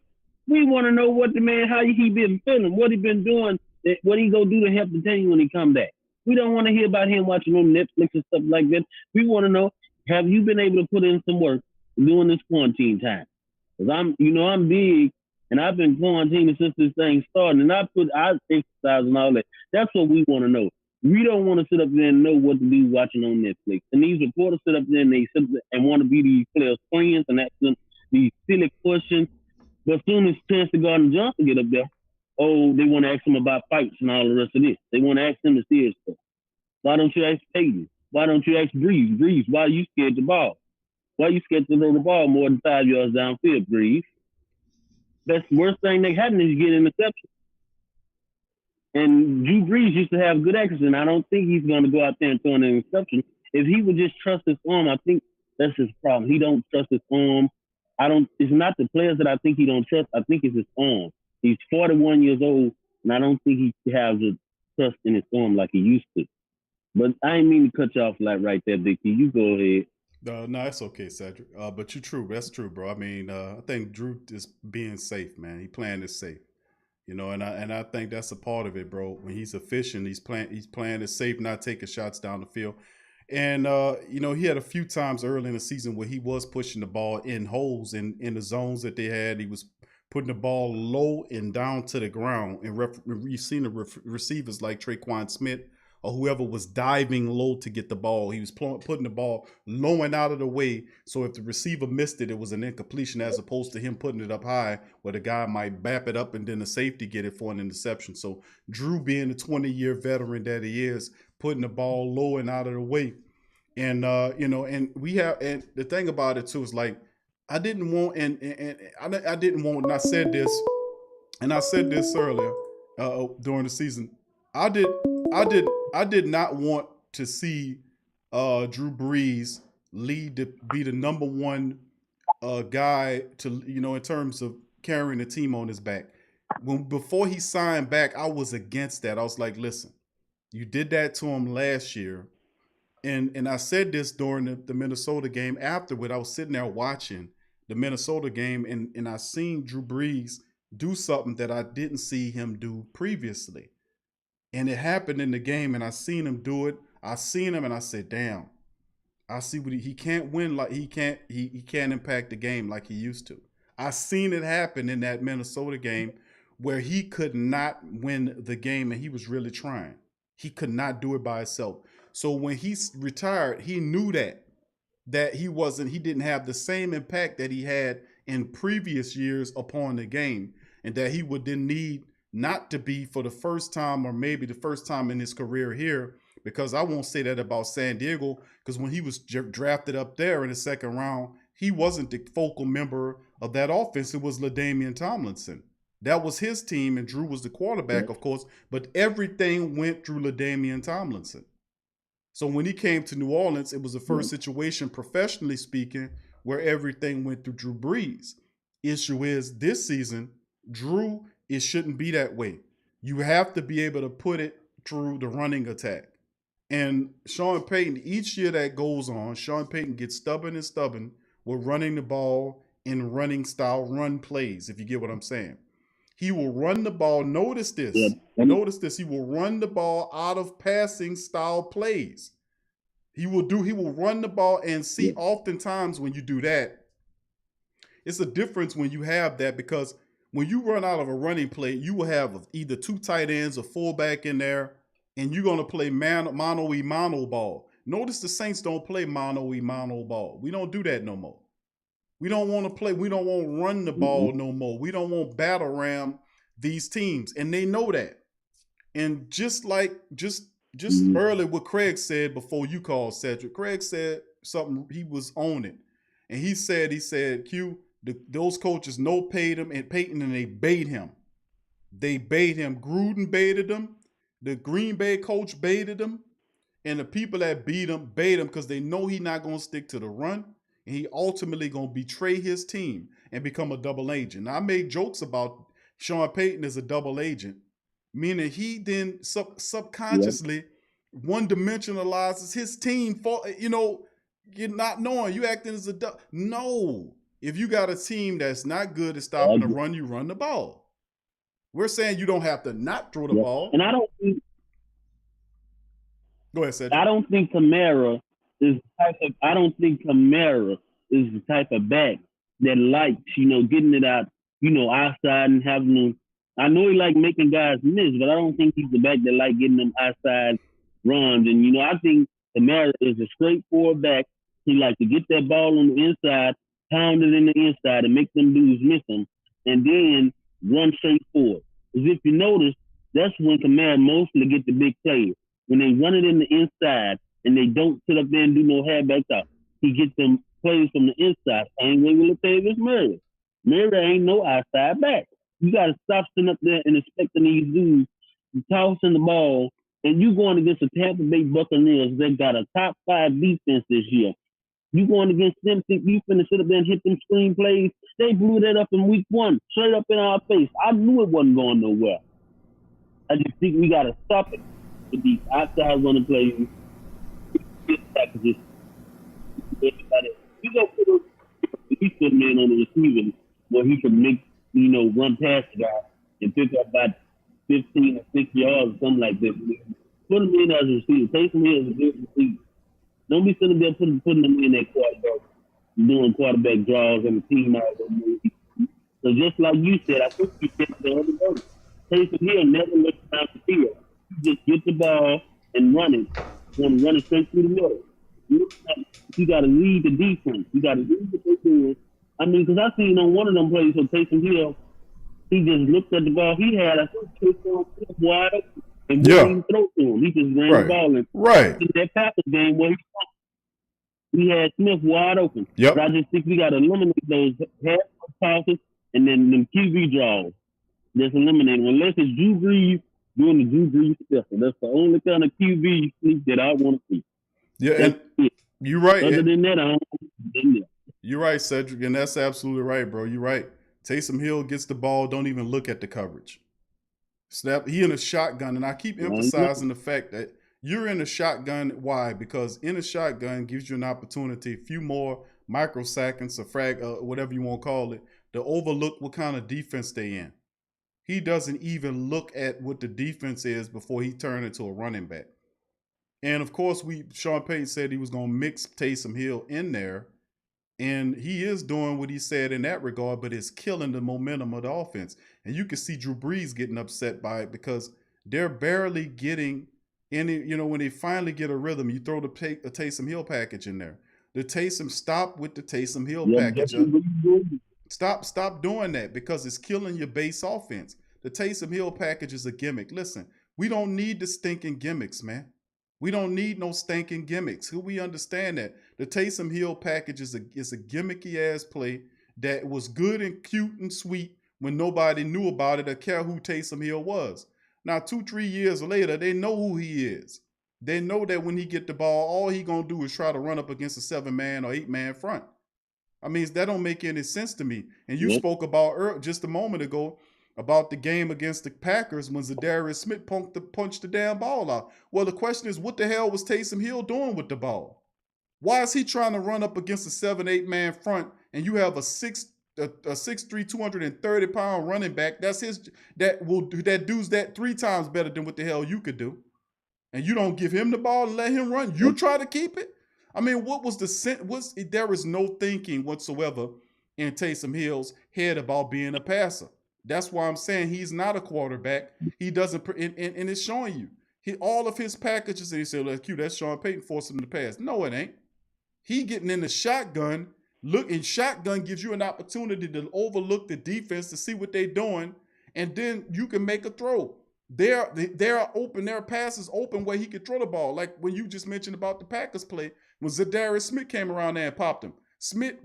We want to know what the man, how he been feeling, what he been doing, what he gonna do to help the team when he come back. We don't want to hear about him watching on Netflix and stuff like that. We want to know, have you been able to put in some work during this quarantine time? Because I'm big, and I've been quarantining since this thing started, and I exercise and all that. That's what we want to know. We don't want to sit up there and know what to do watching on Netflix. And these reporters sit up there and they sit there and want to be these players' friends and ask them these silly questions. But as soon as Chance Gardner-Johnson get up there, they want to ask him about fights and all the rest of this. They want to ask him the serious stuff. Why don't you ask Peyton? Why don't you ask Breeze? Breeze, why are you scared to ball? Why are you scared to throw the ball more than 5 yards downfield, Breeze? That's the worst thing that happened is you get an interception. And Drew Brees used to have good accuracy, and I don't think he's going to go out there and throw an interception. If he would just trust his arm, I think that's his problem. He don't trust his arm. It's not the players that I think he don't trust. I think it's his arm. He's 41 years old, and I don't think he has the trust in his arm like he used to. But I ain't mean to cut you off right there, Vicky. You go ahead. No, it's okay, Cedric. But you're true. That's true, bro. I mean, I think Drew is being safe, man. He playing it safe, and I think that's a part of it, bro. When he's efficient, he's playing it safe, not taking shots down the field. And he had a few times early in the season where he was pushing the ball in holes in the zones that they had. He was putting the ball low and down to the ground. And you've seen the receivers like Traquan Smith or whoever was diving low to get the ball. He was putting the ball low and out of the way. So if the receiver missed it, it was an incompletion as opposed to him putting it up high where the guy might bap it up and then the safety get it for an interception. So Drew, being the 20-year veteran that he is, putting the ball low and out of the way. And, and the thing about it too is like, I didn't want, and I said this earlier during the season. I did not want to see Drew Brees be the number one guy to, in terms of carrying the team on his back. Before he signed back, I was against that. I was like, listen, you did that to him last year. And I said this during the Minnesota game afterward. I was sitting there watching the Minnesota game and I seen Drew Brees do something that I didn't see him do previously. And it happened in the game, and I seen him do it. I seen him, and I said, "Damn, I see what he can't win like he can't impact the game like he used to." I seen it happen in that Minnesota game where he could not win the game, and he was really trying. He could not do it by himself. So when he retired, he knew that he didn't have the same impact that he had in previous years upon the game, and that he would then need not to be for the first time or maybe the first time in his career here, because I won't say that about San Diego, because when he was drafted up there in the second round, he wasn't the focal member of that offense. It was LaDainian Tomlinson. That was his team, and Drew was the quarterback, of course, but everything went through LaDainian Tomlinson. So when he came to New Orleans, it was the first situation, professionally speaking, where everything went through Drew Brees. Issue is this season, Drew, it shouldn't be that way. You have to be able to put it through the running attack. And Sean Payton, each year that goes on, Sean Payton gets stubborn and stubborn with running the ball in running style run plays, if you get what I'm saying. He will run the ball. Notice this. Yeah. Notice this. He will run the ball out of passing style plays. He will run the ball, and see, oftentimes when you do that, it's a difference when you have that, because when you run out of a running play, you will have either two tight ends or fullback in there, and you're going to play mano-a-mano ball. Notice the Saints don't play mano-a-mano ball. We don't do that no more. We don't want to play. We don't want to run the ball no more. We don't want battle ram these teams, and they know that. And just early what Craig said before you called, Cedric, Craig said something, he was on it. And he said, Q, those coaches know Payton, and they bait him. They bait him. Gruden baited him. The Green Bay coach baited him. And the people that beat him bait him because they know he's not going to stick to the run. And he ultimately going to betray his team and become a double agent. Now, I made jokes about Sean Payton as a double agent, meaning he then subconsciously one-dimensionalizes his team for, you're not knowing. You acting as a no. If you got a team that's not good at stopping the run, you run the ball. We're saying you don't have to not throw the ball. And I don't think. Go ahead, Cedric. I don't think Kamara is the type of back that likes, getting it out, outside and having them. I know he like making guys miss, but I don't think he's the back that like getting them outside runs. And, I think Kamara is a straightforward back. He like to get that ball on the inside, pound it in the inside, and make them dudes miss them, and then run straight forward. Because if you notice, that's when Kamara mostly get the big plays. When they run it in the inside and they don't sit up there and do no halfback out, he gets them plays from the inside. Same way with Latavius Murray. Murray ain't no outside back. You got to stop sitting up there and expecting these dudes tossing the ball, and you going against the Tampa Bay Buccaneers that got a top 5 defense this year. You going against them, think you finna sit up there and hit them screen plays? They blew that up in week 1, straight up in our face. I knew it wasn't going nowhere. I just think we got to stop it with these outside running plays. You go put a man on the receiver where he can make, run past the guy and pick up about 15 or 6 yards or something like that. Put him in as a receiver. Taysom Hill is a good receiver. Don't be sitting there putting them in that quarterback, doing quarterback draws and the team out. So just like you said, I think you said the other day, Taysom Hill never looks down the field. You just get the ball and run it. You want to run it straight through the middle. You got to lead the defense. You got to lead what they're doing. I mean, because I seen on one of them plays with Taysom Hill, he just looked at the ball he had. I think Taysom wide open and wouldn't even throw to him. He just ran the ball in. In that Packers game where he had Smith wide open. But I just think we got to eliminate those half passes and then them QB draws. Just eliminate them. Unless it's Drew Brees doing the Drew Brees special. That's the only kind of QB sneak that I want to see. Yeah, you're right. Other than that, I don't know. You're right, Cedric, and that's absolutely right, bro. You're right. Taysom Hill gets the ball, don't even look at the coverage. Snap. He in a shotgun, and I keep emphasizing the fact that you're in a shotgun. Why? Because in a shotgun gives you an opportunity, a few more microseconds or whatever you want to call it, to overlook what kind of defense they in. He doesn't even look at what the defense is before he turns into a running back. And of course, Sean Payton said he was going to mix Taysom Hill in there. And he is doing what he said in that regard, but it's killing the momentum of the offense. And you can see Drew Brees getting upset by it because they're barely getting any, when they finally get a rhythm, you throw the Taysom Hill package in there. Stop with the Taysom Hill package. Stop doing that because it's killing your base offense. The Taysom Hill package is a gimmick. Listen, we don't need the stinking gimmicks, man. We don't need no stinking gimmicks. We understand that. The Taysom Hill package is a gimmicky-ass play that was good and cute and sweet when nobody knew about it or care who Taysom Hill was. Now, 2-3 years later, they know who he is. They know that when he get the ball, all he going to do is try to run up against a 7-man or 8-man front. I mean, that don't make any sense to me. And you spoke about just a moment ago about the game against the Packers when Tyrese Smith punched the damn ball out. Well, the question is, what the hell was Taysom Hill doing with the ball? Why is he trying to run up against a 7-8 man front and you have a 6'3", 230-pound running back? That dude's that 3 times better than what the hell you could do. And you don't give him the ball and let him run. You try to keep it. I mean, what was the there is no thinking whatsoever in Taysom Hill's head about being a passer. That's why I'm saying he's not a quarterback. He doesn't, and it's showing you. All of his packages, and he said, "Look, that's Sean Payton forcing him to pass." No, it ain't. He getting in the shotgun. Shotgun gives you an opportunity to overlook the defense to see what they're doing, and then you can make a throw. They're open. There are passes open where he could throw the ball. Like when you just mentioned about the Packers play, when Tyrese Smith came around there and popped him. Smith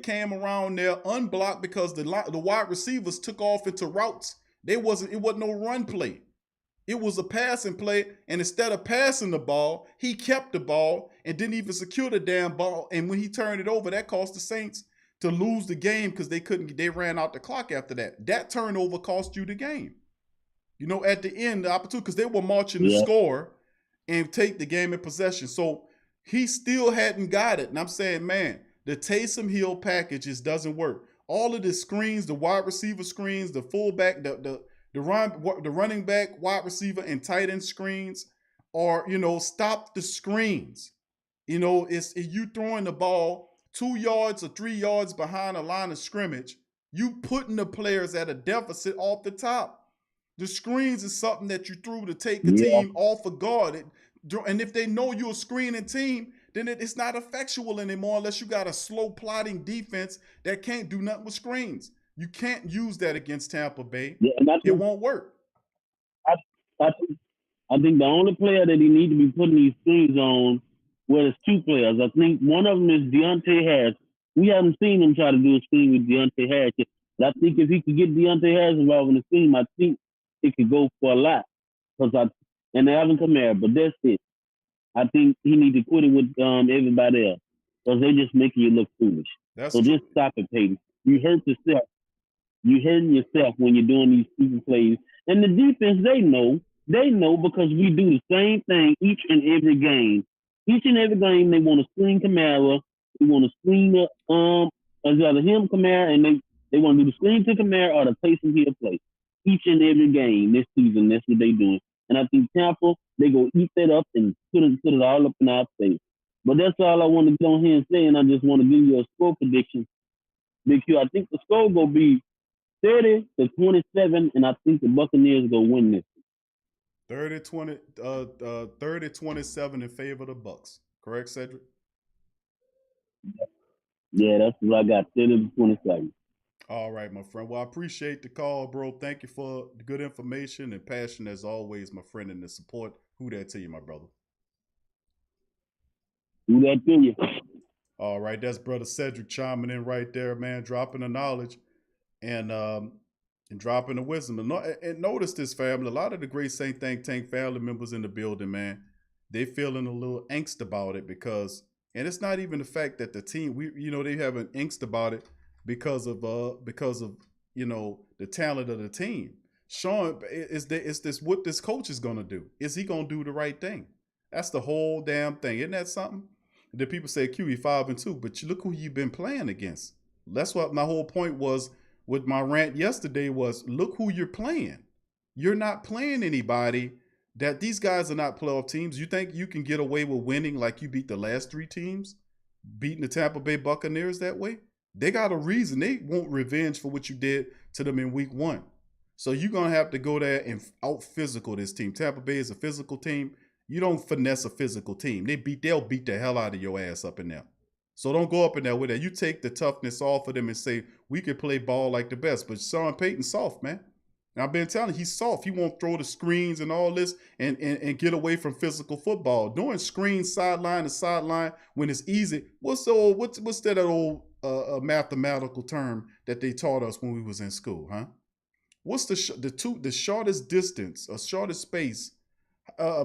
came around there unblocked because the wide receivers took off into routes. It wasn't no run play. It was a passing play, and instead of passing the ball, he kept the ball and didn't even secure the damn ball. And when he turned it over, that cost the Saints to lose the game because they ran out the clock after that. That turnover cost you the game. You know, at the end, the opportunity, because they were marching to score and take the game in possession. So he still hadn't got it. And I'm saying, man, the Taysom Hill packages doesn't work. All of the screens, the wide receiver screens, the fullback, the running back, wide receiver, and tight end screens are, stop the screens. It's you throwing the ball 2 yards or 3 yards behind a line of scrimmage. You putting the players at a deficit off the top. The screens is something that you threw to take a team off of guard. And if they know you're a screening team, then it's not effectual anymore unless you got a slow plotting defense that can't do nothing with screens. You can't use that against Tampa Bay. Yeah, it won't work. I think the only player that he needs to be putting these screens on, well, it's 2 players. I think one of them is Deontay Harris. We haven't seen him try to do a screen with Deontay Harris yet. But I think if he could get Deontay Harris involved in the screen, I think it could go for a lot. And they haven't come here, but that's it. I think he needs to quit it with everybody else because they're just making you look foolish. So just stop it, Peyton. You hurt yourself. You're hurting yourself when you're doing these stupid plays. And the defense, they know because we do the same thing each and every game. Each and every game, they want to screen Kamara. They want to screen either him, Kamara, and they want to do the screen to Kamara or the Taysom Hill play. Each and every game this season, that's what they're doing. And I think Tampa, they go eat that up and put it all up in our face. But that's all I want to get on here and say, and I just want to give you a score prediction. Because I think the score will be 30-27, and I think the Buccaneers will win this. 30-27 in favor of the Bucs. Correct, Cedric? Yeah, that's what I got, 30-27. All right, my friend. Well, I appreciate the call, bro. Thank you for the good information and passion as always, my friend, and the support. Who that to you, my brother? Who that to you? All right, that's brother Cedric chiming in right there, man, dropping the knowledge and dropping the wisdom. And notice this, family. A lot of the great Saint Think Tank family members in the building, man, they feeling a little angst about it because, and it's not even the fact that the team, they having angst about it because of the talent of the team. Sean, is this what this coach is gonna do? Is he gonna do the right thing? That's the whole damn thing. Isn't that something? The people say QE 5-2, but you look who you've been playing against. That's what my whole point was with my rant yesterday was look who you're playing. You're not playing anybody that these guys are not playoff teams. You think you can get away with winning like you beat the last 3 teams, beating the Tampa Bay Buccaneers that way? They got a reason. They want revenge for what you did to them in week 1. So you're going to have to go there and out-physical this team. Tampa Bay is a physical team. You don't finesse a physical team. They'll beat the hell out of your ass up in there. So don't go up in there with that. You take the toughness off of them and say, we can play ball like the best. But Sean Payton's soft, man. And I've been telling you, he's soft. He won't throw the screens and all this and get away from physical football. Doing screens sideline to sideline when it's easy. What's that old mathematical term that they taught us when we was in school, huh? What's the shortest distance or shortest space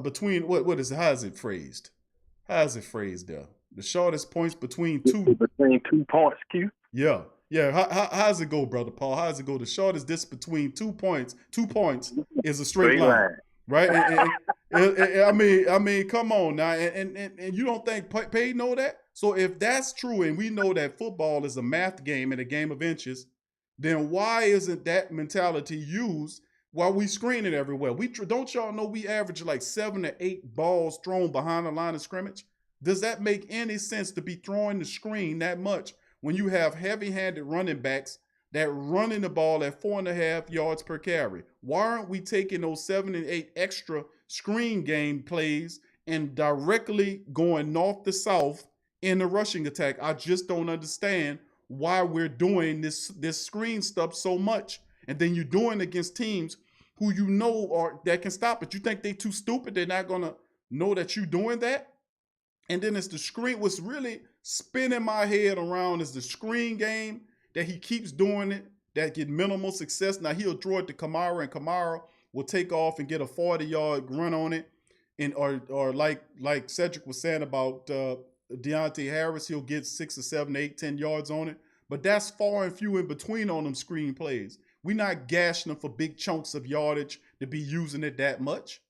between what is it? How is it phrased? How is it phrased there? The shortest points between two. Between 2 points, Q. Yeah. Yeah. How's it go, brother Paul? How's it go? The shortest distance between 2 points. 2 points is a straight line. Right? I mean, come on now. And you don't think Payne know that? So if that's true, and we know that football is a math game and a game of inches, then why isn't that mentality used while we screen it everywhere? Don't y'all know we average like 7 to 8 balls thrown behind the line of scrimmage? Does that make any sense to be throwing the screen that much when you have heavy-handed running backs that running the ball at 4.5 yards per carry? Why aren't we taking those 7 and 8 extra screen game plays and directly going north to south in the rushing attack? I just don't understand why we're doing this screen stuff so much. And then you're doing against teams who you know are that can stop it. You think they too stupid? They're not gonna know that you're doing that? And then it's the screen. What's really spinning my head around is the screen game that he keeps doing it, that get minimal success. Now he'll throw it to Kamara, and Kamara will take off and get a 40-yard run on it. And or like Cedric was saying about Deontay Harris, he'll get 6 or 7, 8, 10 yards on it. But that's far and few in between on them screen plays. We're not gashing them for big chunks of yardage to be using it that much.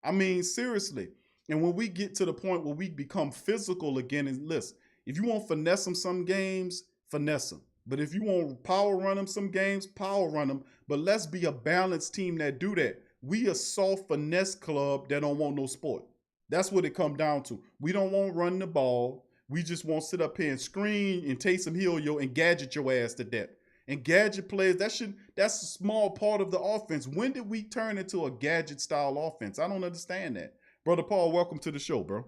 I mean, seriously. And when we get to the point where we become physical again, and listen, if you want to finesse them some games, finesse them. But if you want to power run them some games, power run them. But let's be a balanced team that do that. We a soft finesse club that don't want no sport. That's what it come down to. We don't want to run the ball. We just want to sit up here and screen and Taysom Hill and gadget your ass to death. And gadget plays, that's a small part of the offense. When did we turn into a gadget style offense? I don't understand that. Brother Paul, welcome to the show, bro.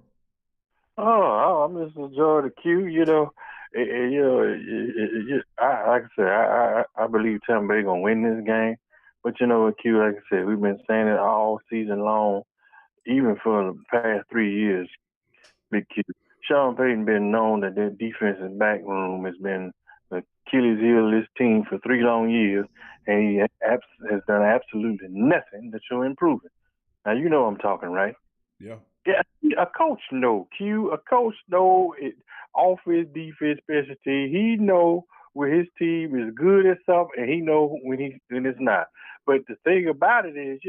Oh, I'm just enjoying the Q. Like I said, I believe Tampa Bay gonna win this game. But you know what, Q? Like I said, we've been saying it all season long, even for the past 3 years. Big Q. Sean Payton been known that their defensive back room has been the Achilles heel of this team for 3 long years, and he has done absolutely nothing to show improvement. Now you know what I'm talking, right? Yeah. Yeah, a coach know, Q. A coach know it, offense, defense, special team. He know when his team is good at something, and he know when it's not. But the thing about it is,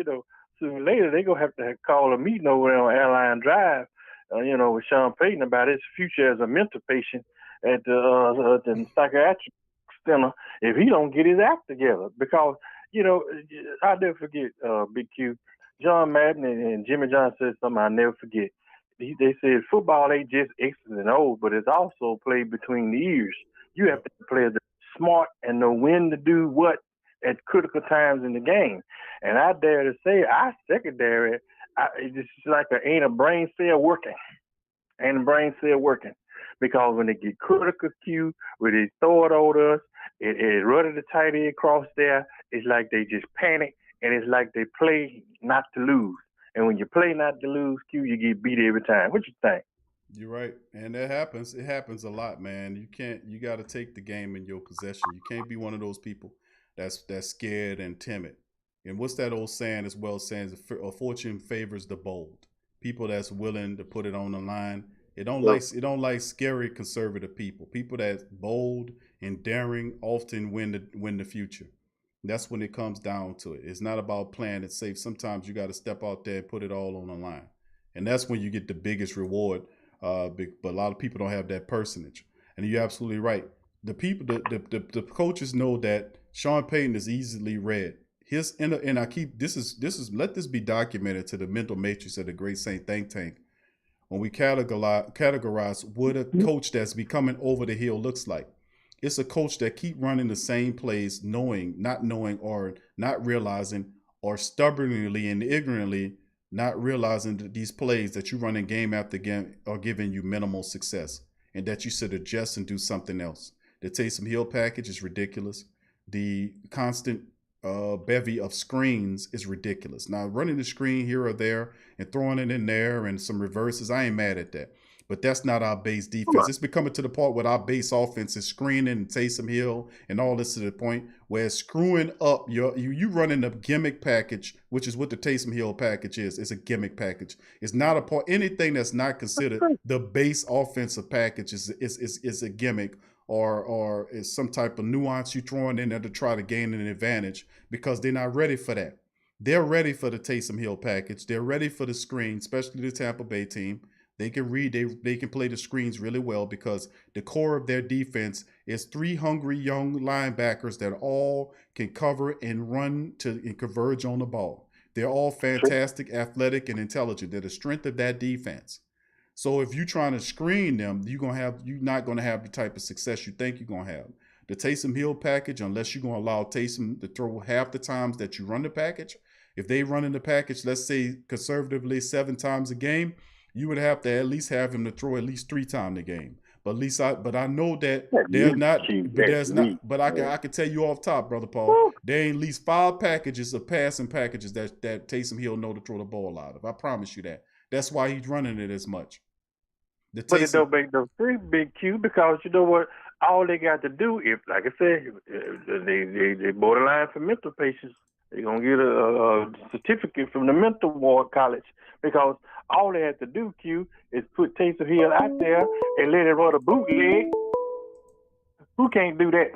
sooner or later they're going to have to call a meeting over there on Airline Drive, with Sean Payton about his future as a mental patient at the psychiatric center if he don't get his act together. Because, I'll never forget, Big Q, John Madden and Jimmy John said something I'll never forget. They said football ain't just X's and O's, but it's also played between the ears. You have to play the smart and know when to do what at critical times in the game. And I dare to say, our secondary, it's like ain't a brain cell working. Ain't a brain cell working. Because when they get critical Q, when they throw it over us, it running the tight end across there, it's like they just panic, and it's like they play not to lose. And when you play not to lose, Q, you get beat every time. What you think? You're right. And that happens. It happens a lot, man. You got to take the game in your possession. You can't be one of those people that's scared and timid. And what's that old saying as well, saying fortune favors the bold. People that's willing to put it on the line. It don't like scary conservative people. People that's bold and daring often win the future. That's when it comes down to it. It's not about playing it safe. Sometimes you got to step out there and put it all on the line. And that's when you get the biggest reward. But a lot of people don't have that personage. And you're absolutely right. The people, the coaches know that Sean Payton is easily read. And I keep, let this be documented to the mental matrix of the Great Saint Think Tank. When we categorize what a coach that's becoming over the hill looks like. It's a coach that keep running the same plays, not knowing, or not realizing, or stubbornly and ignorantly not realizing that these plays that you run in game after game are giving you minimal success, and that you should adjust and do something else. The Taysom Hill package is ridiculous. The constant bevy of screens is ridiculous. Now, running the screen here or there and throwing it in there and some reverses, I ain't mad at that. But that's not our base defense. It's becoming to the part where our base offense is screening and Taysom Hill and all this to the point where it's screwing up you running a gimmick package, which is what the Taysom Hill package is. It's a gimmick package. It's not a part. Anything that's not considered the base offensive package is a gimmick or is some type of nuance you throwing in there to try to gain an advantage because they're not ready for that. They're ready for the Taysom Hill package. They're ready for the screen, especially the Tampa Bay team. They can read, they can play the screens really well because the core of their defense is 3 hungry young linebackers that all can cover and run and converge on the ball. They're all fantastic, athletic, and intelligent. They're the strength of that defense. So if you're trying to screen them, you're not going to have the type of success you think you're going to have. The Taysom Hill package, unless you're going to allow Taysom to throw half the times that you run the package, if they run in the package, let's say conservatively 7 times a game, you would have to at least have him to throw at least 3 times a game. But I know that I can tell you off top, Brother Paul, there ain't at least 5 packages of passing packages that Taysom Hill know to throw the ball out of. I promise you that. That's why he's running it as much. But it don't make no sense, Big Q, because you know what? All they got to do, if, like I said, they borderline for mental patients, they're going to get a certificate from the mental ward college because all they have to do, Q, is put Taysom Hill out there and let him run a bootleg. Who can't do that?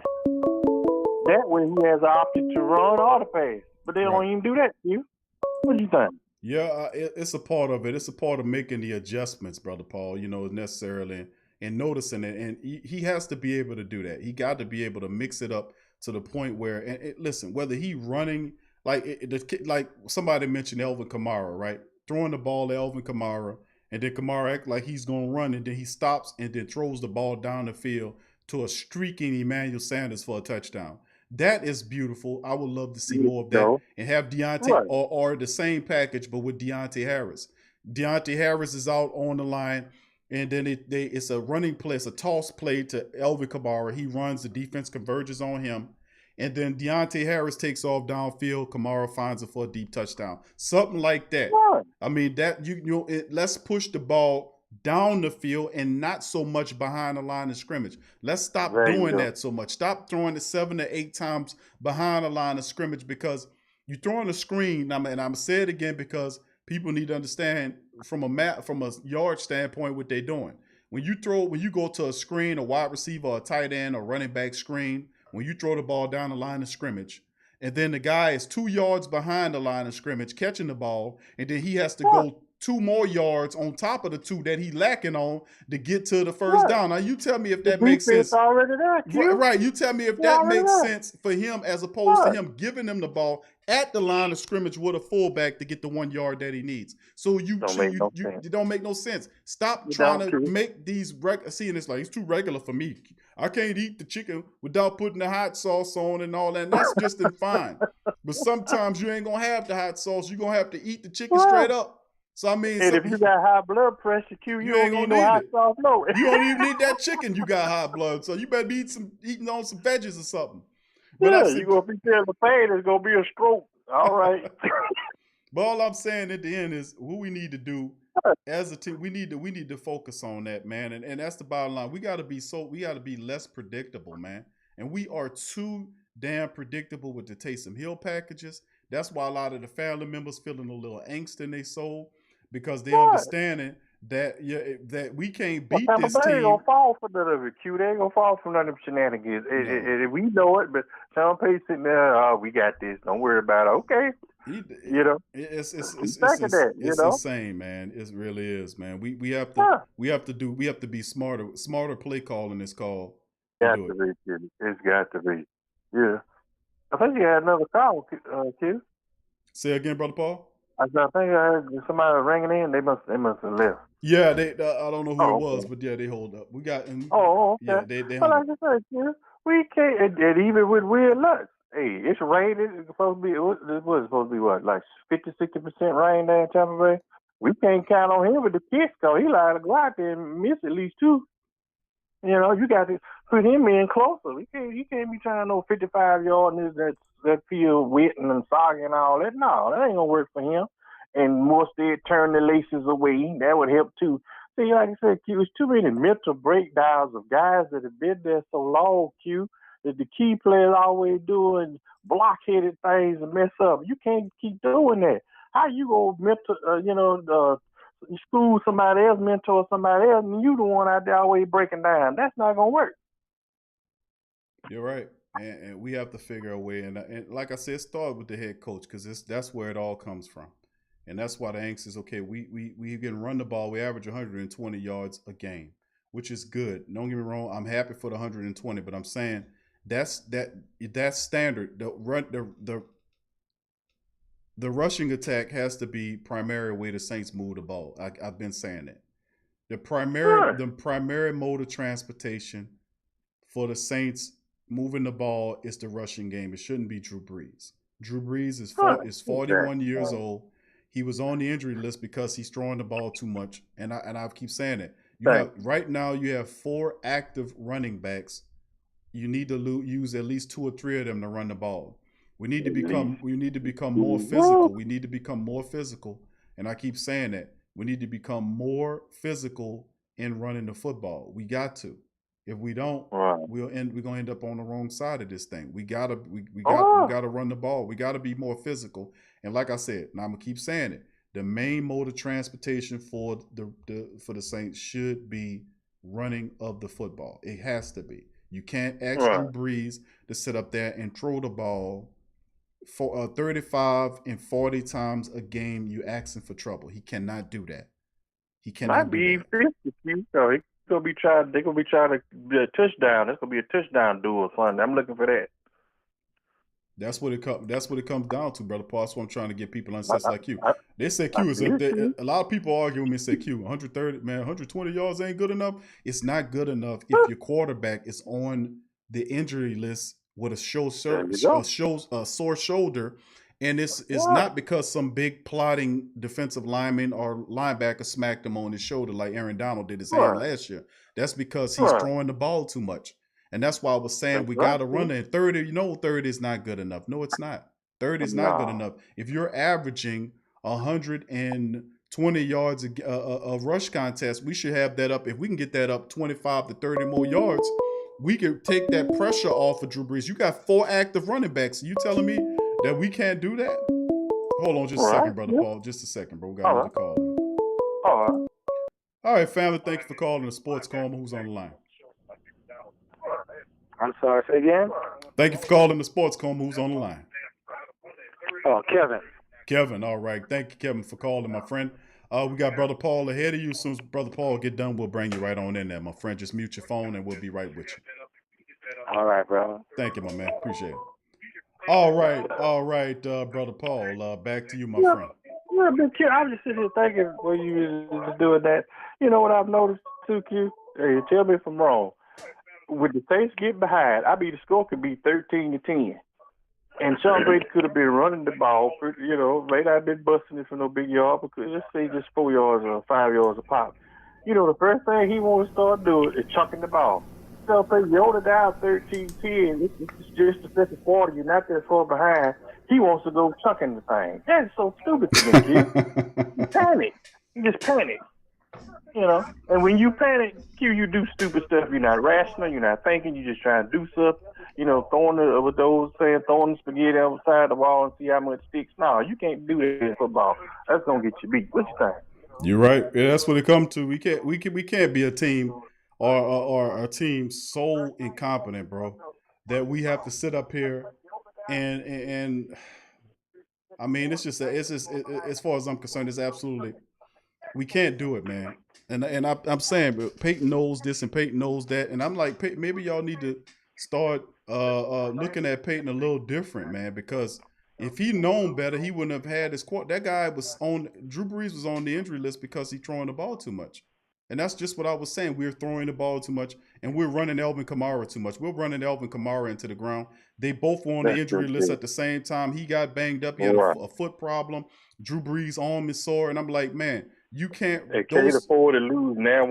That way he has the option to run or to pass. But they don't even do that, Q. What do you think? Yeah, it's a part of it. It's a part of making the adjustments, Brother Paul, necessarily, and noticing it. And he has to be able to do that. He got to be able to mix it up to the point where, listen, whether he running, like somebody mentioned Alvin Kamara, right? Throwing the ball to Alvin Kamara, and then Kamara act like he's going to run, and then he stops and then throws the ball down the field to a streaking Emmanuel Sanders for a touchdown. That is beautiful. I would love to see more of that and have Deontay or the same package, but with Deontay Harris. Deontay Harris is out on the line, and then it's a running play, it's a toss play to Alvin Kamara. He runs, the defense converges on him, and then Deontay Harris takes off downfield. Kamara finds it for a deep touchdown. Something like that. I mean, that let's push the ball down the field and not so much behind the line of scrimmage. Let's stop doing that so much. Stop throwing it 7 to 8 times behind the line of scrimmage because you're throwing a screen. And I'm say it again because people need to understand from a yard standpoint what they're doing. When you go to a screen, a wide receiver, a tight end, or running back screen, when you throw the ball down the line of scrimmage, and then the guy is 2 yards behind the line of scrimmage catching the ball, and then he has to go 2 more yards on top of the 2 that he lacking on to get to the first down. Now you tell me if that makes sense. Already there, right. You tell me if that makes sense for him as opposed to him giving him the ball at the line of scrimmage with a fullback to get the 1 yard that he needs. So it don't make no sense. Stop trying to make these seeing it's like it's too regular for me. I can't eat the chicken without putting the hot sauce on and all that. And that's just fine. But sometimes you ain't gonna have the hot sauce. You're gonna have to eat the chicken straight up. So I mean, and if you got high blood pressure, Q, you don't need no hot sauce. No, you don't even need that chicken. You got high blood, so you better be eating on some veggies or something. But you're gonna be feeling the pain. It's gonna be a stroke. All right. But all I'm saying at the end is what we need to do as a team. We need to focus on that, man. And that's the bottom line. We got to be less predictable, man. And we are too damn predictable with the Taysom Hill packages. That's why a lot of the family members feeling a little angst in their soul. Because they understanding that that we can't beat this team. They ain't gonna fall for none of it, Q. They ain't gonna fall for none of the shenanigans. We know it, but Sean Payton sitting there, we got this. Don't worry about it. Okay. It's insane, man. It really is, man. We have to be smarter play calling this call. It's got to be. Yeah. I think you had another call, Q. Say again, Brother Paul. I think I heard somebody ringing in. They must have left. Yeah, I don't know who it was, but yeah, they hold up. We got. Okay. Yeah, they well, like I said, we can't. And even with weird luck, hey, it's raining. It's supposed to be. It's supposed to be what, like 50-60% rain there in Tampa Bay. We can't count on him with the kids, cause he liable to go out there and miss at least 2. You got to put him in closer. He can't be trying no 55 yard in that field wet and soggy and all that. No, that ain't gonna work for him. And Morstead turn the laces away. That would help too. See, like I said, Q, it's too many mental breakdowns of guys that have been there so long, Q, that the key players always doing blockheaded things and mess up. You can't keep doing that. How you go school somebody else, mentor somebody else, and you the one out there always breaking down? That's not gonna work. You're right. And we have to figure a way. And like I said, start with the head coach, because that's where it all comes from. And that's why the angst is, okay, we can run the ball. We average 120 yards a game, which is good. Don't get me wrong. I'm happy for the 120, but I'm saying that's standard. The rushing attack has to be primary way the Saints move the ball. I've been saying that. The primary mode of transportation for the Saints moving the ball is the rushing game. It shouldn't be Drew Brees. Drew Brees is 41 years old. He was on the injury list because he's throwing the ball too much, and I keep saying it. Right now you have 4 active running backs. You need to use at least 2 or 3 of them to run the ball. We need to become more physical. We need to become more physical, and I keep saying that. We need to become more physical in running the football. We got to. If we don't, we're gonna end up on the wrong side of this thing. We gotta run the ball. We gotta be more physical. And like I said, now I'm gonna keep saying it. The main mode of transportation for the Saints should be running of the football. It has to be. You can't ask Drew Brees to sit up there and throw the ball for 35 and 40 times a game. You asking for trouble. He cannot do that. He cannot do that. They're gonna be trying to be a touchdown. It's gonna be a touchdown duel, son. I'm looking for that. That's what it comes down to, brother Paul. That's what I'm trying to get people on sets like you. They say Q is up there. A lot of people argue with me and say Q 120 yards ain't good enough. It's not good enough if your quarterback is on the injury list with a sore shoulder, and it's not because some big plotting defensive lineman or linebacker smacked him on his shoulder like Aaron Donald did his hand last year. That's because he's throwing the ball too much. And that's why I was saying we got to run it. 30 is not good enough. No, it's not. 30 is not good enough. If you're averaging 120 yards a rush contest, we should have that up. If we can get that up 25 to 30 more yards, we can take that pressure off of Drew Brees. You got 4 active running backs. You telling me that we can't do that? Hold on just a second, brother Paul. Just a second, bro. We got another call. All right, family. Thank you for calling the Sports Coma. Who's on the line? I'm sorry, say again? Thank you for calling the Sports Coma. Who's on the line? Oh, Kevin. Kevin, all right. Thank you, Kevin, for calling, my friend. We got Brother Paul ahead of you. As soon as Brother Paul get done, we'll bring you right on in there, my friend. Just mute your phone and we'll be right with you. All right, bro. Thank you, my man. Appreciate it. All right, Brother Paul. Back to you, my friend. Yeah, but Q, I was just sitting here thinking when you was doing that. You know what I've noticed too, Q? Hey, tell me if I'm wrong. With the Saints get behind, the score could be 13-10. And Sean Brady could have been running the ball, may not have been busting it for no big yard, because let's say just 4 yards or 5 yards a pop. The first thing he wants to start doing is chucking the ball. So if you hold it down 13-10, it's just the second quarter, you're not that far behind, he wants to go chucking the thing. That's so stupid to me, kid. You panic. You just panic. And when you panic, you do stupid stuff. You're not rational. You're not thinking. You're just trying to do stuff. Throwing the spaghetti outside the wall and see how much sticks. No, you can't do that in football. That's gonna get you beat. What you think? You're right. Yeah, that's what it comes to. We can't be a team or a team so incompetent, bro, that we have to sit up here and I mean, it's just as far as I'm concerned, it's absolutely. We can't do it, man. And I'm saying, but Peyton knows this and Peyton knows that. And I'm like, Peyton, maybe y'all need to start looking at Peyton a little different, man. Because if he'd known better, he wouldn't have had his quarter. That guy Drew Brees was on the injury list because he's throwing the ball too much. And that's just what I was saying. We're throwing the ball too much, and we're running Alvin Kamara too much. We're running Alvin Kamara into the ground. They both were on the injury list at the same time. He got banged up. He had a foot problem. Drew Brees' arm is sore. And I'm like, man, you can't. They can't afford to lose now.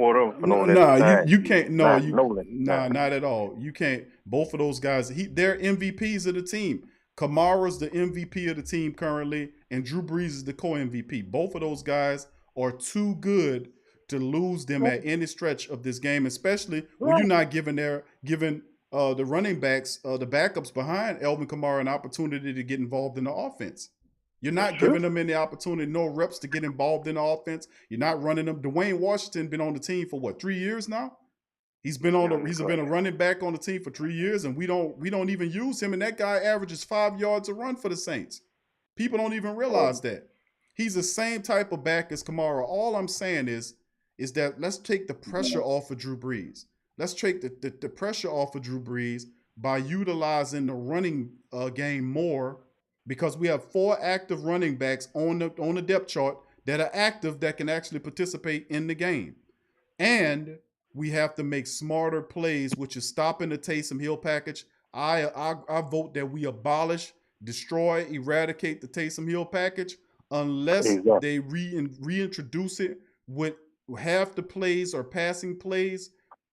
You can't. Not at all. You can't. Both of those guys, they're MVPs of the team. Kamara's the MVP of the team currently, and Drew Brees is the co-MVP. Both of those guys are too good to lose them at any stretch of this game, especially when you're not giving the running backs, the backups behind Elvin Kamara, an opportunity to get involved in the offense. You're not giving them any opportunity, no reps to get involved in the offense. You're not running them. Dwayne Washington been on the team for what, 3 years now? He's been a running back on the team for 3 years, and we don't even use him. And that guy averages 5 yards a run for the Saints. People don't even realize that. He's the same type of back as Kamara. All I'm saying is that let's take the pressure off of Drew Brees. Let's take the pressure off of Drew Brees by utilizing the running game more, because we have 4 active running backs on the depth chart that are active, that can actually participate in the game. And we have to make smarter plays, which is stopping the Taysom Hill package. I vote that we abolish, destroy, eradicate the Taysom Hill package unless they reintroduce it with half the plays or passing plays,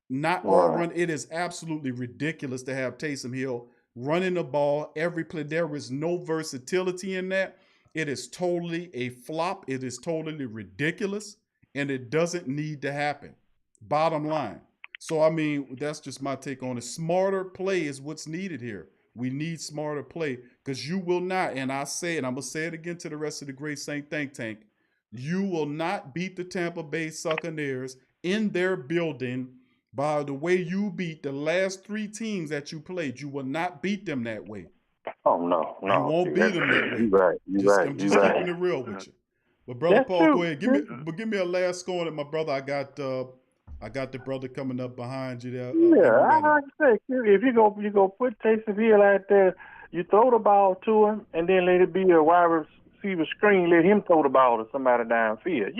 not all run. It is absolutely ridiculous to have Taysom Hill running the ball every play. There is no versatility in that. It is totally a flop. It is totally ridiculous, and it doesn't need to happen. Bottom line. So, I mean, that's just my take on it. Smarter play is what's needed here. We need smarter play, because you will not, and I say it, I'm going to say it again to the rest of the Great Saint Think Tank, you will not beat the Tampa Bay Buccaneers in their building by the way you beat the last 3 teams that you played. You will not beat them that way. Oh, no. You won't beat them that way. I'm just keeping it real with you. But Brother Paul, go ahead. Give me a last score on it, my brother. I got the brother coming up behind you there. I say, if you go put Taysom Hill out there, you throw the ball to him, and then let it be a wide receiver screen. Let him throw the ball to somebody downfield.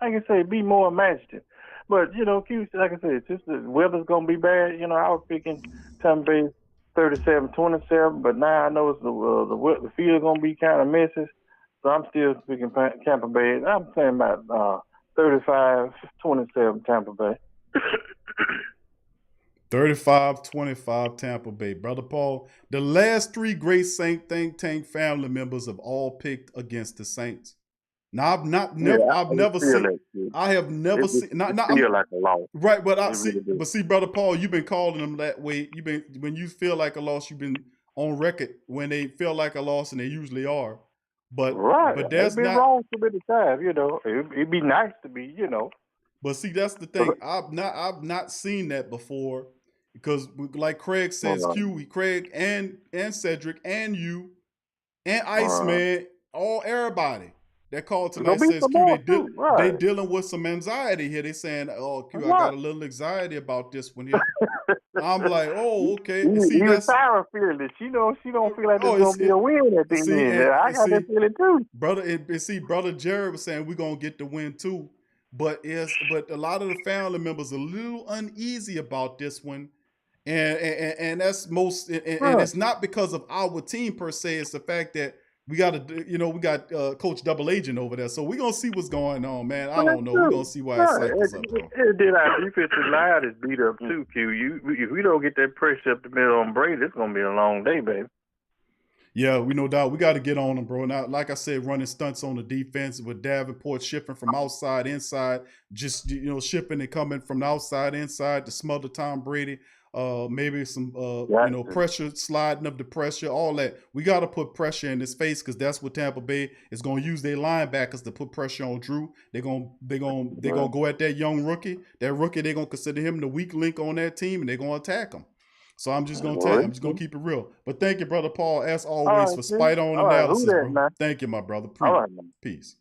Like I say, be more imaginative. But, Q, like I said, it's just the weather's going to be bad. I was picking Tampa Bay 37-27, but now I know it's the field's going to be kind of messy. So I'm still picking Tampa Bay. I'm saying about 35-27 Tampa Bay. 35-25 Tampa Bay. Brother Paul, the last 3 Great Saint Think Tank family members have all picked against the Saints. Now I have never seen like a loss. Right, but see, Brother Paul, you've been calling them that way. When you feel like a loss, you've been on record when they feel like a loss, and they usually are. But that's been wrong so many times, It'd be nice to be, But see, that's the thing. I've not seen that before, because like Craig says, Craig and Cedric and you and Iceman, everybody that called tonight says Q, they dealing with some anxiety here. They saying, "Oh, Q, I got a little anxiety about this one here." I'm like, "Oh, okay." Even Sarah feeling it. She don't feel like there's gonna be a win at the end. I got that feeling too, brother. Brother Jared was saying we're gonna get the win too, but a lot of the family members are a little uneasy about this one, and that's most. And it's not because of our team per se. It's the fact that we got Coach Double Agent over there, so we're gonna see what's going on, man. I don't know. We're gonna see why it cycles up, bro. Then our defensive line is beat up too, Q. If we don't get that pressure up the middle on Brady, it's gonna be a long day, baby. Yeah, we no doubt. We got to get on them, bro. Now, like I said, running stunts on the defense with Davenport shifting from outside inside, just shipping and coming from the outside inside to smother Tom Brady. Maybe some pressure, sliding up the pressure, all that. We got to put pressure in his face, because that's what Tampa Bay is going to use their linebackers to put pressure on Drew. They're gonna go at that young rookie. That rookie, they're gonna consider him the weak link on that team, and they're gonna attack him. So I'm just gonna tell you, I'm just gonna keep it real. But thank you, Brother Paul, as always, for spite on analysis, bro. Thank you, my brother. Peace.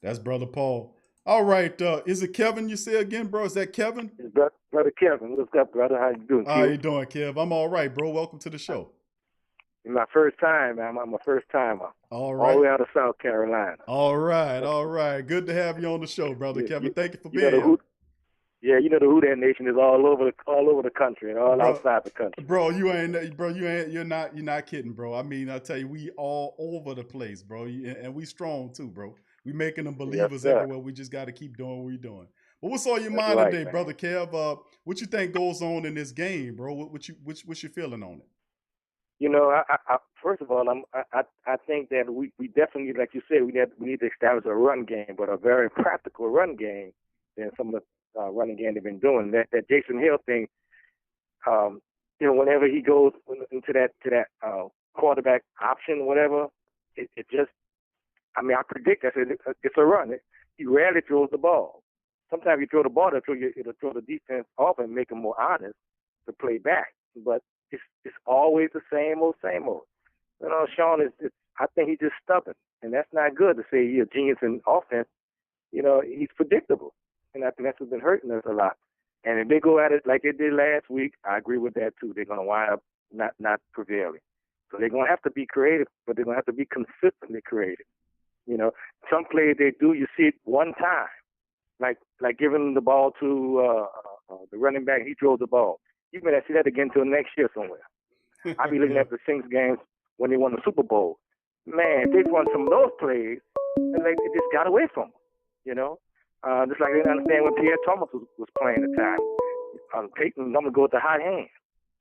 That's Brother Paul. All right, is it Kevin you say again, bro? Is that Kevin? Brother Kevin, what's up, brother? How you doing, Q? How you doing, Kev? I'm all right, bro. Welcome to the show. It's my first time, man. I'm a first timer. All right. All the way out of South Carolina. All right. Good to have you on the show, brother Kevin. Thank you for being here. Yeah, the WhoDat Nation is all over the country and all outside the country. You're not kidding, bro. I mean, I tell you, we all over the place, bro. And we strong too, bro. We making them believers everywhere. We just got to keep doing what we're doing. But what's on your mind today, man, brother Kev? What you think goes on in this game, bro? What's your feeling on it? first of all, I think that we definitely, like you said, we need to establish a run game, but a very practical run game than some of the running game they've been doing. That Jason Hill thing, whenever he goes into that quarterback option, whatever, it just, I predict that it's a run. He rarely throws the ball. Sometimes you throw the ball, it'll throw the defense off and make them more honest to play back. But it's always the same old. Sean I think he's just stubborn, and that's not good to say he's a genius in offense. He's predictable, and I think that's what's been hurting us a lot. And if they go at it like they did last week, I agree with that too. They're going to wind up not prevailing. So they're going to have to be creative, but they're going to have to be consistently creative. Some plays they do, you see it one time, like giving the ball to the running back, he throws the ball. You may not see that again until next year somewhere. I'll be looking at the Saints games when they won the Super Bowl. Man, they won some of those plays, and they just got away from them, just like they didn't understand when Pierre Thomas was playing at the time. Peyton normally go with the hot hand.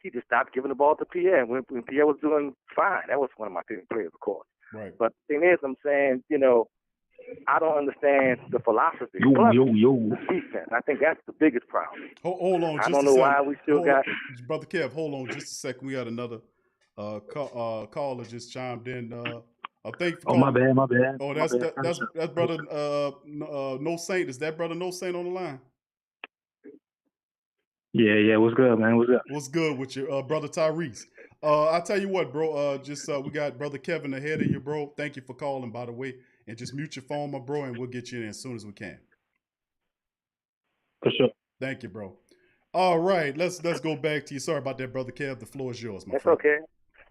He just stopped giving the ball to Pierre when Pierre was doing fine. That was one of my favorite players, of course. Right. But the thing is, I'm saying, I don't understand the philosophy. The defense. I think that's the biggest problem. Hold on. I don't know why we still got. Brother Kev, hold on just a second. We got another caller just chimed in. Thank you for calling. My bad. Oh, that's brother No Saint. Is that brother No Saint on the line? Yeah. What's good, man? What's good with your brother Tyrese? I tell you what, bro. We got brother Kevin ahead of you, bro. Thank you for calling, by the way. And just mute your phone, my bro, and we'll get you in as soon as we can. For sure. Thank you, bro. All right, let's go back to you. Sorry about that, brother Kev. The floor is yours, my That's friend. okay.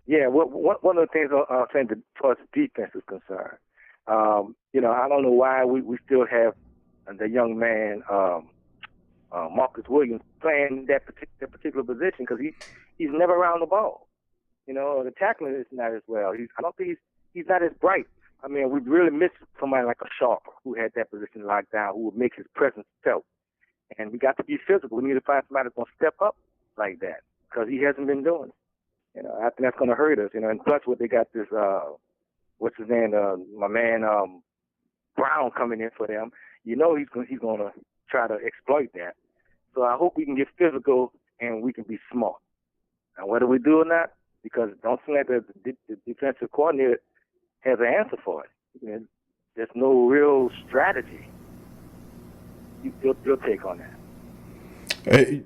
Yeah, one of the things I'm saying as far as defense is concerned, I don't know why we still have the young man Marcus Williams playing that particular position, because he's never around the ball. The tackling is not as well. I don't think he's not as bright. We really miss somebody like a Sharper who had that position locked down, who would make his presence felt. And we got to be physical. We need to find somebody that's going to step up like that, because he hasn't been doing it. I think that's going to hurt us. And plus, what they got this, what's his name, my man Brown coming in for them. He's going to try to exploit that. So I hope we can get physical and we can be smart. Now, whether we do or not, because don't seem like the defensive coordinator has an answer for it. There's no real strategy. Your take on that? Hey,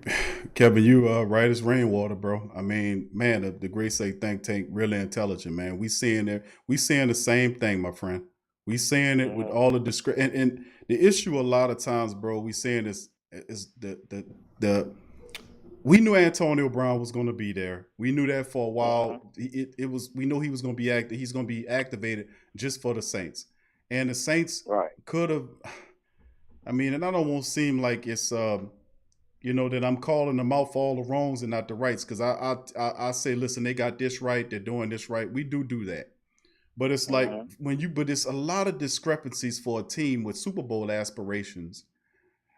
Kevin, you right as rainwater, bro. The Great Say think tank really intelligent, man. We seeing the same thing, my friend. We seeing it with all the discretion. And the issue a lot of times, bro, we seeing is the we knew Antonio Brown was going to be there. We knew that for a while. We knew he was going to be active. He's going to be activated just for the Saints, and the Saints could have. And I don't want to seem like it's that I'm calling them out for all the wrongs and not the rights, because I say, listen, they got this right, they're doing this right. We do that, but it's like but it's a lot of discrepancies for a team with Super Bowl aspirations,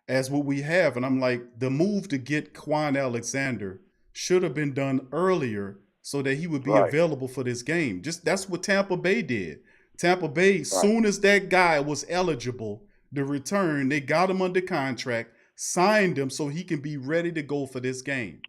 as what we have. And I'm like, the move to get Quan Alexander should have been done earlier so that he would be available for this game. That's what Tampa Bay did. Tampa Bay, soon as that guy was eligible to return, they got him under contract, signed him so he can be ready to go for this game.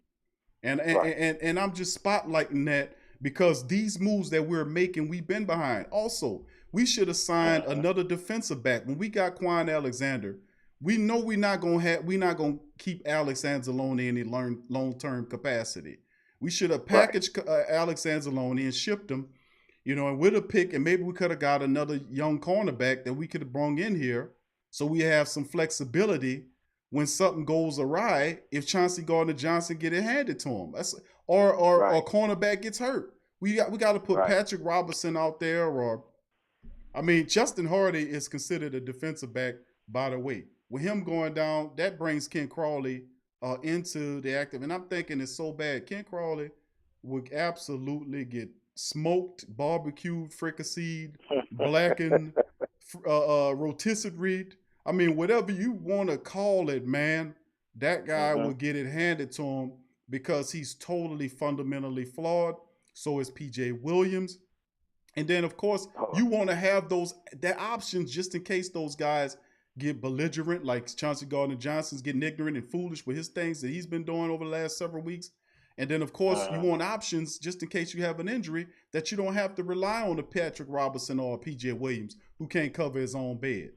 And I'm just spotlighting that, because these moves that we're making, we've been behind. Also, we should have signed another defensive back. When we got Quan Alexander, we know we're not gonna keep Alex Anzalone in any long-term capacity. We should have packaged Alex Anzalone and shipped him, and with a pick, and maybe we could have got another young cornerback that we could have brought in here, so we have some flexibility when something goes awry. If Chauncey Gardner-Johnson get it handed to him, or cornerback gets hurt, we got to put Patrick Robertson out there, or Justin Hardy is considered a defensive back, by the way. With him going down, that brings Ken Crawley into the active, and I'm thinking it's so bad. Ken Crawley would absolutely get smoked, barbecued, fricasseed, blackened, rotisserie. Whatever you want to call it, man, that guy will get it handed to him, because he's totally fundamentally flawed. So is PJ Williams. And then, of course, you want to have that options just in case those guys get belligerent, like Chauncey Gardner-Johnson's getting ignorant and foolish with his things that he's been doing over the last several weeks. And then, of course, you want options just in case you have an injury that you don't have to rely on a Patrick Robertson or a P.J. Williams who can't cover his own bed.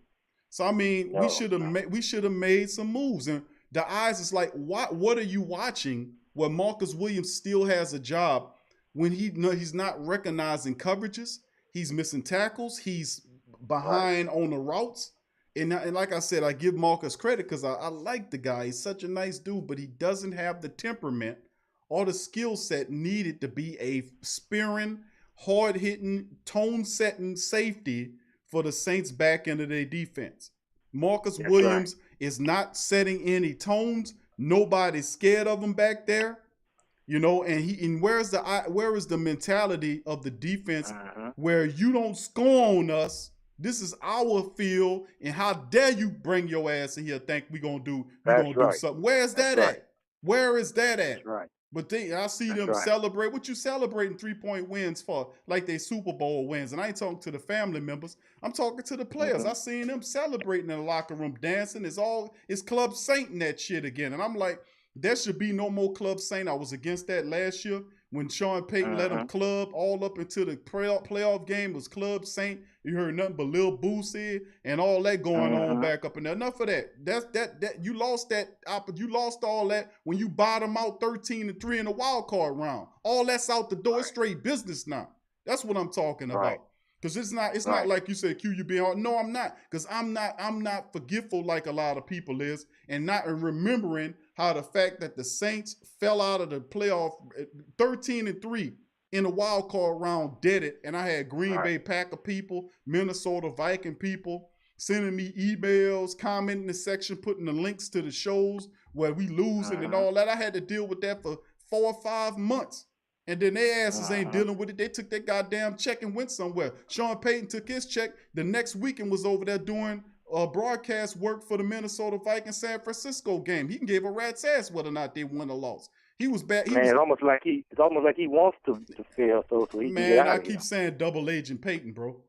So, I mean, we should have made some moves. And the eyes is like, what are you watching where Marcus Williams still has a job when he's not recognizing coverages, he's missing tackles, he's behind on the routes. And like I said, I give Marcus credit because I like the guy. He's such a nice dude, but he doesn't have the temperament or the skill set needed to be a spearing, hard-hitting, tone-setting safety for the Saints back end of their defense. Marcus Williams is not setting any tones. Nobody's scared of him back there. You know, and where is the mentality of the defense where you don't score on us? This is our field, and how dare you bring your ass in here? Think we're gonna do something? Where is that at? Where is that at? Right. But I see them celebrate. What you celebrating 3-point wins for? Like they Super Bowl wins. And I ain't talking to the family members. I'm talking to the players. I seen them celebrating in the locker room, dancing. It's Club Saint and that shit again. And I'm like, there should be no more Club Saint. I was against that last year when Sean Payton let them club all up into the playoff game. It was Club Saint. You heard nothing but Lil Boosie and all that going on back up in there. Enough of that. That you lost that. You lost all that when you bottom out 13-3 in the wild card round. All that's out the door. It's straight business now. That's what I'm talking about. Because it's not like you said, Q, you being hard. No, I'm not. Because I'm not forgetful like a lot of people is, and not remembering how the fact that the Saints fell out of the playoff 13-3 in the wild card round did it. And I had Green Bay Packer people, Minnesota Viking people sending me emails, commenting in the section, putting the links to the shows where we losing and all that. I had to deal with that for 4 or 5 months. And then their asses ain't dealing with it. They took their goddamn check and went somewhere. Sean Payton took his check. The next weekend was over there doing broadcast work for the Minnesota Vikings San Francisco game. He can give a rat's ass whether or not they won or lost. He was bad. It's almost like he wants to fail so he can get out I keep saying double agent Payton, bro.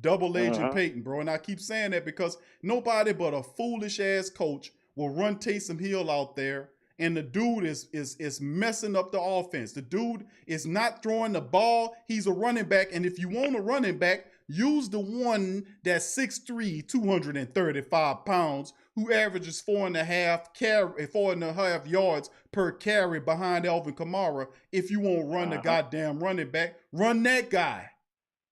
Double agent Payton, bro. And I keep saying that because nobody but a foolish ass coach will run Taysom Hill out there. And the dude is messing up the offense. The dude is not throwing the ball. He's a running back. And if you want a running back, use the one that's 6'3", 235 pounds, who averages 4.5 yards per carry behind Alvin Kamara. If you want to run the goddamn running back, run that guy.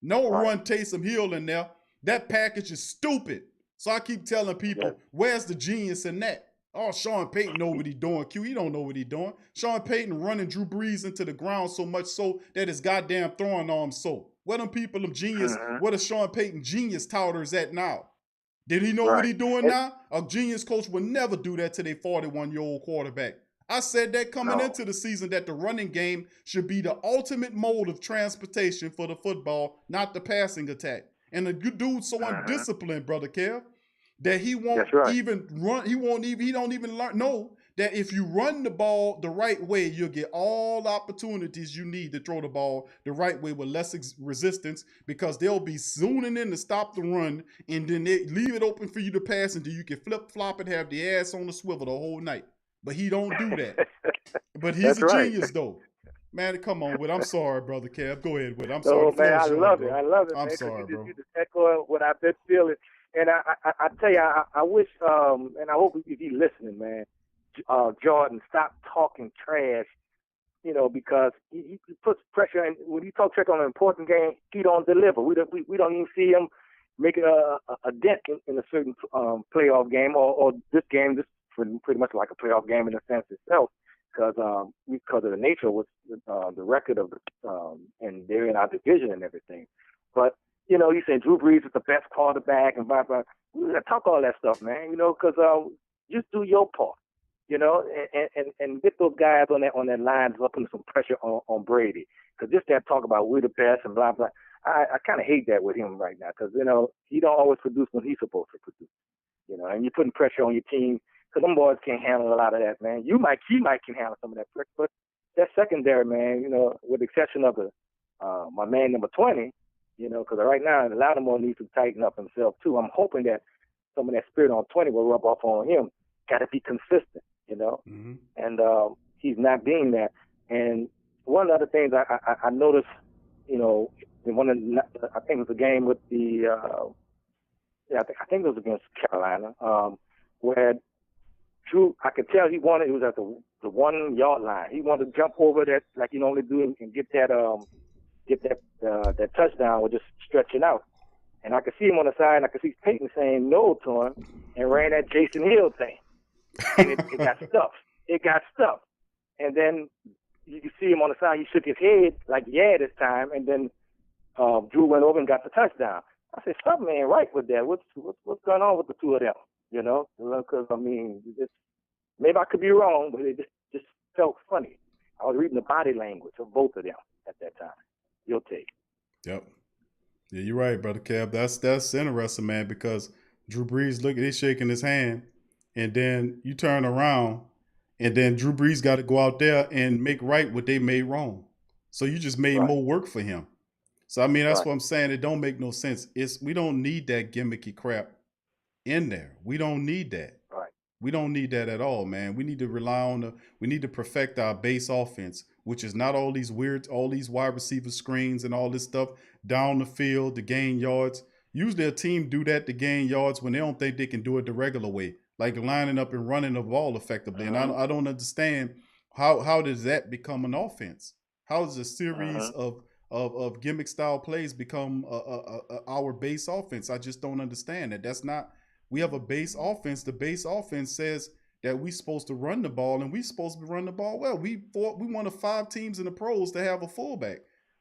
Run Taysom Hill in there. That package is stupid. So I keep telling people, where's the genius in that? Oh, Sean Payton know what he doing, Q. He don't know what he doing. Sean Payton running Drew Brees into the ground so much so that his goddamn throwing arm so. Where them people of genius, where the Sean Payton genius touters at now? Did he know what he doing now? A genius coach would never do that to their 41-year-old quarterback. I said that coming into the season that the running game should be the ultimate mode of transportation for the football, not the passing attack. And the dude's so undisciplined, Brother Kev, that he won't even run. He don't even learn. Know that if you run the ball the right way, you'll get all the opportunities you need to throw the ball the right way with less resistance, because they'll be zooming in to stop the run, and then they leave it open for you to pass until you can flip-flop and have the ass on the swivel the whole night. But he don't do that. But he's a genius, though. Man, come on, Whit. I'm sorry, Brother Kev. Go ahead, Whit. I'm sorry. Man, I love it. I love it, I'm man, sorry, bro. You just echo what I've been feeling. And I tell you, I wish, and I hope if you're listening, man, Jordan, stop talking trash, because he puts pressure. And when he talks trash on an important game, he don't deliver. We don't even see him making a dent in a certain playoff game, or this game. This is pretty much like a playoff game in the sense itself, because of the nature of the record of and they're in our division and everything. But you say Drew Brees is the best quarterback and blah, blah. We got to talk all that stuff, man, because just do your part, and get those guys on that line putting some pressure on Brady. Because just that talk about we're the best and blah, blah, I kind of hate that with him right now, because, he don't always produce when he's supposed to produce, and you're putting pressure on your team, because them boys can't handle a lot of that, man. He might can handle some of that pressure, but that secondary, man, with the exception of my man number 20, you know, because right now Lattimore needs to tighten up himself too. I'm hoping that some of that spirit on 20 will rub off on him. Got to be consistent, you know, and he's not being that. And one of the things I noticed, you know, in one of the, I think it was a game with the, I think it was against Carolina, where Drew, I could tell he was at the 1 yard line. He wanted to jump over that like you normally do and get that touchdown with just stretching out. And I could see him on the side, and I could see Peyton saying no to him and ran that Jason Hill thing. And it got stuffed. It got stuffed. And then you see him on the side, he shook his head like, yeah, this time. And then Drew went over and got the touchdown. I said, something ain't right with that. What's going on with the two of them? You know? Because, I mean, maybe I could be wrong, but it just felt funny. I was reading the body language of both of them at that time. Your take. Yep. Yeah, you're right, Brother Cab. That's interesting, man, because Drew Brees, he's shaking his hand, and then you turn around, and then Drew Brees got to go out there and make right what they made wrong. So you just made more work for him. So, I mean, that's what I'm saying. It don't make no sense. We don't need that gimmicky crap in there. We don't need that. Right. We don't need that at all, man. We need to rely on we need to perfect our base offense, which is not all these wide receiver screens and all this stuff down the field to gain yards. Usually a team do that to gain yards when they don't think they can do it the regular way, like lining up and running the ball effectively. And I don't understand how does that become an offense? How does a series of gimmick style plays become our base offense? I just don't understand that. That's not. We have a base offense. The base offense says that we're supposed to run the ball, and we're supposed to run the ball well. We one of 5 teams in the pros to have a fullback.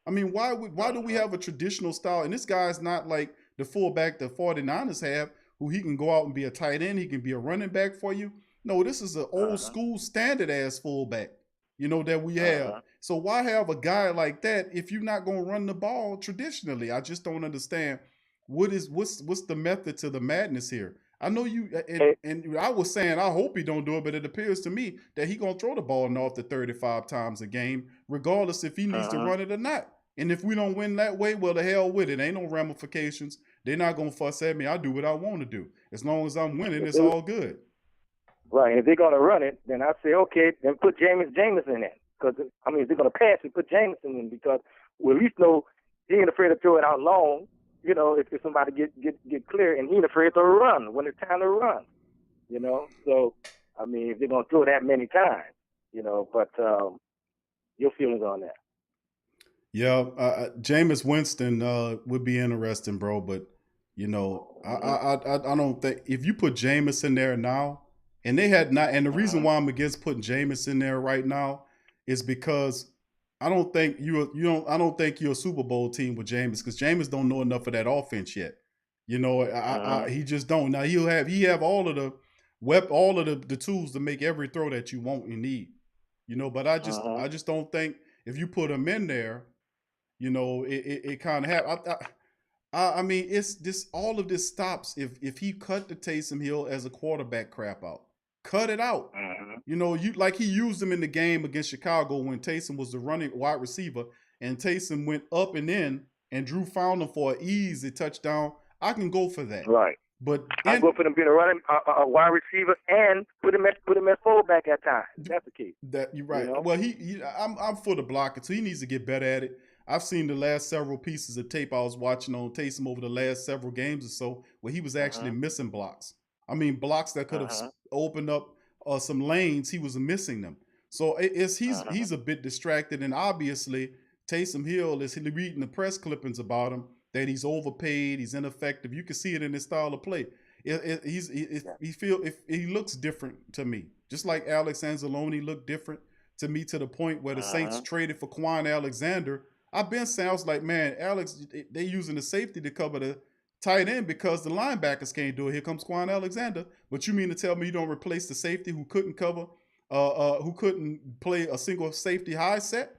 I mean, why do we have a traditional style? And this guy's not like the fullback the 49ers have, who he can go out and be a tight end. He can be a running back for you. No, this is an old school standard ass fullback, you know, that we have. So why have a guy like that if you're not going to run the ball traditionally? I just don't understand. What's the method to the madness here? I know you, and I was saying I hope he don't do it, but it appears to me that he gonna throw the ball north to 35 times a game, regardless if he needs to run it or not. And if we don't win that way, well, the hell with it. Ain't no ramifications. They're not gonna fuss at me. I do what I want to do. As long as I'm winning, it's all good. Right. And if they're gonna run it, then I say, okay, then put Jameson in. Because I mean, if they're gonna pass it, put Jameson in, because we at least know he ain't afraid to throw it out long. You know, if somebody get clear, and he ain't afraid to run when it's time to run. You know, so I mean, if they're gonna throw that many times, you know, but your feelings on that? Yeah, Jameis Winston would be interesting, bro. But you know, I don't think if you put Jameis in there now, and they had not, and the reason why I'm against putting Jameis in there right now is because I don't think I don't think you're a Super Bowl team with Jameis, because Jameis don't know enough of that offense yet. You know, he just don't. Now he have all of the tools to make every throw that you want and need. You know, but I just don't think if you put him in there, you know, it kind of have. I mean, it's this. All of this stops if he cut the Taysom Hill as a quarterback crap out. Cut it out. You know, he used him in the game against Chicago when Taysom was the running wide receiver, and Taysom went up and in, and Drew found him for an easy touchdown. I can go for that. Right. But I go for them being a wide receiver and put him at fullback at times. That's the key. That you're right. You know? Well, I'm for the blocker, so he needs to get better at it. I've seen the last several pieces of tape I was watching on Taysom over the last several games or so, where he was actually missing blocks. I mean, blocks that could have opened up some lanes, he was missing them. So he's a bit distracted, and obviously Taysom Hill is reading the press clippings about him that he's overpaid, he's ineffective. You can see it in his style of play. He looks different to me, just like Alex Anzalone looked different to me, to the point where the Saints traded for Quan Alexander. I've been saying, I was like, man, Alex, they using the safety to cover the tight end because the linebackers can't do it. Here comes Quan Alexander. But you mean to tell me you don't replace the safety who couldn't cover, who couldn't play a single safety high set?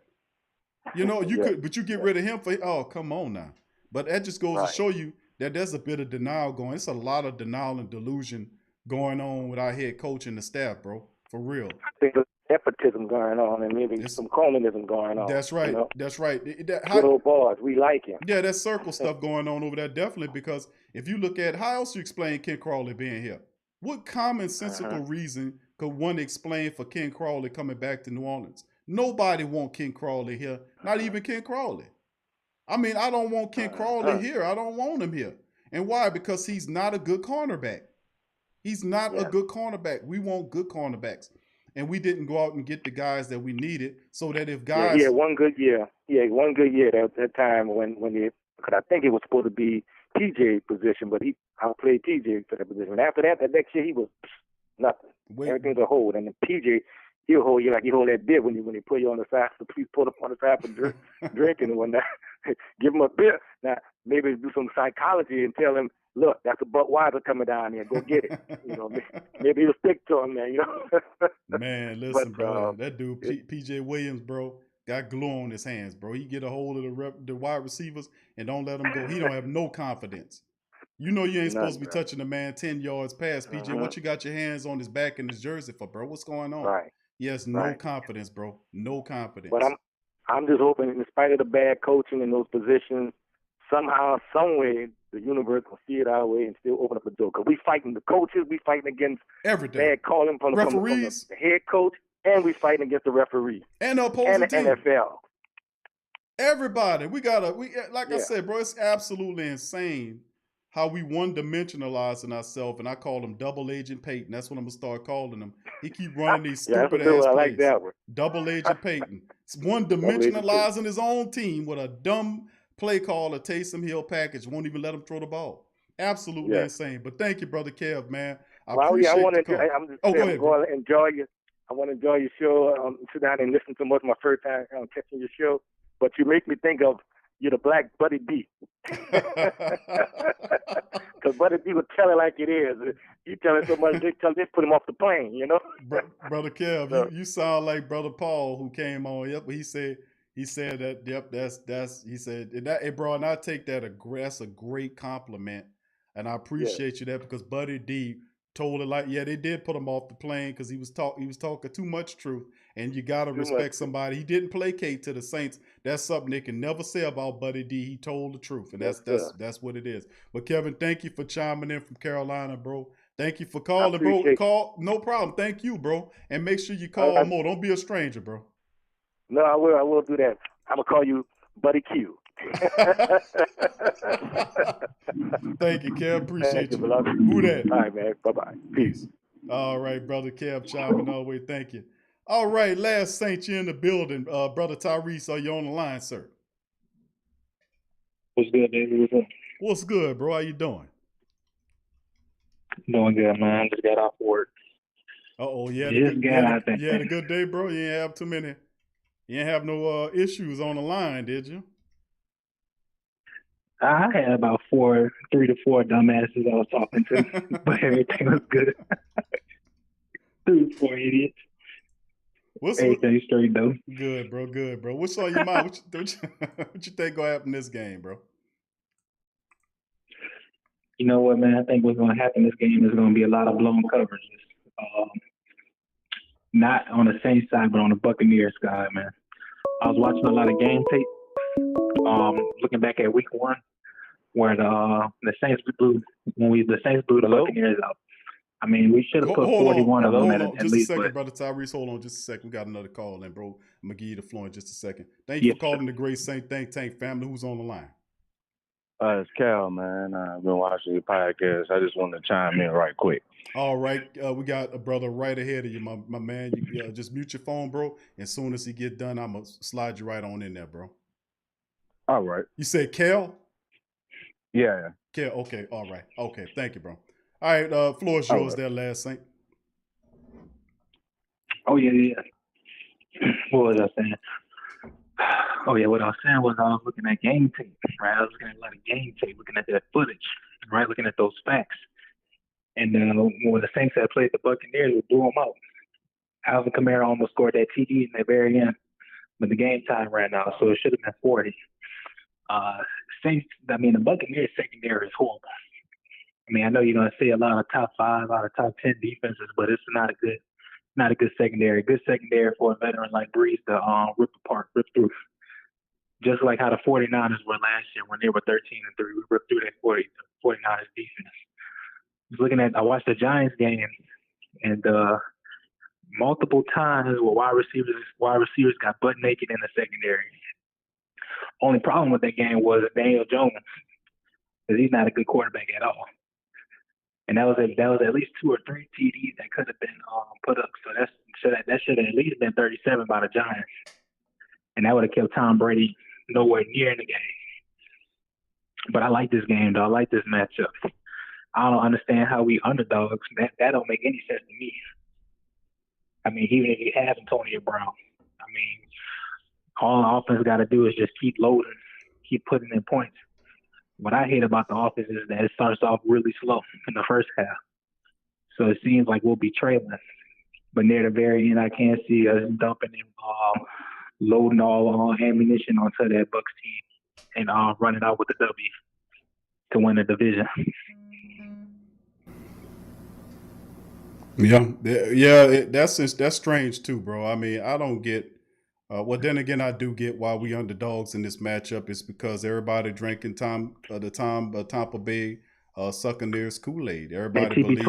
You know, you could, but you get rid of him for, oh, come on now. But that just goes to show you that there's a bit of denial going. It's a lot of denial and delusion going on with our head coach and the staff, bro. For real. I think nepotism going on and maybe some cronyism going on. That's right. You know? That's right. Good old boys, we like him. Yeah, that circle stuff going on over there, definitely, because if you look at how else you explain Ken Crawley being here, what commonsensical reason could one explain for Ken Crawley coming back to New Orleans? Nobody want Ken Crawley here, not even Ken Crawley. I mean, I don't want Ken Crawley here. I don't want him here. And why? Because he's not a good cornerback. He's not a good cornerback. We want good cornerbacks. And we didn't go out and get the guys that we needed, so that if guys... Yeah, one good year. Yeah, one good year at that time when because I think it was supposed to be TJ's position, but he outplayed TJ for that position. And after that next year, he was nothing. Everything's a hold. And then TJ, he'll hold you like he hold that beer when he put you on the side, so please put up on the side for drinking and whatnot. Give him a beer. Now, maybe do some psychology and tell him, look, that's a Buck Weiser coming down here. Go get it. You know, maybe he'll stick to him, man. You know. Man, listen, bro. That dude, PJ Williams, bro, got glue on his hands, bro. He get a hold of the wide receivers and don't let them go. He don't have no confidence. You know you ain't supposed to be touching the man 10 yards past, PJ. What you got your hands on his back and his jersey for, bro? What's going on? Right. He has no confidence, bro. No confidence. But I'm just hoping, in spite of the bad coaching in those positions, somehow, some way, the universe will see it our way and still open up the door. Because we fighting the coaches, we fighting against bad calling from the head coach, and we fighting against the referee and the opposing and the team. NFL. Everybody, I said, bro, it's absolutely insane how we one-dimensionalizing ourselves, and I call him Double Agent Peyton. That's what I'm gonna start calling him. He keep running these stupid ass plays. I like that one. Double Agent Peyton. It's one-dimensionalizing his own team with a dumb play call, a Taysom Hill package. Won't even let him throw the ball. Absolutely insane. But thank you, brother Kev, man. I appreciate the call. Go ahead. I want to enjoy your show. Sit down and listen to most of my first time catching your show. But you make me think of you're the black Buddy B. Because Buddy B would tell it like it is. You tell it so much, they put him off the plane, you know? Brother Kev, you sound like Brother Paul who came on. Yep, he said that, yep, that's he said, hey, bro, and I take that, that's a great compliment. And I appreciate you that, because Buddy D told it like, they did put him off the plane because he was talking too much truth. And you got to respect somebody. He didn't placate to the Saints. That's something they can never say about Buddy D. He told the truth, and that's what it is. But Kevin, thank you for chiming in from Carolina, bro. Thank you for calling, bro. Call, no problem. Thank you, bro. And make sure you call more. Don't be a stranger, bro. No, I will. I will do that. I'm gonna call you Buddy Q. Thank you, Kev. Appreciate you. Who that? All right, man. Bye-bye. Peace. All right, brother Kev, chiming all the way. Thank you. All right, last Saint, you in the building. Brother Tyrese, are you on the line, sir? What's good, baby? What's good, bro? How you doing? Doing good, man. Just got off work. Uh-oh, you had a good day, bro? You didn't have too many. You didn't have no issues on the line, did you? I had about 3 to 4 dumbasses I was talking to, but everything was good. 3 to 4 idiots. Everything straight though. Good, bro. Good, bro. What's on your mind? What you think gonna happen this game, bro? You know what, man? I think what's gonna happen this game is gonna be a lot of blown coverages. Not on the Saints side, but on the Buccaneers side, man. I was watching a lot of game tape. Looking back at week 1, where the Saints blew the Buccaneers out. I mean, we should have put 41 of them at least. Just a second, brother Tyrese. Hold on just a second. We got another call in, bro. I'm going to give you the floor in just a second. Thank you for calling the Great Saint Think Tank family. Who's on the line? It's Cal, man. I've been watching your podcast. I just wanted to chime in right quick. All right. We got a brother right ahead of you, my man. You just mute your phone, bro. As soon as he get done, I'm going to slide you right on in there, bro. All right. You said Cal? Yeah. Cal, okay. All right. Okay. Thank you, bro. All right, floor is yours there, last Saint. Oh, yeah. What was I saying? Oh, yeah, what I was saying was I was looking at game tape, right? I was looking at a lot of game tape, looking at that footage, right? Looking at those facts. And when the Saints had played the Buccaneers, we blew them out. Alvin Kamara almost scored that TD in the very end, but the game time ran out, so it should have been 40. The Buccaneers secondary is horrible. I mean, I know you're going to see a lot of top 5 out of top 10 defenses, but it's not a good Not a good secondary. Good secondary for a veteran like Breeze to rip through. Just like how the 49ers were last year when they were 13-3. We ripped through that 49ers defense. I watched the Giants game, and multiple times where wide receivers got butt naked in the secondary. Only problem with that game was Daniel Jones, because he's not a good quarterback at all. And that was at least 2 or 3 TDs that could have been put up. So that should have at least been 37 by the Giants, and that would have kept Tom Brady nowhere near in the game. But I like this game, though. I like this matchup. I don't understand how we underdogs. That don't make any sense to me. I mean, even if you have Antonio Brown, I mean, all the offense got to do is just keep loading, keep putting in points. What I hate about the offense is that it starts off really slow in the first half. So it seems like we'll be trailing. But near the very end, I can't see us dumping and loading all ammunition onto that Bucs team and running out with the W to win the division. That's strange too, bro. I mean, I don't get. Well, then again, I do get why we underdogs in this matchup. It's because everybody drinking Tampa Bay Buccaneers Kool-Aid. Everybody believes.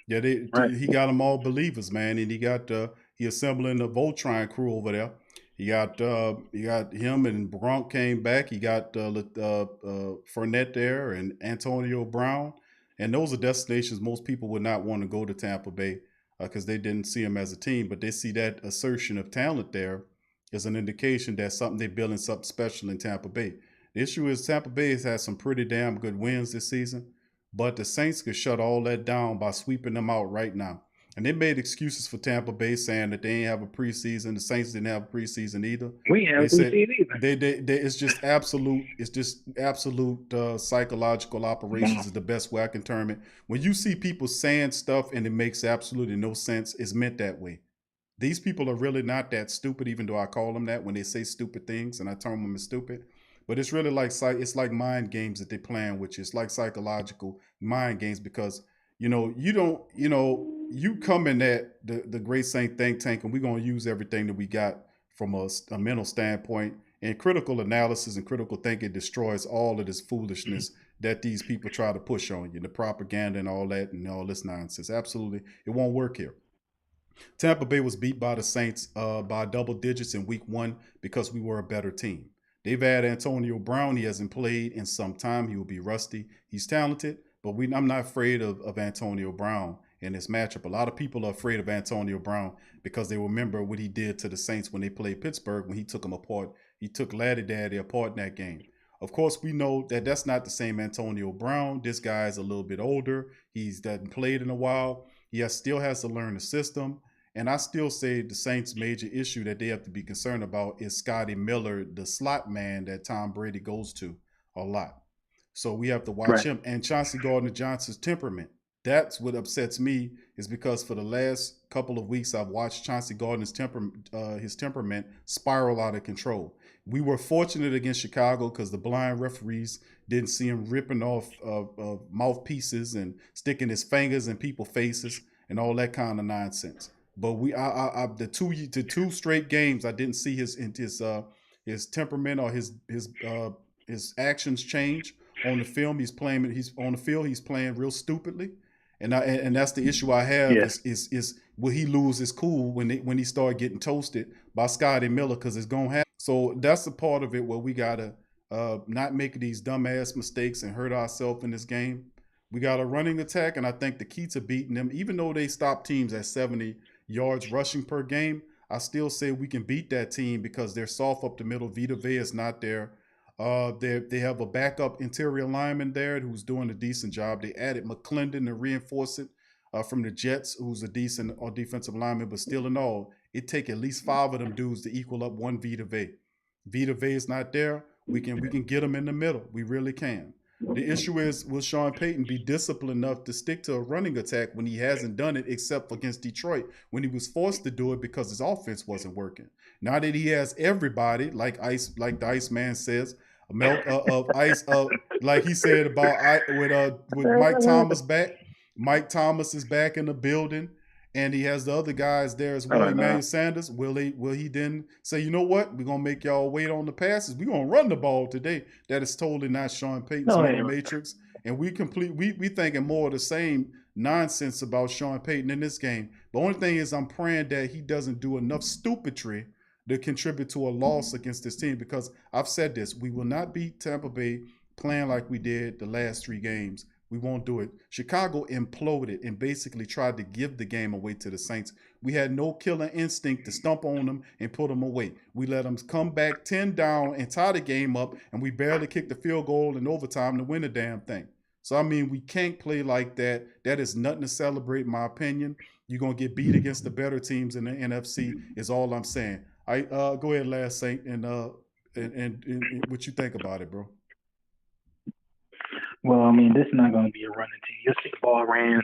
Yeah, he got them all believers, man, and he assembling the Voltron crew over there. He got him and Gronk came back. He got Fournette there and Antonio Brown, and those are destinations most people would not want to go to Tampa Bay because they didn't see him as a team, but they see that assertion of talent there is an indication that they're building something special in Tampa Bay. The issue is Tampa Bay has had some pretty damn good wins this season, but the Saints could shut all that down by sweeping them out right now. And they made excuses for Tampa Bay saying that they didn't have a preseason. The Saints didn't have a preseason either. We haven't preseason either. It's just absolute. It's just absolute psychological operations is the best way I can term it. When you see people saying stuff and it makes absolutely no sense, it's meant that way. These people are really not that stupid, even though I call them that when they say stupid things and I term them as stupid. But it's really like mind games that they're playing, which is like psychological mind games because, you come in at the Great Saint think tank and we're going to use everything that we got from a mental standpoint, and critical analysis and critical thinking destroys all of this foolishness that these people try to push on you, the propaganda and all that and all this nonsense. Absolutely. It won't work here. Tampa Bay was beat by the Saints by double digits in week 1 because we were a better team. They've had Antonio Brown. He hasn't played in some time. He will be rusty. He's talented, but I'm not afraid of Antonio Brown in this matchup. A lot of people are afraid of Antonio Brown because they remember what he did to the Saints when they played Pittsburgh, when he took them apart. He took Laddie Daddy apart in that game. Of course, we know that that's not the same Antonio Brown. This guy is a little bit older. He's hasn't played in a while. He still has to learn the system. And I still say the Saints' major issue that they have to be concerned about is Scotty Miller, the slot man that Tom Brady goes to a lot. So we have to watch him. And Chauncey Gardner-Johnson's temperament. That's what upsets me, is because for the last couple of weeks, I've watched Chauncey Gardner's temperament spiral out of control. We were fortunate against Chicago because the blind referees didn't see him ripping off mouthpieces and sticking his fingers in people's faces and all that kind of nonsense. But the two straight games, I didn't see his temperament or his actions change on the film. He's playing real stupidly, and that's the issue I have. Is will he lose his cool when he start getting toasted by Scotty Miller, because it's gonna happen. So that's the part of it where we gotta not make these dumbass mistakes and hurt ourselves in this game. We got a running attack, and I think the key to beating them, even though they stop teams at 70 yards rushing per game, I still say we can beat that team because they're soft up the middle. Vita Vea is not there. They have a backup interior lineman there who's doing a decent job. They added McClendon to reinforce it from the Jets, who's a decent defensive lineman, but still in all, it take at least 5 of them dudes to equal up one Vita Vea. Vita Vea is not there. We can get them in the middle. We really can. The issue is, will Sean Payton be disciplined enough to stick to a running attack when he hasn't done it except against Detroit, when he was forced to do it because his offense wasn't working? Now that he has everybody, like the Iceman says, like he said about with Mike Thomas back. Mike Thomas is back in the building, and he has the other guys there as well, Emmanuel Sanders, will he then say, you know what, we're going to make y'all wait on the passes. We're going to run the ball today. That is totally not Sean Payton's matrix. And we thinking more of the same nonsense about Sean Payton in this game. The only thing is I'm praying that he doesn't do enough stupidry to contribute to a loss against this team, because I've said this, we will not beat Tampa Bay playing like we did the last 3 games. We won't do it. Chicago imploded and basically tried to give the game away to the Saints. We had no killer instinct to stomp on them and put them away. We let them come back 10 down and tie the game up, and we barely kicked the field goal in overtime to win the damn thing. So, I mean, we can't play like that. That is nothing to celebrate, in my opinion. You're going to get beat against the better teams in the NFC is all I'm saying. Go ahead, Last Saint, and what you think about it, bro. Well, I mean, this is not going to be a running team. You'll see the ball ran.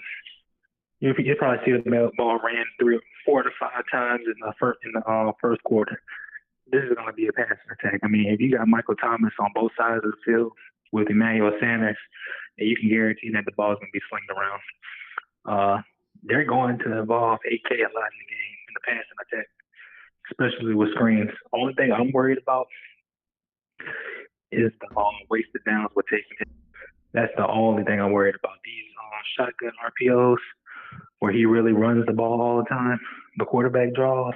You'll probably see the ball ran 4 to 5 times in the first quarter. This is going to be a passing attack. I mean, if you got Michael Thomas on both sides of the field with Emmanuel Sanders, you can guarantee that the ball is going to be slinged around. They're going to involve AK a lot in the game in the passing attack, especially with screens. Only thing I'm worried about is the wasted downs we're taking. That's the only thing I'm worried about. These shotgun RPOs where he really runs the ball all the time, the quarterback draws,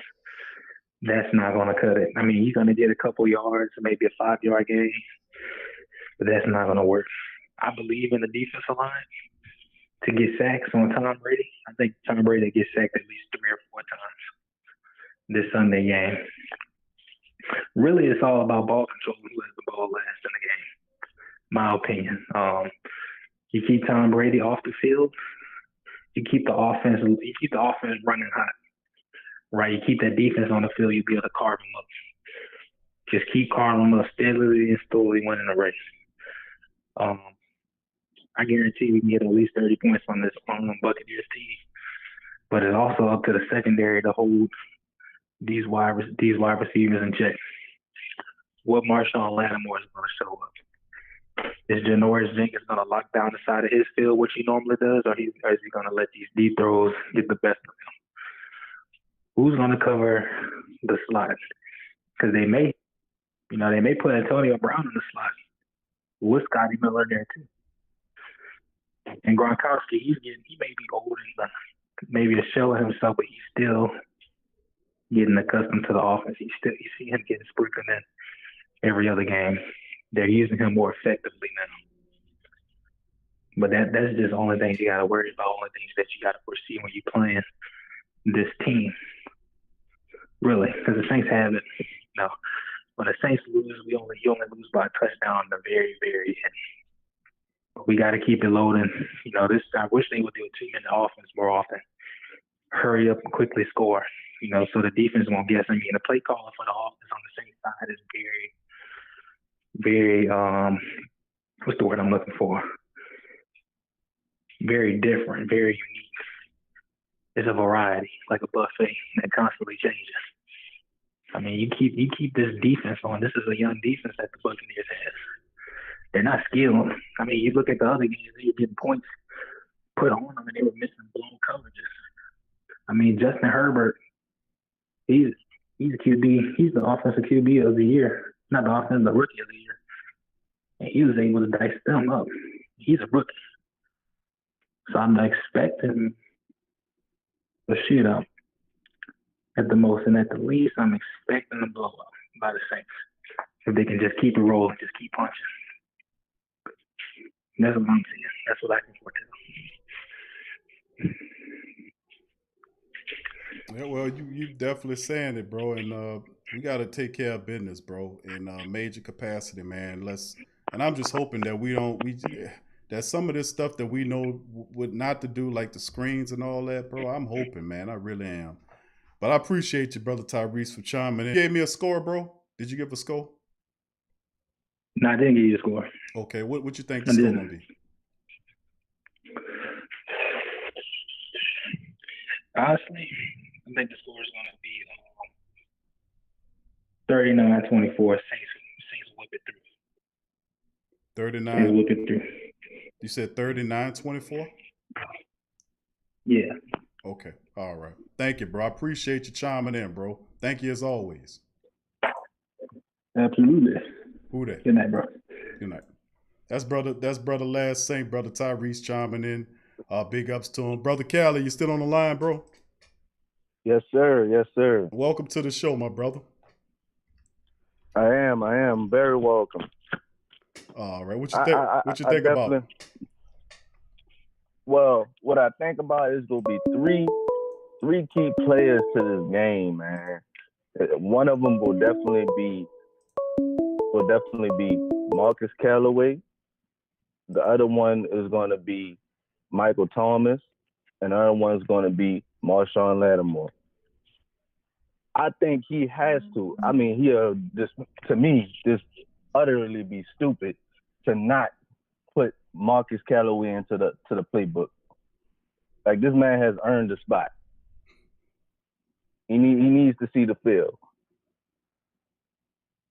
that's not going to cut it. I mean, he's going to get a couple yards, maybe a 5-yard gain, but that's not going to work. I believe in the defensive line to get sacks on Tom Brady. I think Tom Brady gets sacked at least 3 or 4 times this Sunday game. Really, it's all about ball control, who has the ball last in the game, my opinion. You keep Tom Brady off the field, you keep the offense running hot, right? You keep that defense on the field, you'll be able to carve them up. Just keep carving them up steadily and slowly winning the race. I guarantee we can get at least 30 points on this Buccaneers team, but it's also up to the secondary to hold these wide receivers in check. What Marshawn Lattimore is going to show up. Is Janoris Jenkins going to lock down the side of his field, which he normally does, or is he going to let these deep throws get the best of him? Who's going to cover the slot? Because they may put Antonio Brown in the slot with Scotty Miller there too. And Gronkowski, he may be old and maybe a shell of himself, but he's still getting accustomed to the offense. You see him getting sprinkled in every other game. They're using him more effectively now. But that's just the only things you got to worry about, only things that you got to foresee when you're playing this team. Really, because the Saints have it. No, when the Saints lose, you only lose by a touchdown in the very, very end. But we got to keep it loading. I wish they would do a 2-minute offense more often. Hurry up and quickly score. So the defense won't guess. I mean, the play calling for the offense on the Saints side is very, what's the word I'm looking for? Very different, very unique. It's a variety, like a buffet that constantly changes. I mean, you keep this defense on. This is a young defense that the Buccaneers have. They're not skilled. I mean, you look at the other games, they were getting points put on them, and they were missing blown coverages. I mean, Justin Herbert, he's a QB. He's the offensive QB of the year, not the offensive rookie of the year. And he was able to dice them up. He's a rookie. So I'm expecting a shootout at the most, and at the least, I'm expecting a blowout by the Saints. If they can just keep it rolling, just keep punching. That's what I'm seeing. That's what I can foretell. Yeah, well, you definitely saying it, bro, and we got to take care of business, bro, in major capacity, man. And I'm just hoping that that some of this stuff that we know what not to do, like the screens and all that, bro. I'm hoping, man. I really am. But I appreciate you, brother Tyrese, for chiming in. You gave me a score, bro. Did you give a score? No, I didn't give you a score. Okay, what you think the score gonna be? Honestly, I think the score is gonna be 39-24. Saints whip it through. 39. Saints whip it through. You said 39-24? Yeah. Okay. All right. Thank you, bro. I appreciate you chiming in, bro. Thank you as always. Absolutely. Who that? Good night, bro. Good night. That's brother Last Saint, brother Tyrese chiming in. Big ups to him. Brother Cali, you still on the line, bro? Yes, sir. Yes, sir. Welcome to the show, my brother. I am very welcome. All right. What you think about? Well, what I think about is gonna be three key players to this game, man. One of them will definitely be Marcus Callaway. The other one is going to be Michael Thomas, and the other one is going to be Marshawn Lattimore. I think he has to. I mean, just utterly be stupid to not put Marcus Callaway into the playbook. Like, this man has earned a spot. He needs to see the field.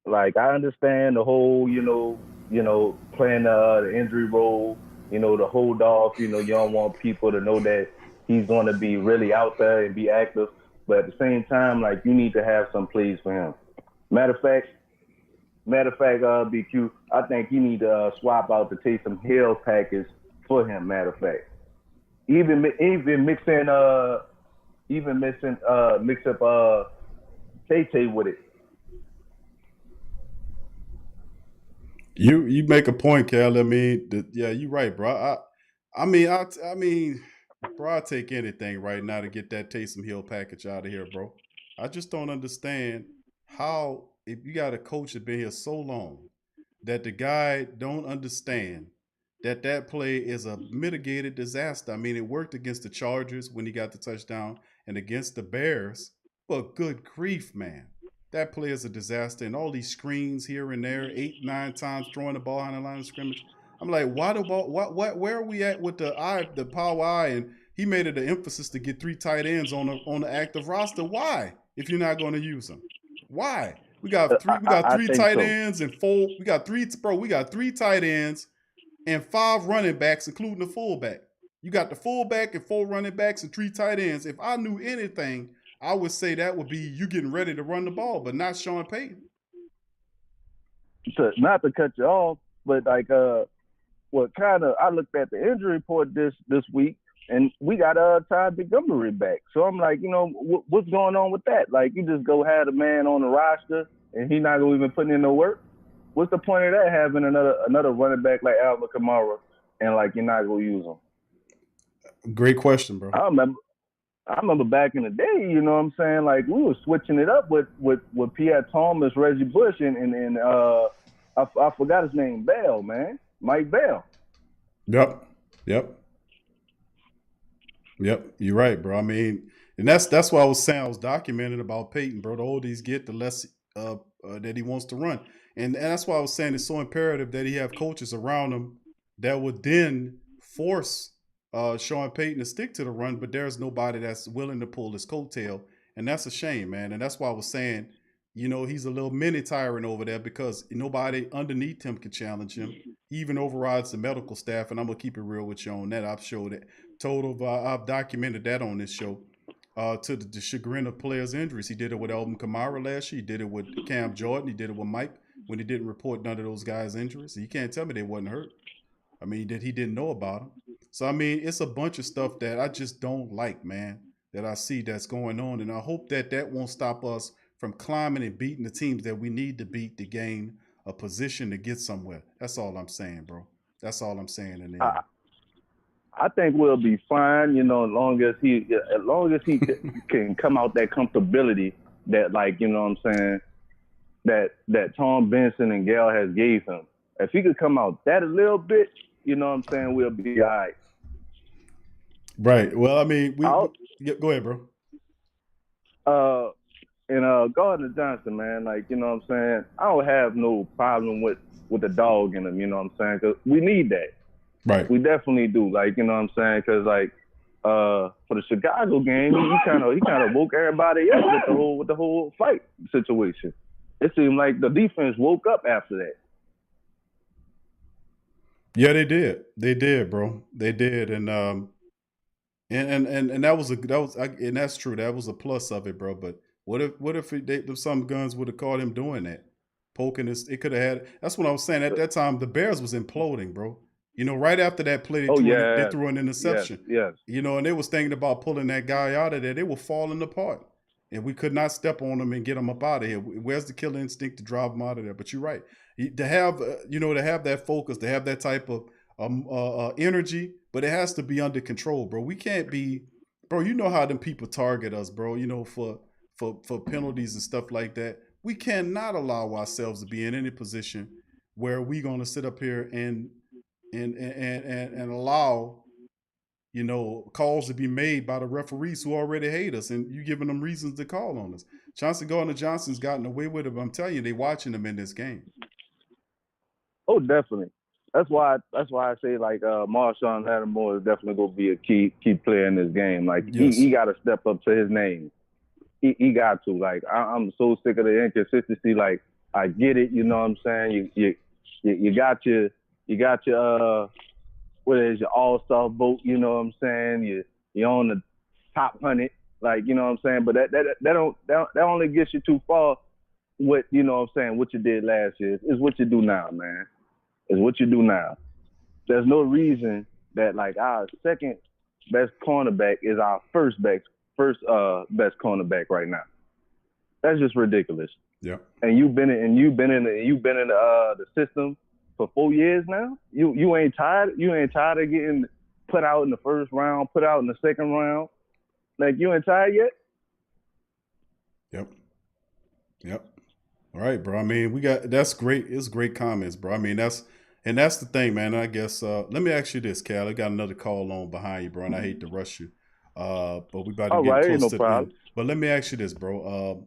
Like, I understand the whole, playing the injury role, the hold off, you don't want people to know that he's going to be really out there and be active. But at the same time, like, you need to have some plays for him. Matter of fact, BQ, I think you need to swap out the Taysom Hill package for him. Matter of fact, mix up Tay with it. You make a point, Cal. I mean, you're right, bro. I mean, bro, I'll take anything right now to get that Taysom Hill package out of here, bro. I just don't understand how, if you got a coach that's been here so long, that the guy don't understand that play is a mitigated disaster. I mean, it worked against the Chargers when he got the touchdown and against the Bears, but good grief, man. That play is a disaster, and all these screens here and there, 8-9 times throwing the ball behind the line of scrimmage. I'm like, where are we at with the power eye? And he made it an emphasis to get 3 tight ends on the active roster. Why? If you're not going to use them, why? We got three tight ends and 4. We got 3 tight ends and 5 running backs, including the fullback. You got the fullback and 4 running backs and 3 tight ends. If I knew anything, I would say that would be you getting ready to run the ball, but not Sean Payton. So, not to cut you off, but like, I looked at the injury report this week, and we got Ty Montgomery back. So I'm like, what's going on with that? Like, you just go have a man on the roster, and he not gonna even put in no work. What's the point of that, having another running back like Alvin Kamara, and like you're not gonna use him? Great question, bro. I remember back in the day, you know what I'm saying? Like, we were switching it up with Pierre Thomas, Reggie Bush, and I forgot his name, Bell, man. Mike Bell. Yep. You're right, bro. I mean, and that's why I was saying I was documenting about Peyton, bro. The older he's get, the less that he wants to run. And that's why I was saying it's so imperative that he have coaches around him that would then force Sean Payton to stick to the run, but there's nobody that's willing to pull his coattail, and that's a shame, man. And that's why I was saying, he's a little mini tyrant over there because nobody underneath him can challenge him. He even overrides the medical staff, and I'm gonna keep it real with you on that. I've showed it. I've documented that on this show. To the chagrin of players' injuries, he did it with Alvin Kamara last year. He did it with Cam Jordan. He did it with Mike when he didn't report none of those guys' injuries. You can't tell me they wasn't hurt. I mean, that he didn't know about them. So, I mean, it's a bunch of stuff that I just don't like, man, that I see that's going on. And I hope that won't stop us from climbing and beating the teams that we need to beat to gain a position to get somewhere. That's all I'm saying, bro. That's all I'm saying in there. I think we'll be fine, as long as he can come out that comfortability that, like, you know what I'm saying, that Tom Benson and Gail has gave him. If he could come out that a little bit, you know what I'm saying, we'll be all right. Right. Well, I mean, go ahead, bro. Gardner Johnson, man, like, you know what I'm saying, I don't have no problem with the dog in him, you know what I'm saying, because we need that. Right. We definitely do, like, you know what I'm saying, because, like, for the Chicago game, he kind of woke everybody up with the whole fight situation. It seemed like the defense woke up after that. Yeah, they did. They did, bro. They did. And And and that's true. That was a plus of it, bro. But what if some guns would have caught him doing that, poking this? It could have had. That's what I was saying. At that time, the Bears was imploding, bro. Right after that play, they threw an interception. Yes. And they was thinking about pulling that guy out of there. They were falling apart, and we could not step on them and get them up out of here. Where's the killer instinct to drive them out of there? But you're right. To have to have that focus, to have that type of energy, but it has to be under control, bro. We can't be, bro. You know how them people target us, bro. For penalties and stuff like that. We cannot allow ourselves to be in any position where we're gonna sit up here and allow calls to be made by the referees who already hate us, and you giving them reasons to call on us. Chauncey Gardner-Johnson's gotten away with it, but I'm telling you, they watching them in this game. Oh, definitely. That's why I say like Marshawn Lattimore is definitely gonna be a key player in this game. Like he got to step up to his name. He got to. Like I'm so sick of the inconsistency. Like I get it, you know what I'm saying? You got your what is your all-star vote? You know what I'm saying? You're on the top 100. Like you know what I'm saying? But that only gets you too far. What you know what I'm saying? What you did last year is what you do now, man. Is what you do now. There's no reason that like our second best cornerback is our first best cornerback right now. That's just ridiculous. Yeah. And you've been in the system for 4 years now. You ain't tired. You ain't tired of getting put out in the first round, put out in the second round. Like you ain't tired yet. Yep. All right, bro. I mean, that's great. It's great comments, bro. I mean, that's the thing, man. I guess let me ask you this, Cal. I got another call on behind you, bro, and I hate to rush you. But we about to get close to the end. But let me ask you this, bro.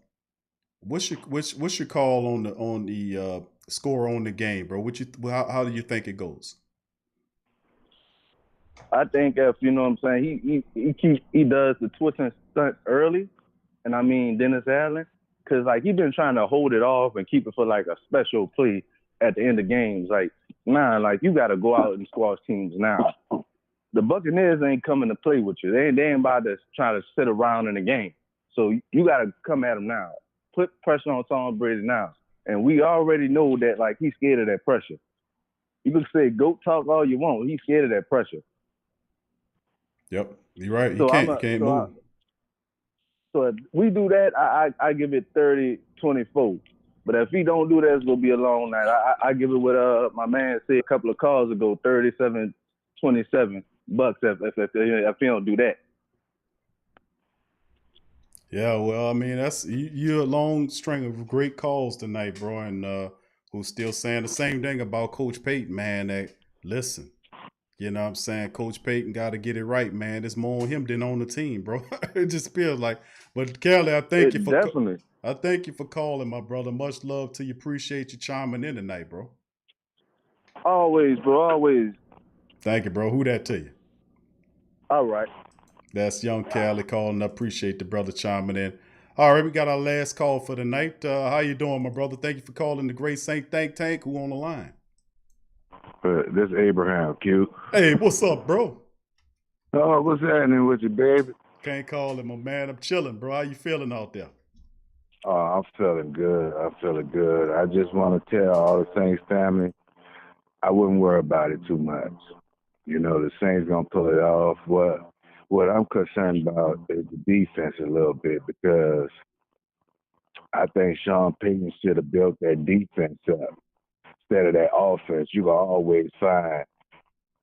What's your call on the score on the game, bro? How do you think it goes? I think if you know what I'm saying, he does the twist and stunt early, and I mean Dennis Allen. Cause like he's been trying to hold it off and keep it for like a special play at the end of games. Like, man, like you got to go out and squash teams now. The Buccaneers ain't coming to play with you. They ain't about to try to sit around in the game. So you got to come at them now. Put pressure on Tom Brady now. And we already know that like he's scared of that pressure. You can say goat talk all you want. He's scared of that pressure. Yep, you're right. He can't move. So if we do that, I give it 30-24. But if he don't do that, it's going to be a long night. I give it what my man said a couple of calls ago, 37-27 Bucs if he don't do that. Yeah, well, I mean, you're a long string of great calls tonight, bro, and who's still saying the same thing about Coach Payton, man, that, listen, you know what I'm saying? Coach Payton got to get it right, man. It's more on him than on the team, bro. It just feels like. But Kelly, I thank you for calling, my brother. Much love to you. Appreciate you chiming in tonight, bro. Always, bro. Always. Thank you, bro. Who that to you? All right. That's young Callie calling. I appreciate the brother chiming in. All right, we got our last call for the night. How you doing, my brother? Thank you for calling the Great Saint Think Tank. Who on the line? This is Abraham, Q. Hey, what's up, bro? Oh, what's happening with you, baby? Can't call him, my man. I'm chilling, bro. How you feeling out there? Oh, I'm feeling good. I just want to tell all the Saints family, I wouldn't worry about it too much. You know, the Saints going to pull it off. What I'm concerned about is the defense a little bit, because I think Sean Payton should have built that defense up instead of that offense. You can always find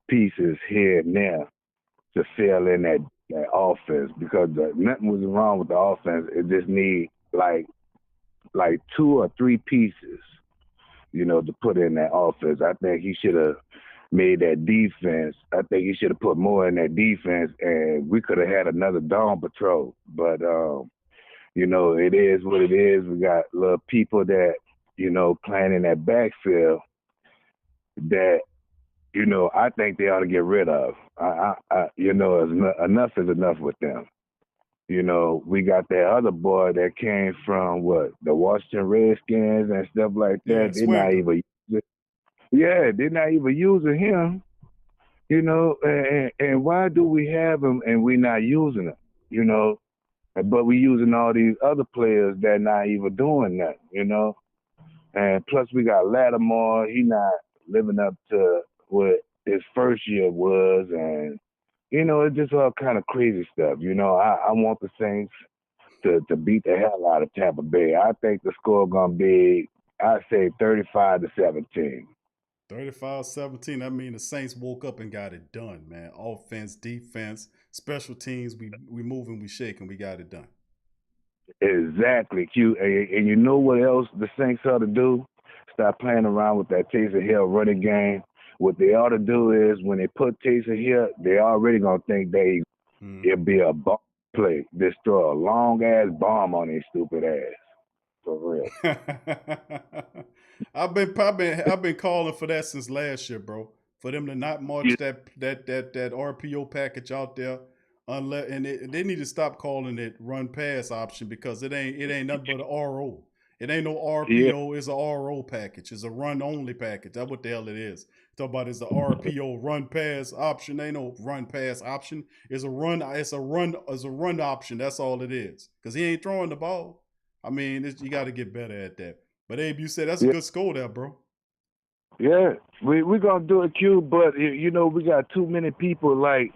pieces here and there to fill in that offense, because nothing was wrong with the offense. It just need like 2 or 3 pieces, you know, to put in that offense. I think he should have made that defense. I think he should have put more in that defense, and we could have had another dawn patrol. But, you know, it is what it is. We got little people that, you know, playing in that backfield that, you know, I think they ought to get rid of. You know, enough is enough with them. You know, we got that other boy that came from the Washington Redskins and stuff like that. They're not even using him. You know, and why do we have them and we not using them? You know, but we using all these other players that not even doing that. You know, and plus we got Lattimore. He not living up to what his first year was, and you know, it's just all kind of crazy stuff. You know, I want the Saints to beat the hell out of Tampa Bay. I think the score gonna be, I say 35-17. 35-17. I mean, the Saints woke up and got it done, man. Offense, defense, special teams. We moving, we shaking, we got it done. Exactly, Q. And you know what else the Saints ought to do? Stop playing around with that Taysom Hill running game. What they ought to do is when they put Taysom Hill, they already gonna think it'll be a bomb play. Just throw a long ass bomb on their stupid ass. For real. I've been calling for that since last year, bro. For them to not march that RPO package out there, unless they need to stop calling it run pass option because it ain't nothing but an RO. It ain't no RPO. It's a RO package. It's a run only package. That's what the hell it is. Talk about it's a RPO run pass option. Ain't no run pass option. It's a run option. That's all it is. Because he ain't throwing the ball. I mean, you got to get better at that. But Abe, you said that's a good score there, bro. Yeah, we're gonna do it, Q. But you know, we got too many people like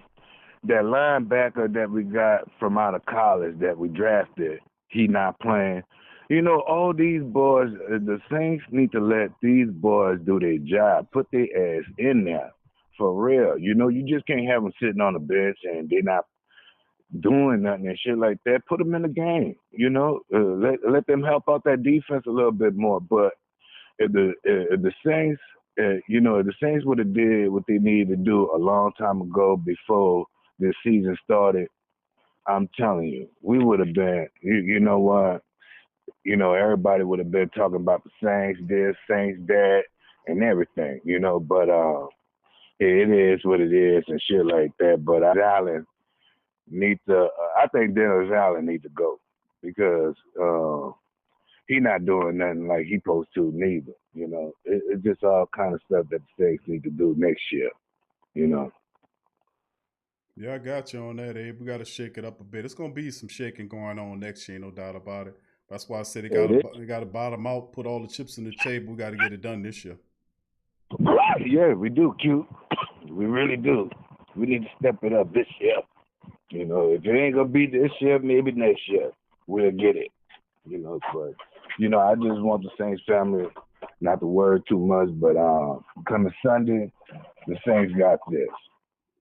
that linebacker that we got from out of college that we drafted. He not playing. You know, all these boys, the Saints need to let these boys do their job. Put their ass in there. For real. You know, you just can't have them sitting on the bench and they're not doing nothing and shit like that. Put them in the game. You know, let them help out that defense a little bit more. But if the Saints, you know, if the Saints would have did what they needed to do a long time ago before this season started, I'm telling you, we would have been, you know what? You know, everybody would have been talking about the Saints this, Saints that, and everything, you know, but it is what it is and shit like that. But Allen needs to, I think Dennis Allen needs to go because he not doing nothing like he supposed to neither, you know. It's just all kind of stuff that the Saints need to do next year, you know. Yeah, I got you on that, Abe. We got to shake it up a bit. It's going to be some shaking going on next year, no doubt about it. That's why I said they got to bottom out, put all the chips on the table. We got to get it done this year. Yeah, we do, Q. We really do. We need to step it up this year. You know, if it ain't going to be this year, maybe next year. We'll get it. You know, but, you know, I just want the Saints family not to worry too much, but coming Sunday, the Saints got this.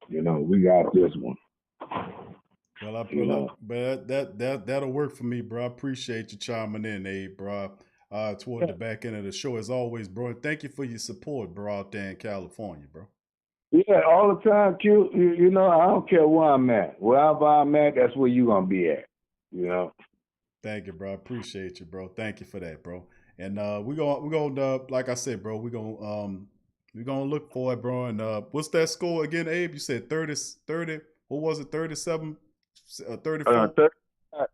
You know, we got this one. Well, but that'll work for me, bro. I appreciate you chiming in, Abe, bro. Toward the back end of the show, as always, bro. And thank you for your support, bro, out there in California, bro. Yeah, all the time, Q. You know, I don't care where I'm at. Wherever I'm at, that's where you gonna be at. You know. Thank you, bro. I appreciate you, bro. Thank you for that, bro. And we're gonna like I said, bro, we're gonna look for it, bro. And what's that score again, Abe? You said 30. What was it? 37. 34?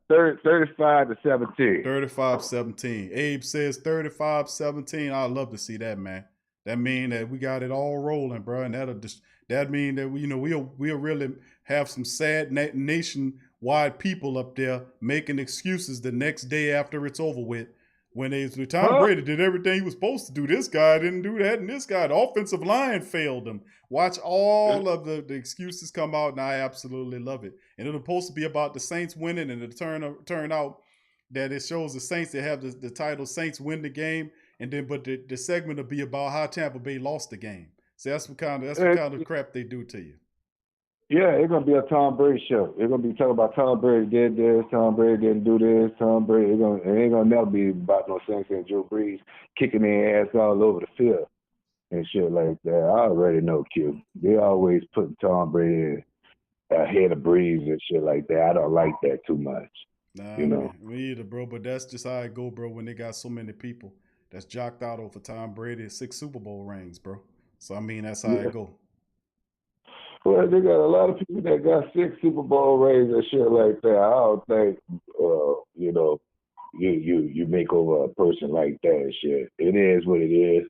35-17. 35-17. Abe says 35-17. I'd love to see that, man. That mean that we got it all rolling, bro, and that mean that we'll really have some sad nationwide people up there making excuses the next day after it's over with. When Tom Brady did everything he was supposed to do, this guy didn't do that, and this guy, the offensive line failed him. Watch all of the excuses come out, and I absolutely love it. And it's supposed to be about the Saints winning, and it turn out that it shows the Saints that have the title Saints win the game, and then but the segment will be about how Tampa Bay lost the game. So that's what kind of crap they do to you. Yeah, it's gonna be a Tom Brady show. It's gonna be talking about Tom Brady did this, Tom Brady didn't do this, Tom Brady. It ain't gonna never be about no Saints and Drew Brees kicking their ass all over the field and shit like that. I already know, Q. They always put Tom Brady ahead of Brees and shit like that. I don't like that too much. Nah, you know. Me either, bro. But that's just how it go, bro. When they got so many people that's jocked out over Tom Brady 6 Super Bowl rings, bro. So I mean, that's how it go. Well, they got a lot of people that got 6 Super Bowl rings and shit like that. I don't think, you know, you make over a person like that and shit. It is what it is.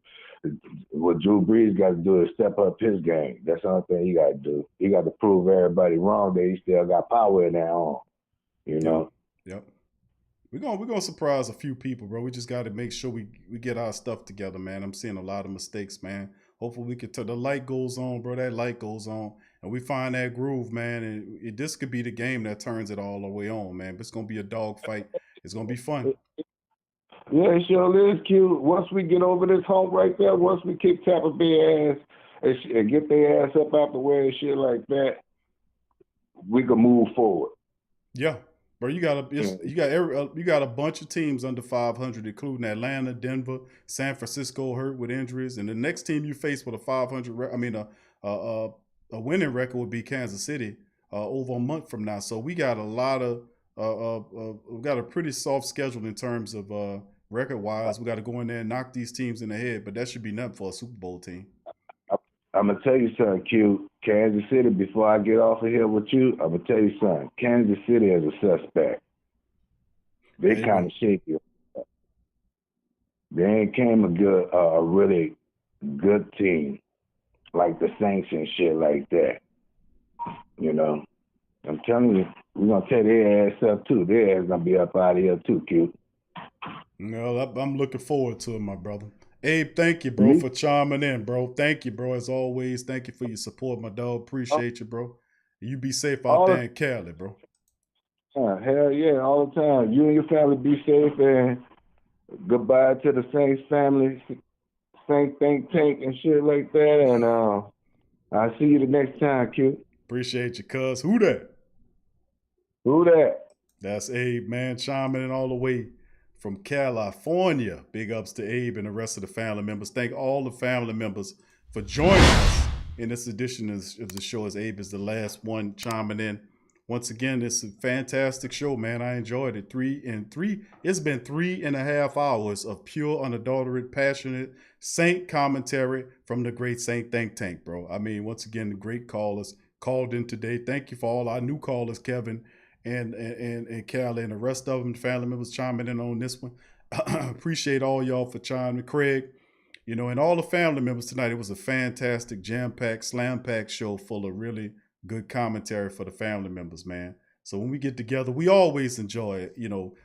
what Drew Brees got to do is step up his game. That's the only thing he got to do. He got to prove everybody wrong that he still got power in that arm. You know. Yep. We're gonna surprise a few people, bro. We just got to make sure we get our stuff together, man. I'm seeing a lot of mistakes, man. Hopefully we can the light goes on, bro. That light goes on, and we find that groove, man. And this could be the game that turns it all the way on, man. But it's gonna be a dog fight. It's gonna be fun. Yeah, it sure is, Q. Once we get over this hump right there, once we kick Tampa Bay ass and get their ass up out the way and shit like that, we can move forward. Yeah. Bro, you got a bunch of teams under 500, including Atlanta, Denver, San Francisco hurt with injuries, and the next team you face with a 500, a winning record would be Kansas City over a month from now. So we got a lot of we've got a pretty soft schedule in terms of record wise. We got to go in there and knock these teams in the head, but that should be nothing for a Super Bowl team. I'm going to tell you something, Q. Kansas City, before I get off of here with you, I'm going to tell you something. Kansas City is a suspect. They kind of shaky. They ain't came a really good team like the Saints and shit like that. You know? I'm telling you, we're going to tear their ass up, too. Their ass going to be up out of here, too, Q. No, I'm looking forward to it, my brother. Abe, thank you, bro, for chiming in, bro. Thank you, bro, as always. Thank you for your support, my dog. Appreciate you, bro. You be safe out there in Cali, bro. Hell yeah, all the time. You and your family be safe, and goodbye to the Saints family, Saint think tank and shit like that. And I'll see you the next time, Q. Appreciate you, cuz. Who that? Who that? That's Abe, man, chiming in all the way from California. Big ups to Abe and the rest of the family members. Thank all the family members for joining us in this edition of the show, as Abe is the last one chiming in. Once again, it's a fantastic show, man. I enjoyed it. It's been 3.5 hours of pure, unadulterated, passionate Saint commentary from the great Saint Think Tank, bro. I mean, once again, the great callers called in today. Thank you for all our new callers, Kevin and Callie and the rest of them, family members chiming in on this one. Appreciate all y'all for chiming. Craig, and all the family members tonight. It was a fantastic, jam-packed, slam-packed show full of really good commentary for the family members, man. So when we get together, we always enjoy it,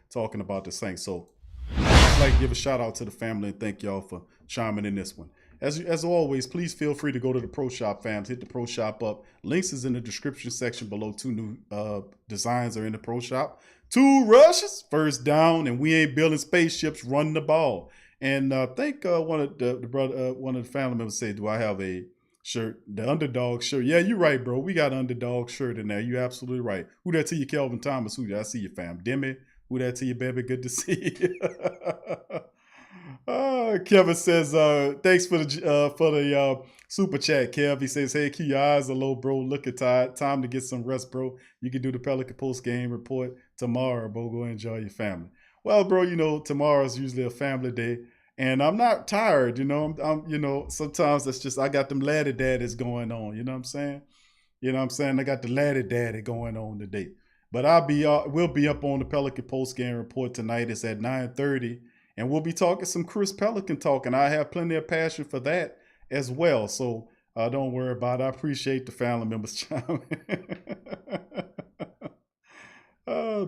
talking about the Saints. So I'd like to give a shout out to the family and thank y'all for chiming in this one. As always, please feel free to go to the Pro Shop, fams. Hit the Pro Shop up. Links is in the description section below. 2 new designs are in the Pro Shop. 2 rushes, first down, and we ain't building spaceships, running the ball. And I think one of the family members said, "Do I have a shirt, the underdog shirt?" Yeah, you're right, bro. We got an underdog shirt in there. You're absolutely right. Who that to you, Kelvin Thomas? Who that? I see you, fam. Demi. Who that to you, baby? Good to see you. Kevin says, thanks for the super chat, Kev. He says, hey, Q, your eyes are low, bro. Looking tired. Time to get some rest, bro. You can do the Pelican post-game report tomorrow, bro. Go enjoy your family. Well, bro, tomorrow's usually a family day. And I'm not tired, I'm sometimes that's just, I got them laddie daddies going on, you know what I'm saying? I got the laddie daddy going on today. But we'll be up on the Pelican post-game report tonight. It's at 9:30. And we'll be talking some Chris Pelican talk, and I have plenty of passion for that as well. So don't worry about it. I appreciate the family members chiming.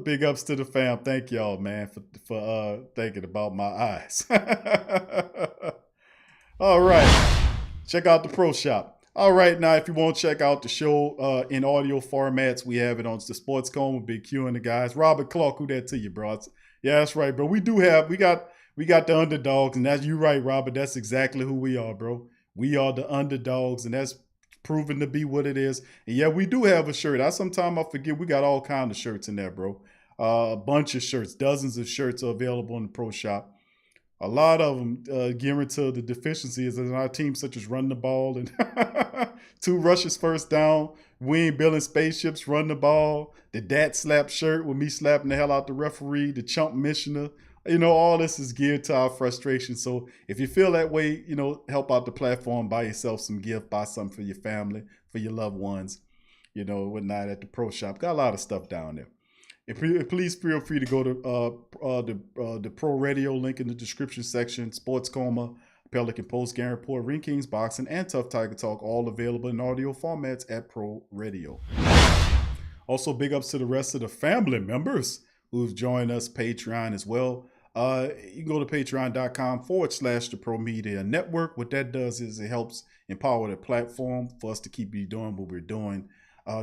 Big ups to the fam. Thank y'all, man, for thinking about my eyes. All right. Check out the Pro Shop. All right, now, if you want to check out the show in audio formats, we have it on the Sports Coma, Big Q and the guys. Robert Clark, who that to you, bro? Yeah, that's right, bro. We got the underdogs, and that's you right, Robert. That's exactly who we are, bro. We are the underdogs, and that's proven to be what it is. And yeah, we do have a shirt. Sometimes I forget we got all kinds of shirts in there, bro. A bunch of shirts, dozens of shirts are available in the Pro Shop. A lot of them gearing to the deficiencies in our team, such as running the ball and 2 rushes first down. We ain't building spaceships, run the ball. The dat slap shirt with me slapping the hell out the referee. The chump missioner. All this is geared to our frustration. So if you feel that way, help out the platform, buy yourself some gift, buy something for your family, for your loved ones, whatnot at the Pro Shop. Got a lot of stuff down there. And please feel free to go to the Pro Radio link in the description section, Sports Coma Pelican Post Game Report, Ring Kings Boxing, and Tough Tiger Talk, all available in audio formats at Pro Radio. Also, big ups to the rest of the family members who've joined us Patreon as well. You can go to patreon.com/the Pro Media Network. What that does is it helps empower the platform for us to keep doing what we're doing.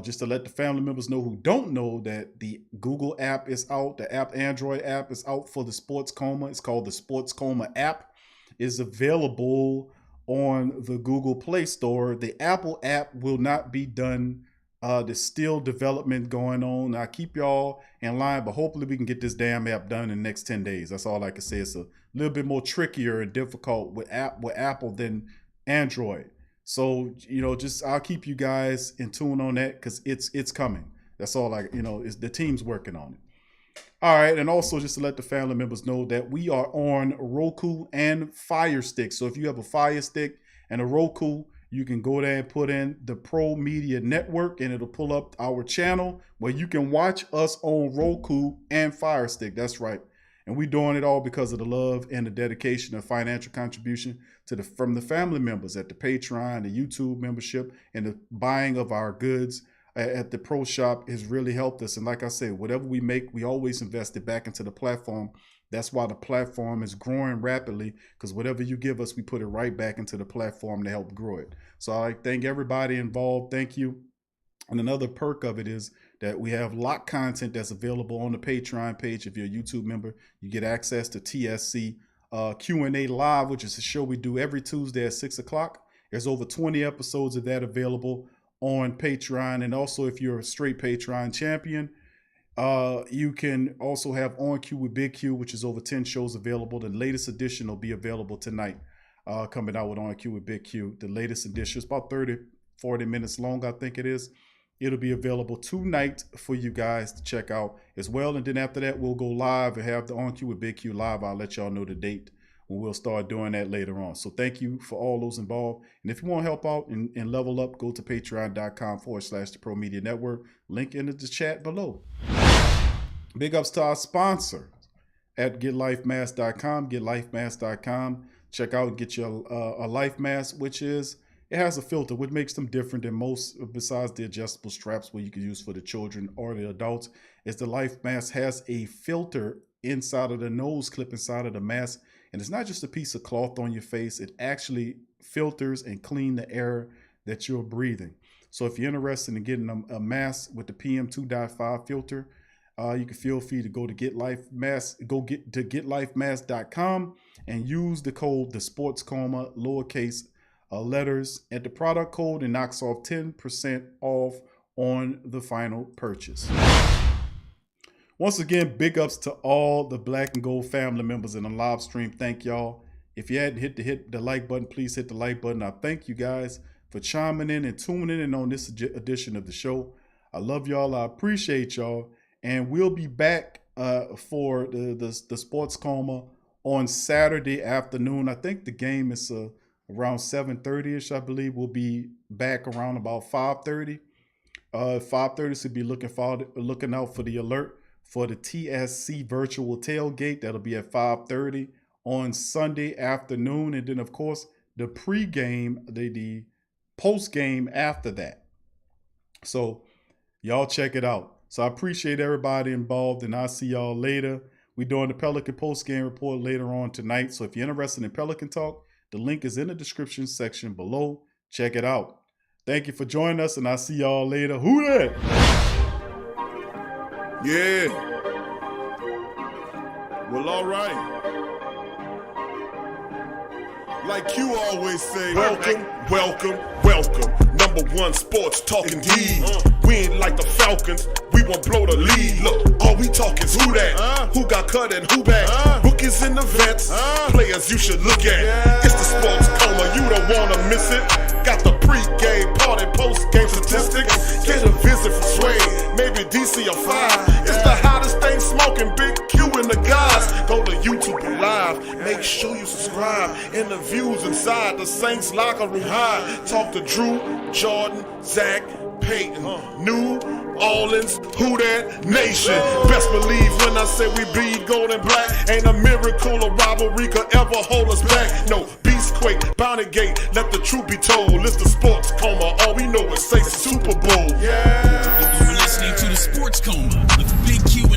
Just to let the family members know who don't know that the Google app is out. The Android app is out for the Sports Coma. It's called the Sports Coma app. It's available on the Google Play Store. The Apple app will not be done. There's still development going on. I keep y'all in line, but hopefully we can get this damn app done in the next 10 days. That's all I can say. It's a little bit more trickier and difficult with Apple than Android. So, just I'll keep you guys in tune on that because it's coming. That's all the team's working on it. All right, and also just to let the family members know that we are on Roku and Fire Stick. So if you have a Fire Stick and a Roku, you can go there and put in the Pro Media Network and it'll pull up our channel where you can watch us on Roku and Fire Stick. That's right. And we're doing it all because of the love and the dedication and financial contribution from the family members at the Patreon, the YouTube membership, and the buying of our goods at the Pro Shop has really helped us. And like I said, whatever we make, we always invest it back into the platform. That's why the platform is growing rapidly, because whatever you give us, we put it right back into the platform to help grow it. So I thank everybody involved. Thank you. And another perk of it is that we have locked content that's available on the Patreon page. If you're a YouTube member, you get access to TSC Q&A Live, which is a show we do every Tuesday at 6 o'clock. There's over 20 episodes of that available on Patreon. And also, if you're a straight Patreon champion, you can also have On Q with Big Q, which is over 10 shows available. The latest edition will be available tonight, coming out with On Q with Big Q. The latest edition is about 30-40 minutes long, I think it is. It'll be available tonight for you guys to check out as well. And then after that, we'll go live and have the On Q with Big Q live. I'll let y'all know the date when we'll start doing that later on. So thank you for all those involved. And if you want to help out and level up, go to patreon.com/the Pro Media Network. Link in the chat below. Big ups to our sponsor at getlifemask.com, getlifemask.com. Check out and get your a life mask, which is, it has a filter, which makes them different than most, besides the adjustable straps where you can use for the children or the adults, is the life mask has a filter inside of the nose clip inside of the mask. And it's not just a piece of cloth on your face. It actually filters and cleans the air that you're breathing. So if you're interested in getting a mask with the PM 2.5 filter, you can feel free to go to getlifemask.com and use the code TheSportsComa, lowercase letters, at the product code, and knocks off 10% off on the final purchase. Once again, big ups to all the Black and Gold family members in the live stream. Thank y'all. If you hadn't hit the like button, please hit the like button. I thank you guys for chiming in and tuning in on this edition of the show. I love y'all. I appreciate y'all. And we'll be back for the Sports Coma on Saturday afternoon. I think the game is around 7:30ish, I believe. We'll be back around about 5:30. 5:30, so be looking out for the alert for the TSC virtual tailgate. That'll be at 5:30 on Sunday afternoon. And then, of course, the pregame, the post-game after that. So y'all check it out. So I appreciate everybody involved, and I'll see y'all later. We're doing the Pelican post-game report later on tonight. So if you're interested in Pelican Talk, the link is in the description section below. Check it out. Thank you for joining us, and I'll see y'all later. Who that? Yeah. Well, all right. Like you always say, welcome, welcome, welcome. Number one sports talking D. We ain't like the Falcons. We won't blow the lead. Look, all we talk is who that, who got cut and who back. Rookies in the vets, players you should look at. It's the Sports Coma, you don't wanna miss it. Got the pre-game, party, post-game statistics. Get a visit from Sway, maybe DC or 5. It's the hottest thing smoking, Big Q and the guys. Go to YouTube Live, make sure you subscribe. Interviews inside the Saints locker room high. Talk to Drew, Jordan, Zach, Peyton, New, Allins, Who Dat Nation. Best believe when I say we bleed gold and black. Ain't a miracle or rivalry could ever hold us back. No, Beastquake, Bounty Gate, let the truth be told. It's the Sports Coma, all we know is say Super Bowl. Yeah. You're listening to the Sports Coma with Big Q and